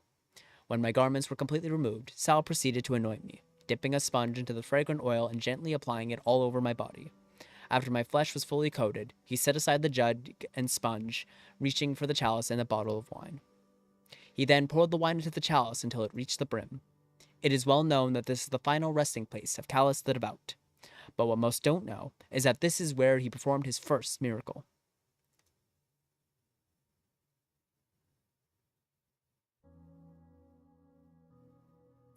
[SPEAKER 1] When my garments were completely removed, Sal proceeded to anoint me, dipping a sponge into the fragrant oil and gently applying it all over my body. After my flesh was fully coated, he set aside the jug and sponge, reaching for the chalice and the bottle of wine. He then poured the wine into the chalice until it reached the brim. It is well known that this is the final resting place of Callus the Devout. But what most don't know is that this is where he performed his first miracle.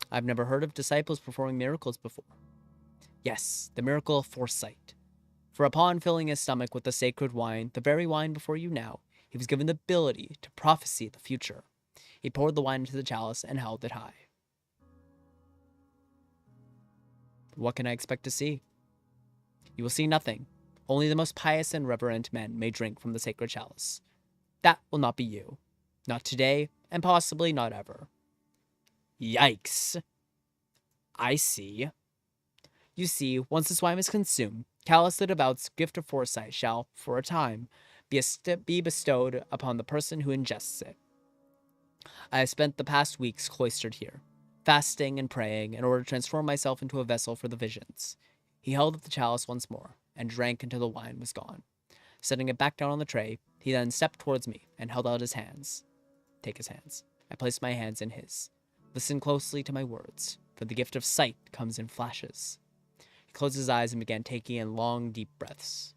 [SPEAKER 1] I've never heard of disciples performing miracles before. Yes, the miracle of foresight. For upon filling his stomach with the sacred wine, the very wine before you now, he was given the ability to prophesy the future. He poured the wine into the chalice and held it high. What can I expect to see? You will see nothing. Only the most pious and reverent men may drink from the sacred chalice. That will not be you. Not today, and possibly not ever. Yikes. I see. You see, once this wine is consumed, Callus the Devout's gift of foresight shall, for a time, be bestowed upon the person who ingests it. I have spent the past weeks cloistered here, fasting and praying in order to transform myself into a vessel for the visions. He held up the chalice once more, and drank until the wine was gone. Setting it back down on the tray, he then stepped towards me and held out his hands. Take his hands. I placed my hands in his. Listen closely to my words, for the gift of sight comes in flashes. He closed his eyes and began taking in long, deep breaths.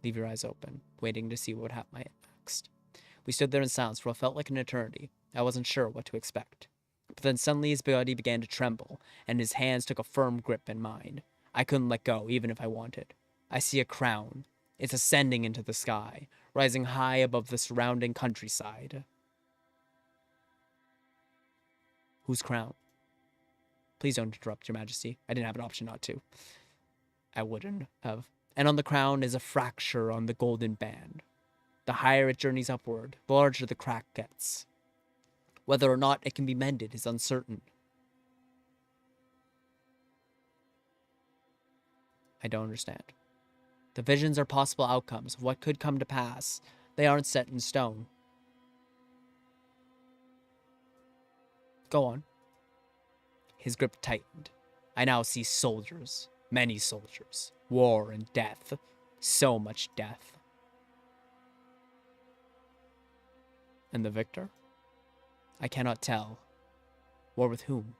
[SPEAKER 1] Leave your eyes open, waiting to see what would happen next. We stood there in silence for what felt like an eternity. I wasn't sure what to expect. But then suddenly his body began to tremble, and his hands took a firm grip in mine. I couldn't let go, even if I wanted. I see a crown. It's ascending into the sky, rising high above the surrounding countryside. Whose crown? Please don't interrupt, Your Majesty. I didn't have an option not to. I wouldn't have. And on the crown is a fracture on the golden band. The higher it journeys upward, the larger the crack gets. Whether or not it can be mended is uncertain. I don't understand. The visions are possible outcomes of what could come to pass. They aren't set in stone. Go on. His grip tightened. I now see soldiers. Many soldiers. War and death. So much death. And the victor? I cannot tell. War with whom?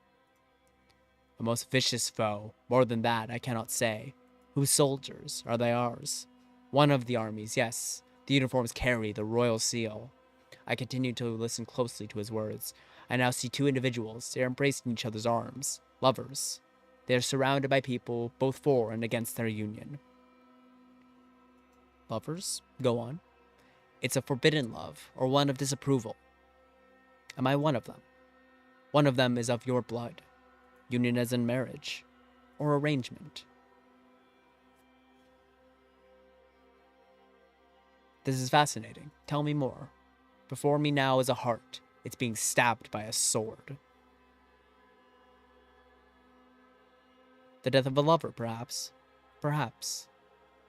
[SPEAKER 1] A most vicious foe. More than that, I cannot say. Whose soldiers? Are they ours? One of the armies, yes. The uniforms carry the royal seal. I continued to listen closely to his words. I now see 2 individuals. They are embracing each other's arms. Lovers. They are surrounded by people, both for and against their union. Lovers? Go on. It's a forbidden love, or one of disapproval. Am I one of them? One of them is of your blood. Union as in marriage. Or arrangement. This is fascinating. Tell me more. Before me now is a heart. It's being stabbed by a sword. The death of a lover, perhaps. Perhaps.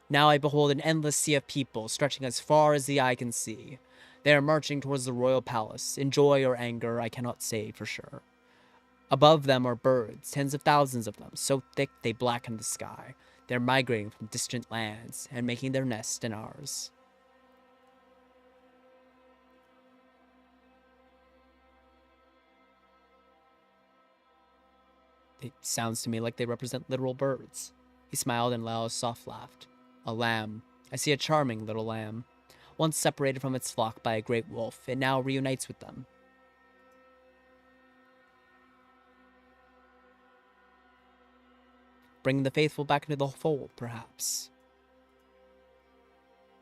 [SPEAKER 1] Now I behold an endless sea of people stretching as far as the eye can see. They are marching towards the royal palace. In joy or anger, I cannot say for sure. Above them are birds, tens of thousands of them, so thick they blacken the sky. They're migrating from distant lands and making their nest in ours. It sounds to me like they represent literal birds. He smiled and Lao's soft laughed. A lamb. I see a charming little lamb. Once separated from its flock by a great wolf, it now reunites with them. Bringing the faithful back into the fold, perhaps.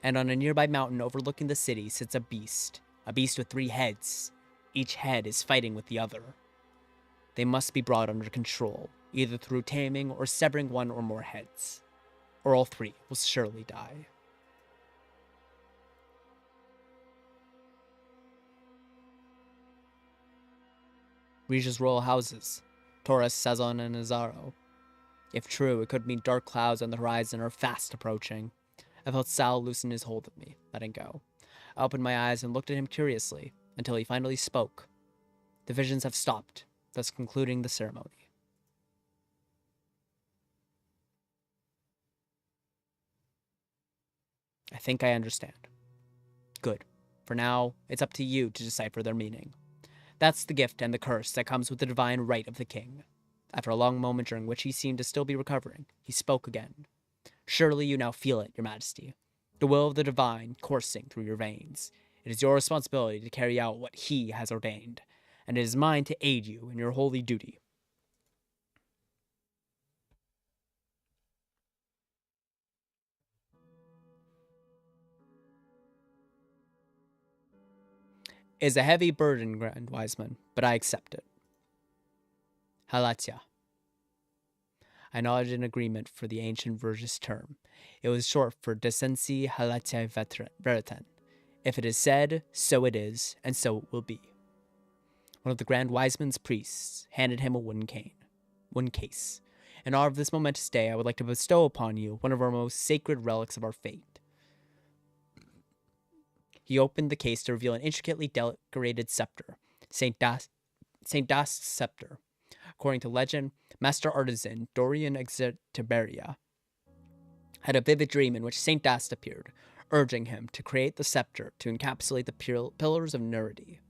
[SPEAKER 1] And on a nearby mountain overlooking the city sits a beast with 3 heads. Each head is fighting with the other. They must be brought under control, either through taming or severing one or more heads, or all 3 will surely die. Rija's royal houses, Taurus, Sazon, and Azaro. If true, it could mean dark clouds on the horizon are fast approaching. I felt Sal loosen his hold of me, letting go. I opened my eyes and looked at him curiously, until he finally spoke. The visions have stopped, thus concluding the ceremony. I think I understand. Good. For now, it's up to you to decipher their meaning. That's the gift and the curse that comes with the divine right of the king. After a long moment during which he seemed to still be recovering, he spoke again. Surely you now feel it, your majesty. The will of the divine coursing through your veins. It is your responsibility to carry out what he has ordained, and it is mine to aid you in your holy duty. It is a heavy burden, Grand Wiseman, but I accept it. Halatia. I nodded in agreement for the ancient Vergis term. It was short for Decency Halatia Veriten. If it is said, so it is, and so it will be. One of the Grand Wiseman's priests handed him a wooden case. In honor of this momentous day, I would like to bestow upon you one of our most sacred relics of our faith. He opened the case to reveal an intricately decorated scepter, Saint Dast's scepter. According to legend, master artisan Dorian Exertiberia had a vivid dream in which Saint Dast appeared, urging him to create the scepter to encapsulate the pillars of Nurity.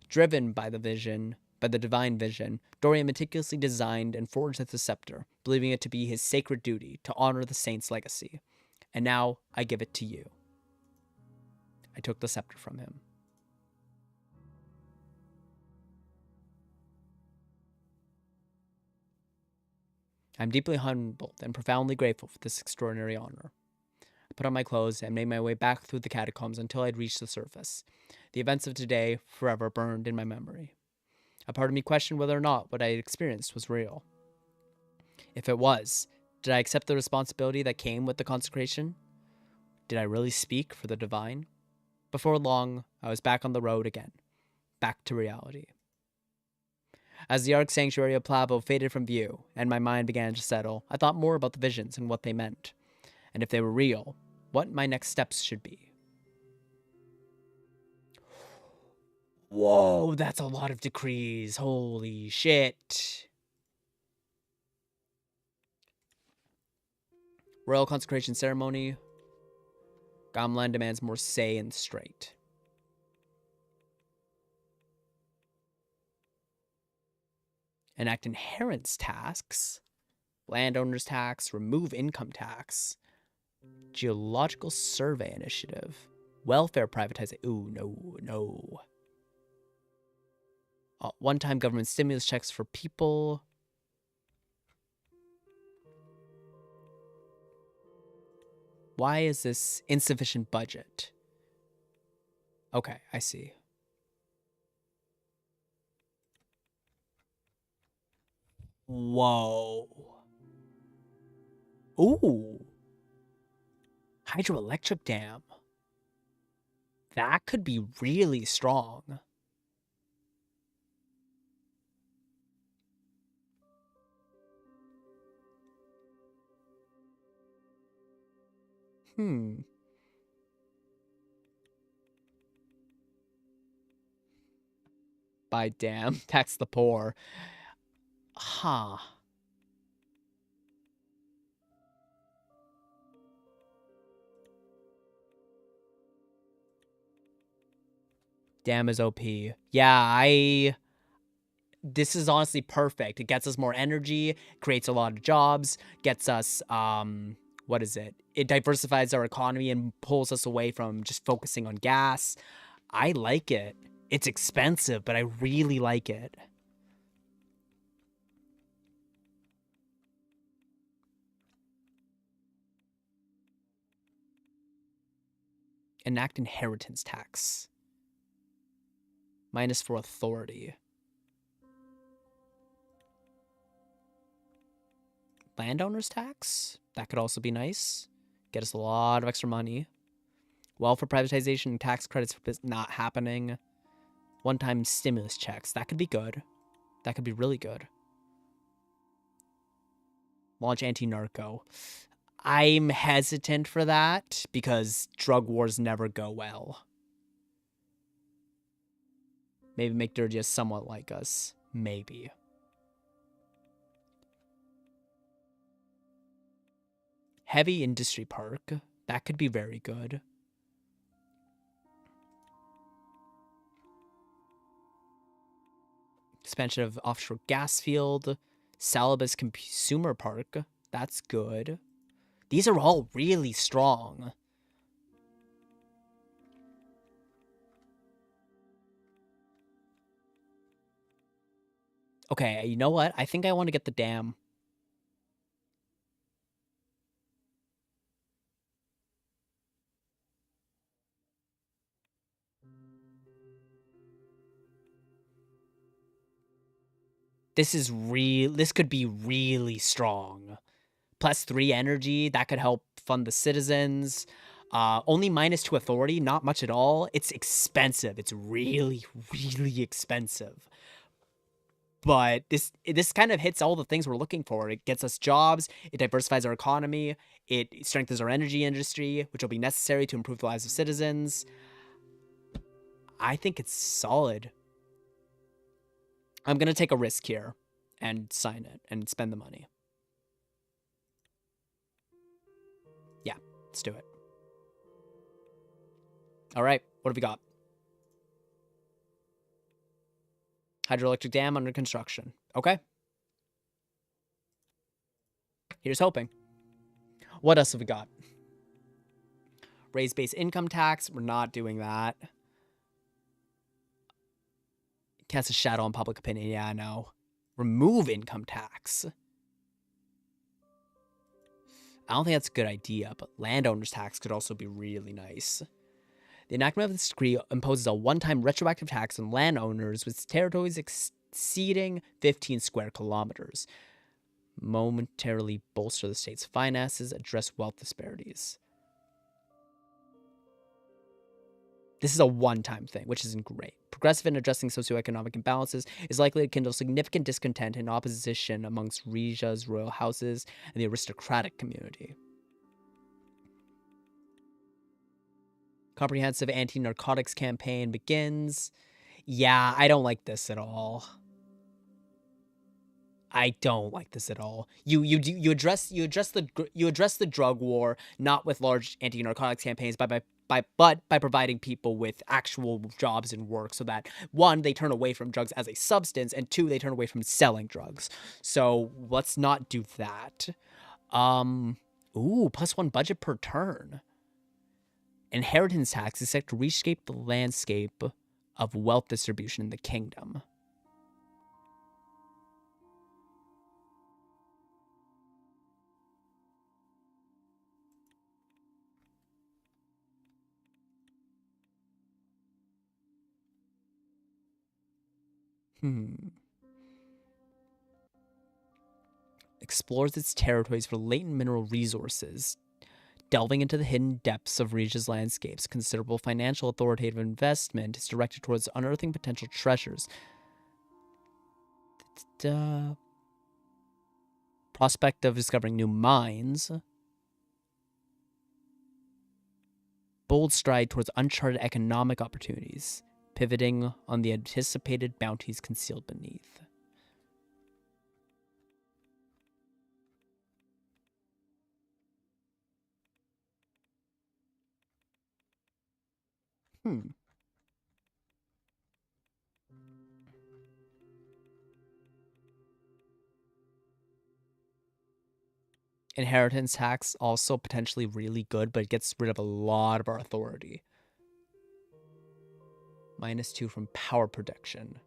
[SPEAKER 1] Driven by the divine vision, Dorian meticulously designed and forged the scepter, believing it to be his sacred duty to honor the saint's legacy. And now I give it to you. I took the scepter from him. I am deeply humbled and profoundly grateful for this extraordinary honor. I put on my clothes and made my way back through the catacombs until I had reached the surface. The events of today forever burned in my memory. A part of me questioned whether or not what I had experienced was real. If it was, did I accept the responsibility that came with the consecration? Did I really speak for the divine? Before long, I was back on the road again, back to reality. As the Ark Sanctuary of Plavo faded from view, and my mind began to settle, I thought more about the visions and what they meant, and if they were real, what my next steps should be. Whoa, that's a lot of decrees. Holy shit. Royal consecration ceremony. Gamlan demands more say in straight. Enact inheritance tasks. Landowner's tax. Remove income tax. Geological survey initiative. Welfare privatization. Ooh, no. One-time government stimulus checks for people. Why is this insufficient budget? Okay, I see. Whoa. Ooh. Hydroelectric dam. That could be really strong. By dam, tax the poor. Huh. Dam is OP. Yeah, this is honestly perfect. It gets us more energy, creates a lot of jobs, gets us what is it? It diversifies our economy and pulls us away from just focusing on gas. I like it. It's expensive, but I really like it. Enact inheritance tax. Minus for authority. Landowners tax? That could also be nice. Get us a lot of extra money. Welfare privatization and tax credits for not happening. One-time stimulus checks. That could be good. That could be really good. Launch anti-narco. I'm hesitant for that because drug wars never go well. Maybe make Durgia somewhat like us. Maybe. Heavy industry park. That could be very good. Expansion of offshore gas field. Salabas consumer park. That's good. These are all really strong. Okay, you know what? I think I want to get the dam. This could be really strong. +3 energy, that could help fund the citizens. Only -2 authority, not much at all. It's expensive. It's really, really expensive. But this kind of hits all the things we're looking for. It gets us jobs, it diversifies our economy, it strengthens our energy industry, which will be necessary to improve the lives of citizens. I think it's solid. I'm going to take a risk here and sign it and spend the money. Yeah, let's do it. All right, what have we got? Hydroelectric dam under construction. Okay. Here's hoping. What else have we got? Raise base income tax. We're not doing that. Cast a shadow on public opinion. Yeah, I know. Remove income tax. I don't think that's a good idea, but landowners tax could also be really nice. The enactment of this decree imposes a one-time retroactive tax on landowners with territories exceeding 15 square kilometers. Momentarily bolster the state's finances, address wealth disparities. This is a one-time thing, which isn't great. Progressive in addressing socioeconomic imbalances is likely to kindle significant discontent and opposition amongst Rizia's royal houses and the aristocratic community. Comprehensive anti-narcotics campaign begins. Yeah, I don't like this at all. I don't like this at all. You address the drug war not with large anti-narcotics campaigns, but by providing people with actual jobs and work, so that one, they turn away from drugs as a substance, and two, they turn away from selling drugs. So let's not do that. Ooh, +1 budget per turn. Inheritance tax is set to reshape the landscape of wealth distribution in the kingdom. explores its territories for latent mineral resources, delving into the hidden depths of Rija's landscapes. Considerable financial authoritative investment is directed towards unearthing potential treasures. Prospect of discovering new mines. Bold stride towards uncharted economic opportunities, pivoting on the anticipated bounties concealed beneath. Inheritance tax also potentially really good, but it gets rid of a lot of our authority. -2 from power protection.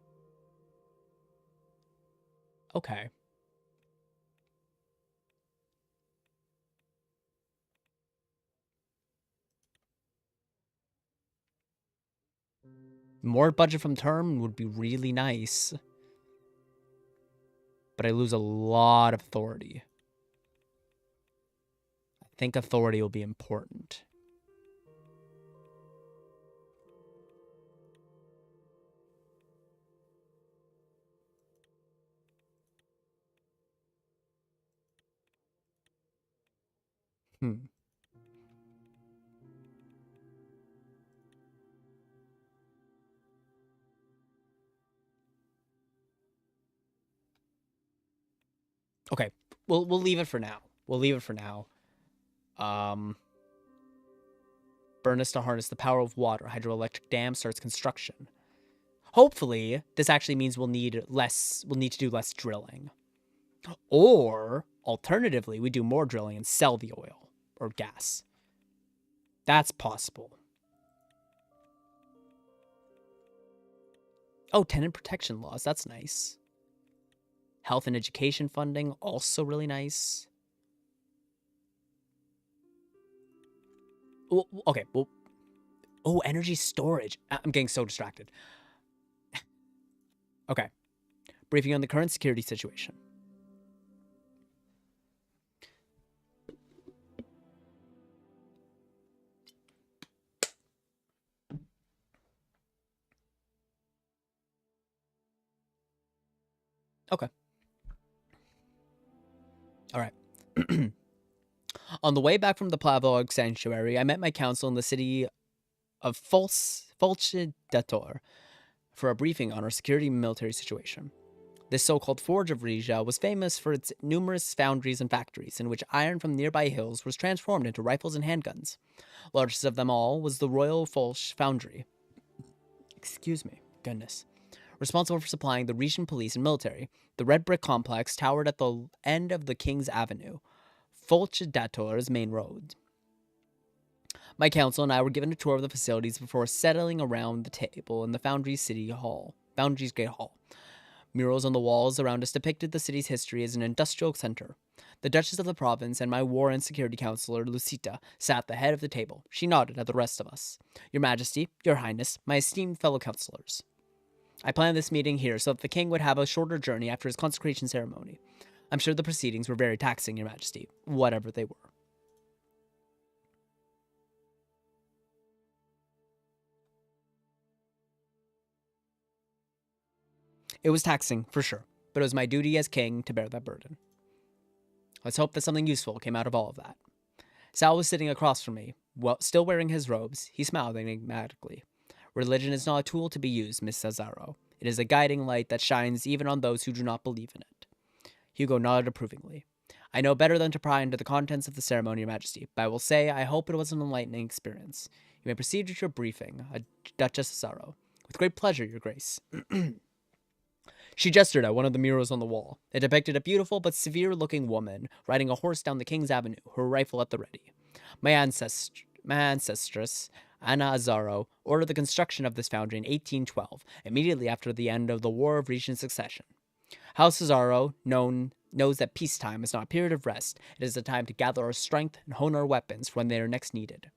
[SPEAKER 1] Okay. More budget from term would be really nice. But I lose a lot of authority. I think authority will be important. Okay, we'll leave it for now. Burnus to harness the power of water. Hydroelectric dam starts construction. Hopefully, this actually means we'll need to do less drilling. Or, alternatively, we do more drilling and sell the oil or gas. That's possible. Oh, tenant protection laws. That's nice. Health and education funding, also really nice. Okay, well... Oh, energy storage. I'm getting so distracted. Okay. Briefing on the current security situation. Okay. All right. On the way back from the Plavog Sanctuary, I met my council in the city of Fulcidator for a briefing on our security and military situation. This so-called Forge of Rizia was famous for its numerous foundries and factories in which iron from nearby hills was transformed into rifles and handguns. Largest of them all was the Royal Fulch Foundry. Excuse me, goodness. Responsible for supplying the Retian police and military, the red brick complex towered at the end of the King's Avenue, Fulcidator's main road. My council and I were given a tour of the facilities before settling around the table in the Foundry's Great Hall. Murals on the walls around us depicted the city's history as an industrial center. The Duchess of the province and my war and security counselor, Lucita, sat at the head of the table. She nodded at the rest of us. Your Majesty, Your Highness, my esteemed fellow counselors. I planned this meeting here so that the king would have a shorter journey after his consecration ceremony. I'm sure the proceedings were very taxing, Your Majesty, whatever they were. It was taxing, for sure, but it was my duty as king to bear that burden. Let's hope that something useful came out of all of that. Sal was sitting across from me, still wearing his robes. He smiled enigmatically. Religion is not a tool to be used, Miss Cesaro. It is a guiding light that shines even on those who do not believe in it. Hugo nodded approvingly. I know better than to pry into the contents of the ceremony, Your Majesty, but I will say I hope it was an enlightening experience. You may proceed with your briefing, Duchess Cesaro. With great pleasure, Your Grace. She gestured at one of the murals on the wall. It depicted a beautiful but severe-looking woman riding a horse down the King's Avenue, her rifle at the ready. My ancestress, Anna Azaro, ordered the construction of this foundry in 1812, immediately after the end of the War of Regent Succession. House Azaro knows that peacetime is not a period of rest. It is a time to gather our strength and hone our weapons for when they are next needed.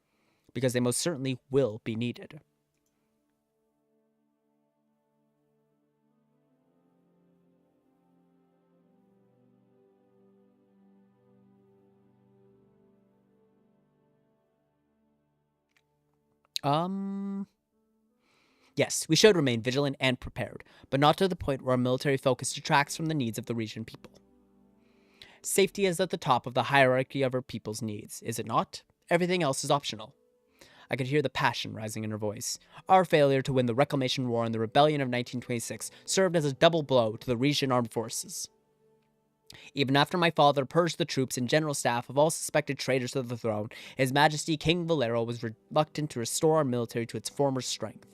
[SPEAKER 1] Because they most certainly will be needed. Um, yes, we should remain vigilant and prepared, but not to the point where our military focus detracts from the needs of the region people. Safety is at the top of the hierarchy of our people's needs, is it not? Everything else is optional. I could hear the passion rising in her voice. Our failure to win the Reclamation War and the Rebellion of 1926 served as a double blow to the Regent armed forces. Even after my father purged the troops and general staff of all suspected traitors to the throne, His Majesty King Valero was reluctant to restore our military to its former strength.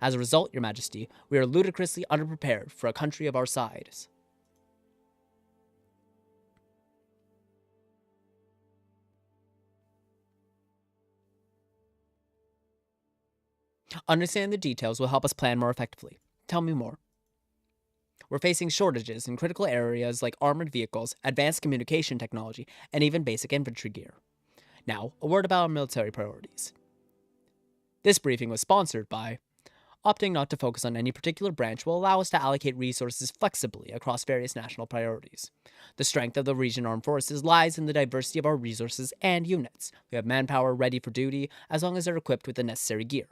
[SPEAKER 1] As a result, Your Majesty, we are ludicrously underprepared for a country of our size. Understanding the details will help us plan more effectively. Tell me more. We're facing shortages in critical areas like armored vehicles, advanced communication technology, and even basic infantry gear. Now, a word about our military priorities. This briefing was sponsored by opting not to focus on any particular branch will allow us to allocate resources flexibly across various national priorities. The strength of the region armed forces lies in the diversity of our resources and units. We have manpower ready for duty as long as they're equipped with the necessary gear.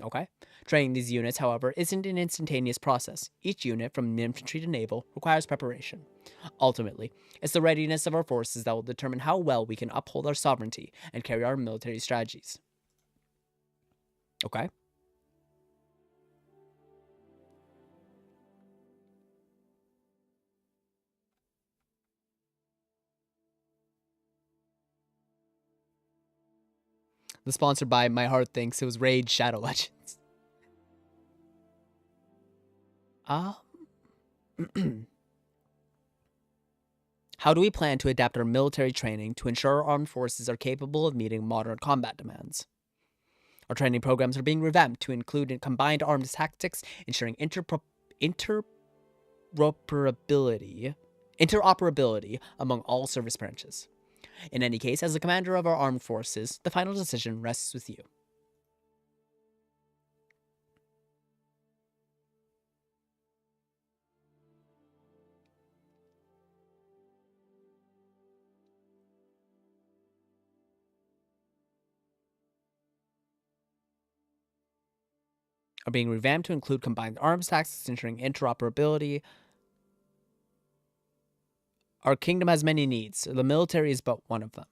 [SPEAKER 1] Okay? Training these units, however, isn't an instantaneous process. Each unit, from infantry to naval, requires preparation. Ultimately, it's the readiness of our forces that will determine how well we can uphold our sovereignty and carry our military strategies. Okay? The sponsor by My Heart thinks it was Raid Shadow Legends. How do we plan to adapt our military training to ensure our armed forces are capable of meeting modern combat demands? Our training programs are being revamped to include combined arms tactics, ensuring interoperability among all service branches. In any case, as the commander of our armed forces, the final decision rests with you. Are being revamped to include combined arms tactics, ensuring interoperability. Our kingdom has many needs. The military is but one of them.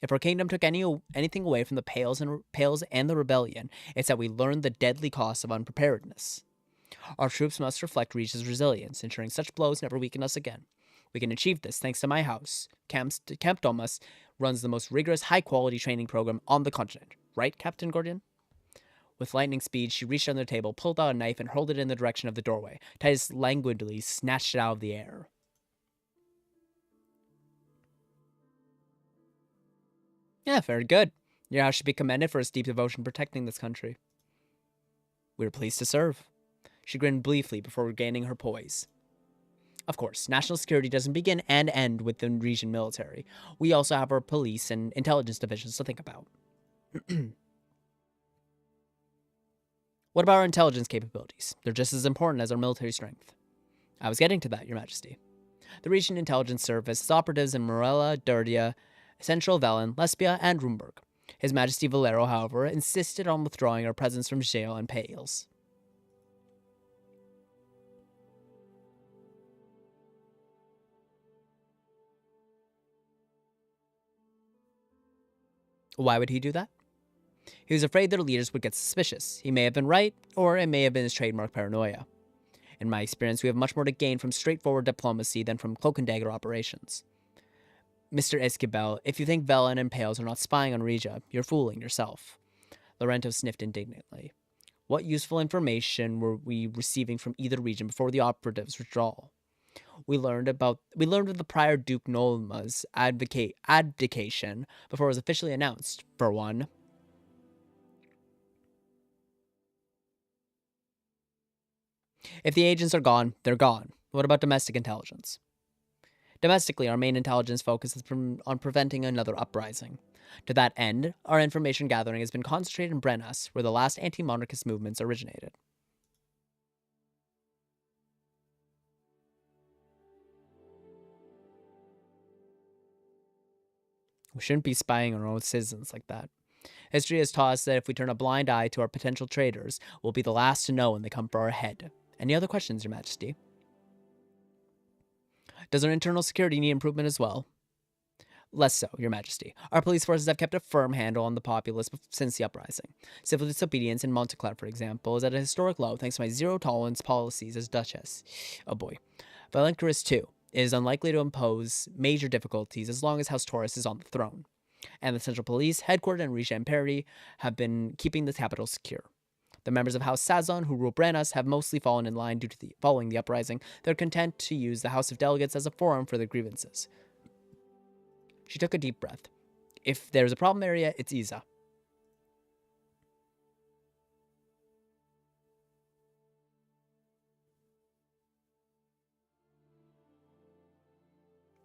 [SPEAKER 1] If our kingdom took anything away from the Pales and the rebellion, it's that we learned the deadly cost of unpreparedness. Our troops must reflect Rija's resilience, ensuring such blows never weaken us again. We can achieve this thanks to my house. Camp Domus runs the most rigorous, high-quality training program on the continent. Right, Captain Gordian? With lightning speed, she reached under the table, pulled out a knife, and hurled it in the direction of the doorway. Titus languidly snatched it out of the air. Yeah, very good. Your house should be commended for its deep devotion protecting this country. We are pleased to serve. She grinned briefly before regaining her poise. Of course, national security doesn't begin and end with the region military. We also have our police and intelligence divisions to think about. What about our intelligence capabilities? They're just as important as our military strength. I was getting to that, Your Majesty. The region intelligence service has operatives in Morella, Durdia, Central Velen, Lesbia, and Rumburg. His Majesty Valero, however, insisted on withdrawing our presence from Jail and Pales. Why would he do that? He was afraid their leaders would get suspicious. He may have been right, or it may have been his trademark paranoia. In my experience, we have much more to gain from straightforward diplomacy than from cloak and dagger operations. Mr. Esquibel, if you think Velen and Pales are not spying on Rija, you're fooling yourself. Lorento sniffed indignantly. What useful information were we receiving from either region before the operatives' withdrawal? We learned of the prior Duke Nolma's abdication before it was officially announced, for one. If the agents are gone, they're gone. What about domestic intelligence? Domestically, our main intelligence focus is on preventing another uprising. To that end, our information gathering has been concentrated in Brennas, where the last anti-monarchist movements originated. We shouldn't be spying on our own citizens like that. History has taught us that if we turn a blind eye to our potential traitors, we'll be the last to know when they come for our head. Any other questions, Your Majesty? Does our internal security need improvement as well? Less so, Your Majesty. Our police forces have kept a firm handle on the populace since the uprising. Civil disobedience in Monteclair, for example, is at a historic low thanks to my zero-tolerance policies as Duchess. Oh boy. Valencaris, too, is unlikely to impose major difficulties as long as House Taurus is on the throne. And the Central Police, headquartered in Rizia and Perry, have been keeping the capital secure. The members of House Sazon, who rule Brannas, have mostly fallen in line following the uprising. They're content to use the House of Delegates as a forum for their grievances. She took a deep breath. If there's a problem area, it's Isa.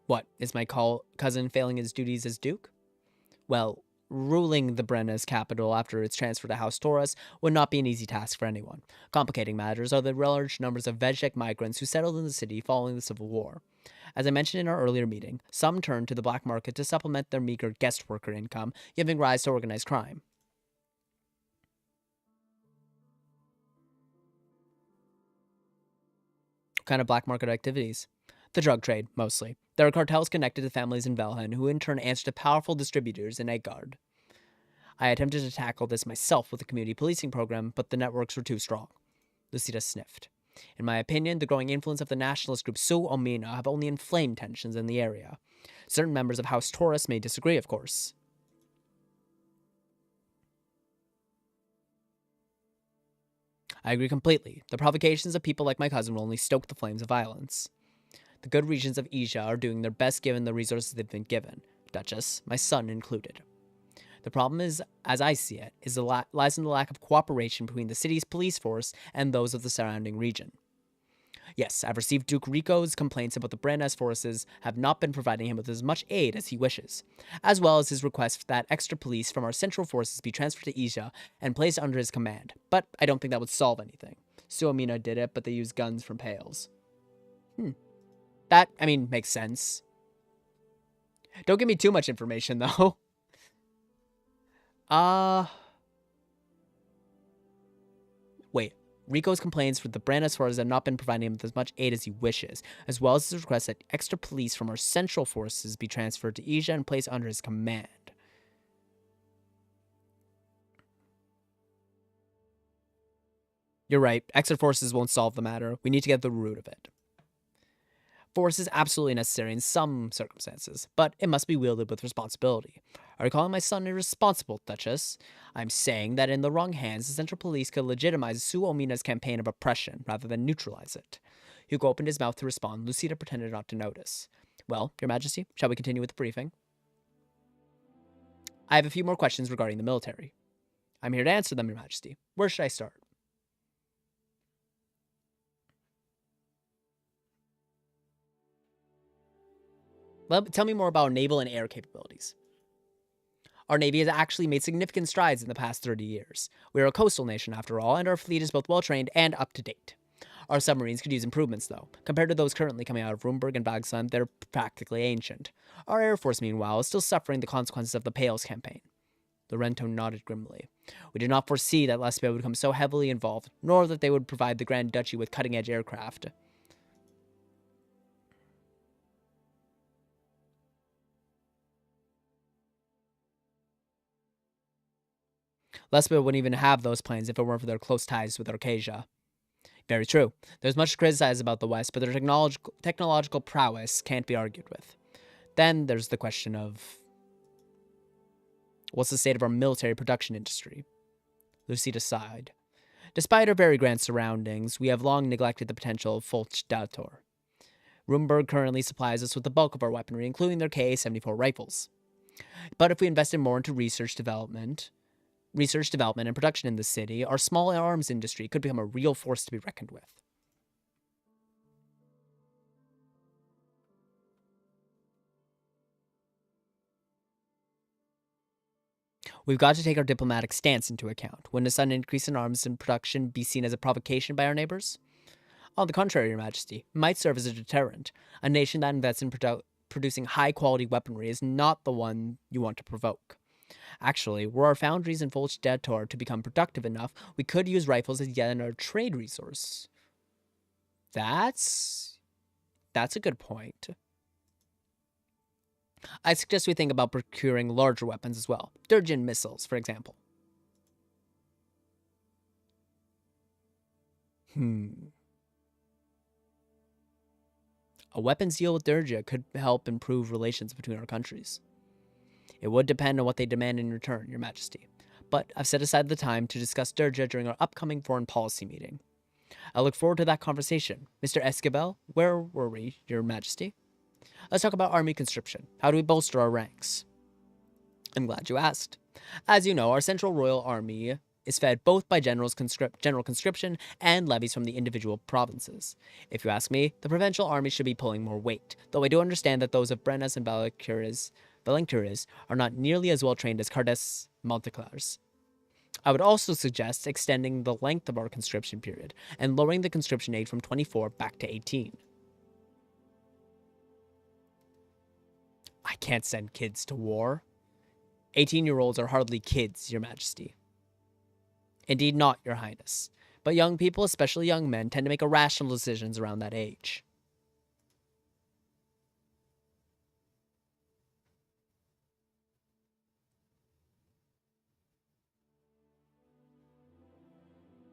[SPEAKER 1] What, is my cousin failing his duties as Duke? Well, ruling the Brenna's capital after its transfer to House Taurus would not be an easy task for anyone. Complicating matters are the large numbers of Vezhek migrants who settled in the city following the Civil War. As I mentioned in our earlier meeting, some turned to the black market to supplement their meager guest worker income, giving rise to organized crime. What kind of black market activities? The drug trade, mostly. There are cartels connected to families in Velhen, who in turn answer to powerful distributors in Egard. I attempted to tackle this myself with the community policing program, but the networks were too strong. Lucida sniffed. In my opinion, the growing influence of the nationalist group Omina have only inflamed tensions in the area. Certain members of House Taurus may disagree, of course. I agree completely. The provocations of people like my cousin will only stoke the flames of violence. The good regions of Asia are doing their best given the resources they've been given, Duchess, my son included. The problem is, as I see it, lies in the lack of cooperation between the city's police force and those of the surrounding region. Yes, I've received Duke Rico's complaints about the Brannas forces have not been providing him with as much aid as he wishes, as well as his request that extra police from our central forces be transferred to Asia and placed under his command, but I don't think that would solve anything. Suomina did it, but they used guns from pails. That, makes sense. Don't give me too much information, though. Wait. Rico's complaints for the Brannas forces have not been providing him with as much aid as he wishes, as well as his request that extra police from our central forces be transferred to Asia and placed under his command. You're right. Extra forces won't solve the matter. We need to get to the root of it. Force is absolutely necessary in some circumstances, but it must be wielded with responsibility. Are you calling my son irresponsible, Duchess? I'm saying that in the wrong hands, the Central Police could legitimize Suomina's campaign of oppression rather than neutralize it. Hugo opened his mouth to respond. Lucida pretended not to notice. Well, Your Majesty, shall we continue with the briefing? I have a few more questions regarding the military. I'm here to answer them, Your Majesty. Where should I start? Tell me more about our naval and air capabilities. Our Navy has actually made significant strides in the past 30 years. We are a coastal nation, after all, and our fleet is both well-trained and up-to-date. Our submarines could use improvements, though. Compared to those currently coming out of Rumburg and Vagsund, they're practically ancient. Our Air Force, meanwhile, is still suffering the consequences of the Pales campaign. Lorento nodded grimly. We did not foresee that Lesbia would become so heavily involved, nor that they would provide the Grand Duchy with cutting-edge aircraft. Lesbia wouldn't even have those planes if it weren't for their close ties with Arcasia. Very true. There's much to criticize about the West, but their technological prowess can't be argued with. Then there's the question of... what's the state of our military production industry? Lucida sighed. Despite our very grand surroundings, we have long neglected the potential of Fulch Dator. Rumburg currently supplies us with the bulk of our weaponry, including their Ka-74 rifles. But if we invested more into research, development, and production in the city, our small arms industry could become a real force to be reckoned with. We've got to take our diplomatic stance into account. Wouldn't a sudden increase in arms and production be seen as a provocation by our neighbors? On the contrary, Your Majesty, it might serve as a deterrent. A nation that invests in producing high-quality weaponry is not the one you want to provoke.
[SPEAKER 2] Actually, were our foundries in Volstator to become productive enough, we could use rifles as yet another trade resource. That's a good point. I suggest we think about procuring larger weapons as well. Durgan missiles, for example. A weapons deal with Durga could help improve relations between our countries. It would depend on what they demand in return, Your Majesty. But I've set aside the time to discuss Durga during our upcoming foreign policy meeting. I look forward to that conversation. Mr. Esquivel, where were we, Your Majesty? Let's talk about army conscription. How do we bolster our ranks? I'm glad you asked. As you know, our Central Royal Army is fed both by general conscription and levies from the individual provinces. If you ask me, the provincial army should be pulling more weight, though I do understand that those of Brennas and Belencuris are not nearly as well trained as Cardes Monteclars. I would also suggest extending the length of our conscription period and lowering the conscription age from 24 back to 18. I can't send kids to war. 18-year-olds are hardly kids, Your Majesty. Indeed not, Your Highness. But young people, especially young men, tend to make irrational decisions around that age.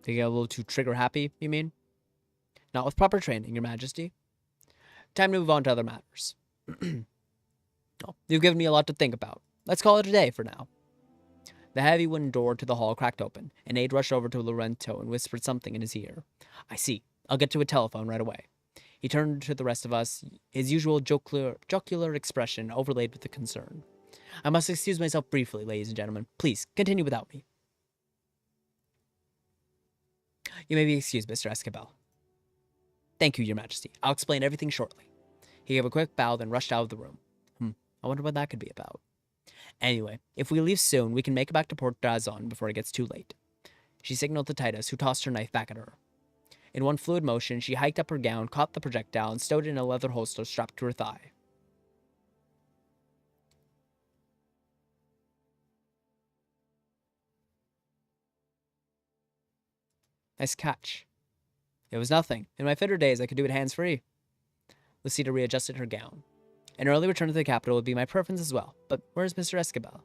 [SPEAKER 2] They get a little too trigger-happy, you mean? Not with proper training, Your Majesty. Time to move on to other matters. Oh, you've given me a lot to think about. Let's call it a day for now. The heavy wooden door to the hall cracked open, and Aide rushed over to Lorenzo and whispered something in his ear. I see. I'll get to a telephone right away. He turned to the rest of us, his usual jocular expression overlaid with the concern. I must excuse myself briefly, ladies and gentlemen. Please, continue without me. You may be excused, Mr. Esquivel. Thank you, Your Majesty. I'll explain everything shortly. He gave a quick bow, then rushed out of the room. I wonder what that could be about. Anyway, if we leave soon, we can make it back to Port d'Azon before it gets too late. She signaled to Titus, who tossed her knife back at her. In one fluid motion, she hiked up her gown, caught the projectile, and stowed it in a leather holster strapped to her thigh. Nice catch. It was nothing. In my fitter days, I could do it hands-free. Lucida readjusted her gown. An early return to the capital would be my preference as well, but where's Mr. Esquivel?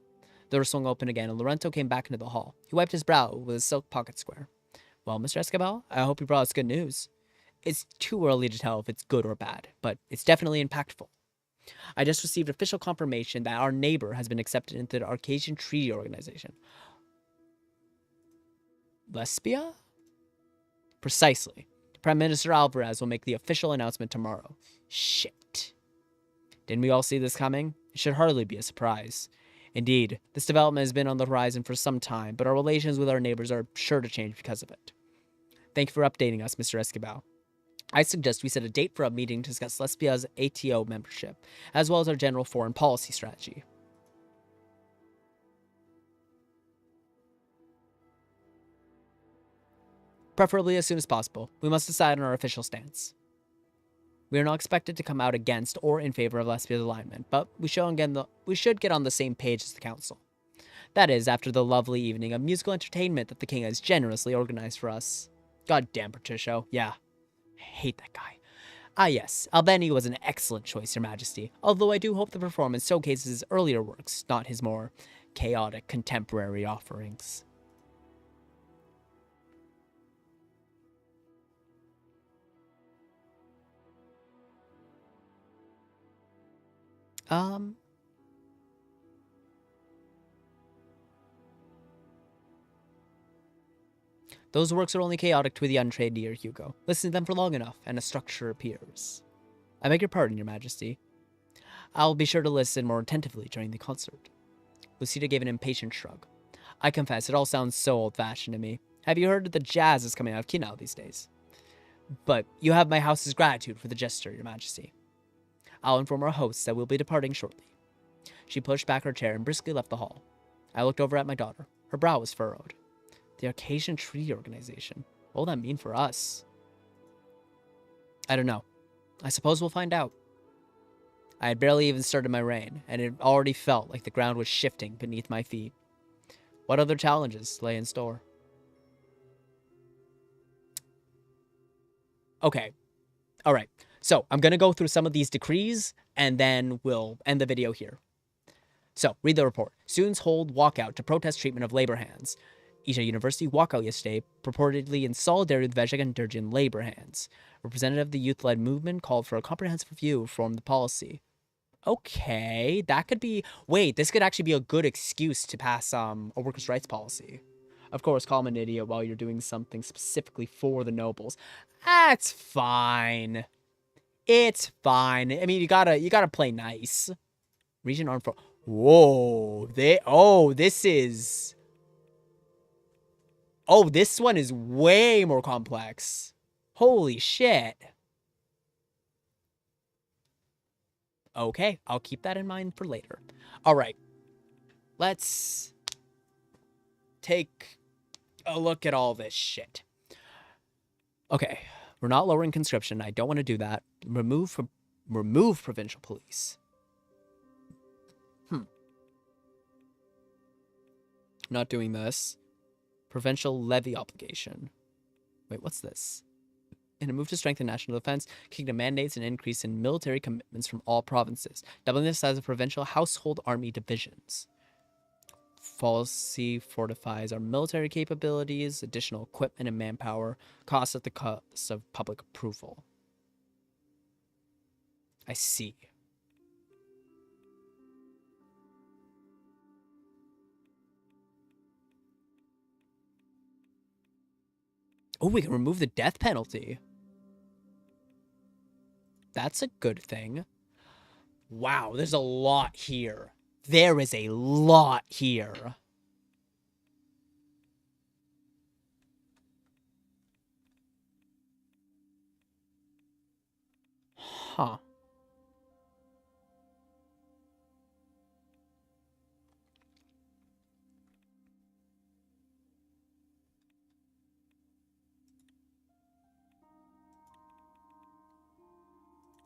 [SPEAKER 2] The door swung open again, and Lorenzo came back into the hall. He wiped his brow with his silk pocket square. Well, Mr. Esquivel, I hope you brought us good news. It's too early to tell if it's good or bad, but it's definitely impactful. I just received official confirmation that our neighbor has been accepted into the Arcasian Treaty Organization. Lesbia? Precisely. Prime Minister Alvarez will make the official announcement tomorrow. Shit. Didn't we all see this coming? It should hardly be a surprise. Indeed, this development has been on the horizon for some time, but our relations with our neighbors are sure to change because of it. Thank you for updating us, Mr. Esquivel. I suggest we set a date for a meeting to discuss Lesbia's ATO membership, as well as our general foreign policy strategy. Preferably as soon as possible. We must decide on our official stance. We are not expected to come out against or in favor of Lesbia's alignment, but we should get on the same page as the council. That is, after the lovely evening of musical entertainment that the king has generously organized for us. God damn, Patricio. Yeah. I hate that guy. Ah yes, Albeni was an excellent choice, Your Majesty, although I do hope the performance showcases his earlier works, not his more chaotic contemporary offerings. Those works are only chaotic to the untrained ear, Hugo. Listen to them for long enough, and a structure appears. I beg your pardon, Your Majesty. I'll be sure to listen more attentively during the concert. Lucida gave an impatient shrug. I confess, it all sounds so old-fashioned to me. Have you heard that the jazz is coming out of Kinau these days? But you have my house's gratitude for the gesture, Your Majesty. I'll inform our hosts that we'll be departing shortly. She pushed back her chair and briskly left the hall. I looked over at my daughter. Her brow was furrowed. The Arcasian Treaty Organization. What will that mean for us? I don't know. I suppose we'll find out. I had barely even started my reign, and it already felt like the ground was shifting beneath my feet. What other challenges lay in store? Okay. All right. So I'm going to go through some of these decrees, and then we'll end the video here. So, read the report. Students hold walkout to protest treatment of labor hands. Isha University walkout yesterday, purportedly in solidarity with Vejek and Durjan labor hands. Representative of the youth-led movement called for a comprehensive review of reform the policy. Okay, that could be... Wait, this could actually be a good excuse to pass a workers' rights policy. Of course, call him an idiot while you're doing something specifically for the nobles. That's fine. It's fine. I mean, you gotta play nice. Region Armed Forces. Whoa, this is... Oh, this one is way more complex. Holy shit. Okay, I'll keep that in mind for later. All right, let's take a look at all this shit. Okay, we're not lowering conscription. I don't want to do that. Remove provincial police. Not doing this. Provincial levy obligation. Wait, what's this? In a move to strengthen national defense, Kingdom mandates an increase in military commitments from all provinces, doubling the size of provincial household army divisions. Policy fortifies our military capabilities, additional equipment and manpower, costs at the cost of public approval. I see. Oh, we can remove the death penalty. That's a good thing. Wow, there's a lot here. There is a lot here. Huh.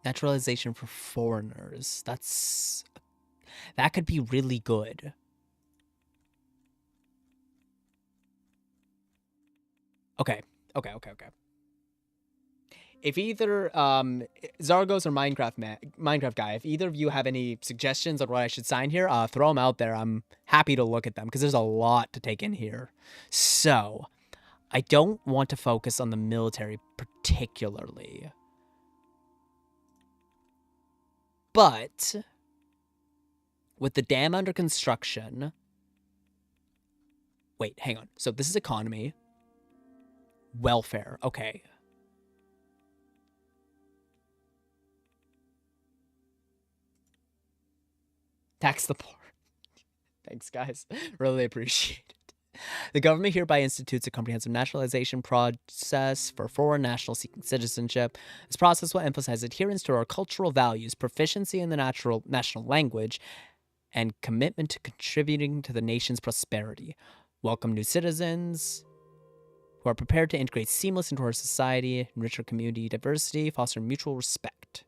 [SPEAKER 2] Naturalization for foreigners. That could be really good. Okay. If either Zargos or Minecraft guy, if either of you have any suggestions on what I should sign here, throw them out there. I'm happy to look at them because there's a lot to take in here. So, I don't want to focus on the military particularly. But with the dam under construction... Wait, hang on. So this is economy. Welfare. Okay. Tax the poor. Thanks, guys. Really appreciate it. The government hereby institutes a comprehensive naturalization process for foreign nationals seeking citizenship. This process will emphasize adherence to our cultural values, proficiency in the national language, and commitment to contributing to the nation's prosperity. Welcome new citizens who are prepared to integrate seamless into our society, enrich our community diversity, foster mutual respect.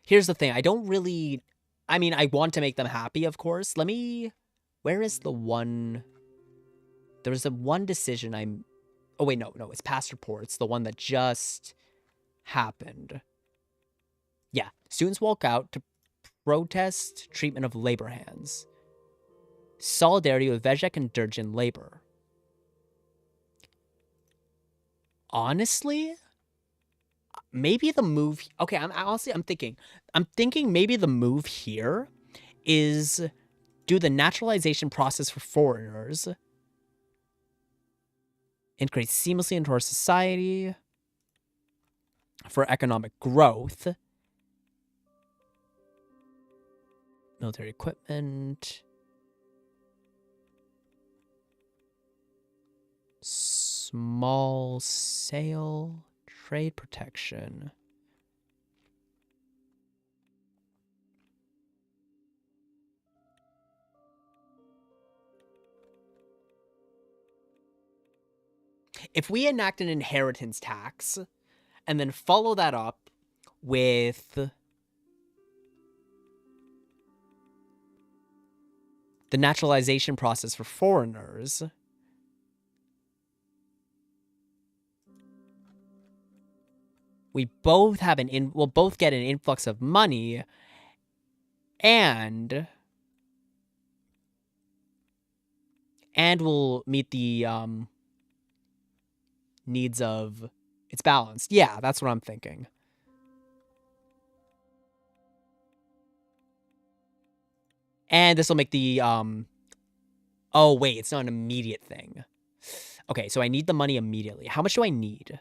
[SPEAKER 2] Here's the thing. I want to make them happy, of course. Where is the one... There's a one decision Oh, wait, no. It's past report. It's the one that just happened. Yeah. Students walk out to protest treatment of labor hands. Solidarity with Vejek and Durjan labor. Honestly... Maybe the move... Okay, I'm thinking maybe the move here is do the naturalization process for foreigners, integrate seamlessly into our society for economic growth, military equipment, small sale... Trade protection. If we enact an inheritance tax and then follow that up with the naturalization process for foreigners. We both have we'll both get an influx of money, and we'll meet the needs of, it's balanced. Yeah, that's what I'm thinking. And this will make the oh wait, it's not an immediate thing. Okay, so I need the money immediately. How much do I need?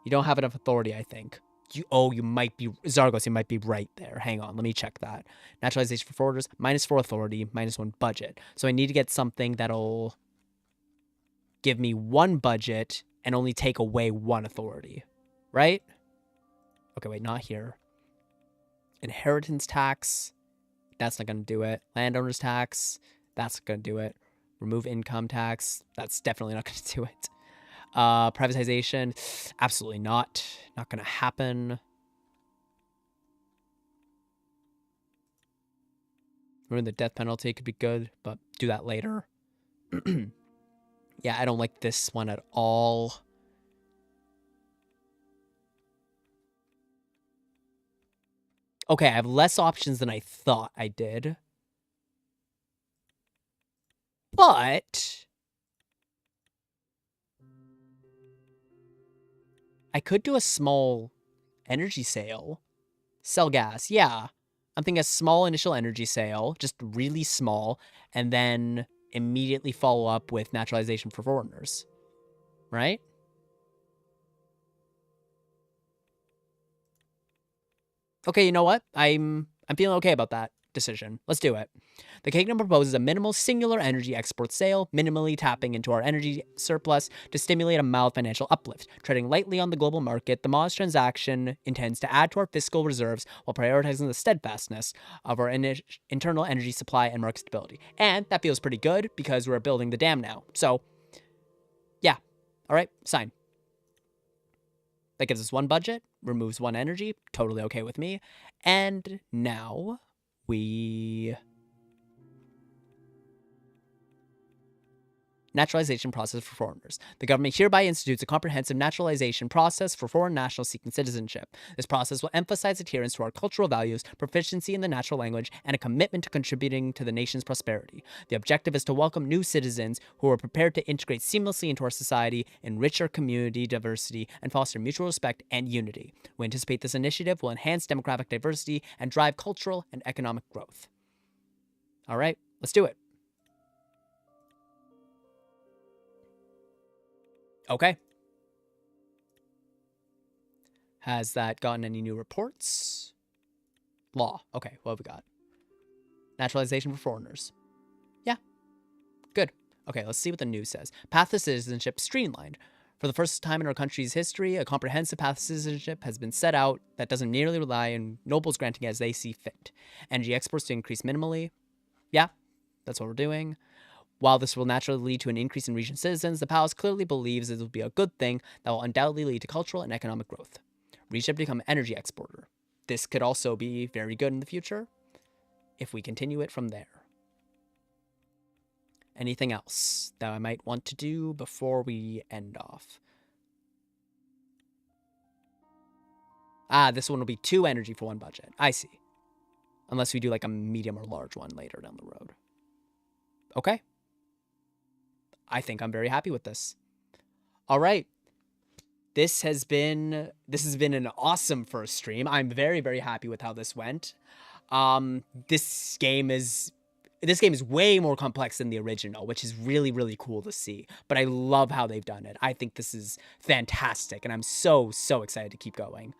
[SPEAKER 2] You don't have enough authority, I think. You might be, Zargos, you might be right there. Hang on, let me check that. Naturalization for forwarders, -4 authority, -1 budget. So I need to get something that'll give me 1 budget and only take away 1 authority, right? Okay, wait, not here. Inheritance tax, that's not gonna do it. Landowner's tax, that's not gonna do it. Remove income tax, that's definitely not gonna do it. Privatization, absolutely not. Not gonna happen. Remember, the death penalty could be good, but do that later. Yeah, I don't like this one at all. Okay, I have less options than I thought I did. But I could do a small energy sale. Sell gas, yeah. I'm thinking a small initial energy sale, just really small, and then immediately follow up with naturalization for foreigners. Right? Okay, you know what? I'm feeling okay about that decision. Let's do it. The Kingdom proposes a minimal singular energy export sale, minimally tapping into our energy surplus to stimulate a mild financial uplift. Treading lightly on the global market, the Moz transaction intends to add to our fiscal reserves while prioritizing the steadfastness of our internal energy supply and market stability. And that feels pretty good because we're building the dam now. So, yeah. All right, sign. That gives us 1 budget, removes 1 energy, totally okay with me. And now we... Naturalization process for foreigners. The government hereby institutes a comprehensive naturalization process for foreign nationals seeking citizenship. This process will emphasize adherence to our cultural values, proficiency in the natural language, and a commitment to contributing to the nation's prosperity. The objective is to welcome new citizens who are prepared to integrate seamlessly into our society, enrich our community diversity, and foster mutual respect and unity. We anticipate this initiative will enhance demographic diversity and drive cultural and economic growth. All right, let's do it. Okay. Has that gotten any new reports? Law. Okay, what have we got? Naturalization for foreigners. Yeah. Good. Okay, let's see what the news says. Path to citizenship streamlined. For the first time in our country's history, a comprehensive path to citizenship has been set out that doesn't merely rely on nobles granting as they see fit. Energy exports to increase minimally. Yeah, that's what we're doing. While this will naturally lead to an increase in region citizens, the palace clearly believes it will be a good thing that will undoubtedly lead to cultural and economic growth. Region become an energy exporter. This could also be very good in the future if we continue it from there. Anything else that I might want to do before we end off? Ah, this one will be 2 energy for 1 budget. I see. Unless we do like a medium or large one later down the road. Okay. I think I'm very happy with this. All right. This has been an awesome first stream. I'm very, very happy with how this went. This game is way more complex than the original, which is really, really cool to see. But I love how they've done it. I think this is fantastic, and I'm so, so excited to keep going.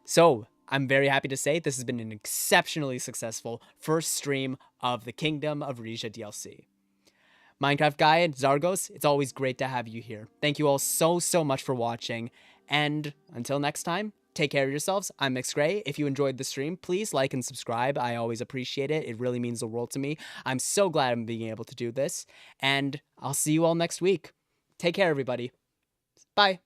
[SPEAKER 2] So I'm very happy to say this has been an exceptionally successful first stream of the Kingdom of Rizia DLC. Minecraft Guy and Zargos, it's always great to have you here. Thank you all so, so much for watching. And until next time, take care of yourselves. I'm MixGray. If you enjoyed the stream, please like and subscribe. I always appreciate it. It really means the world to me. I'm so glad I'm being able to do this. And I'll see you all next week. Take care, everybody. Bye.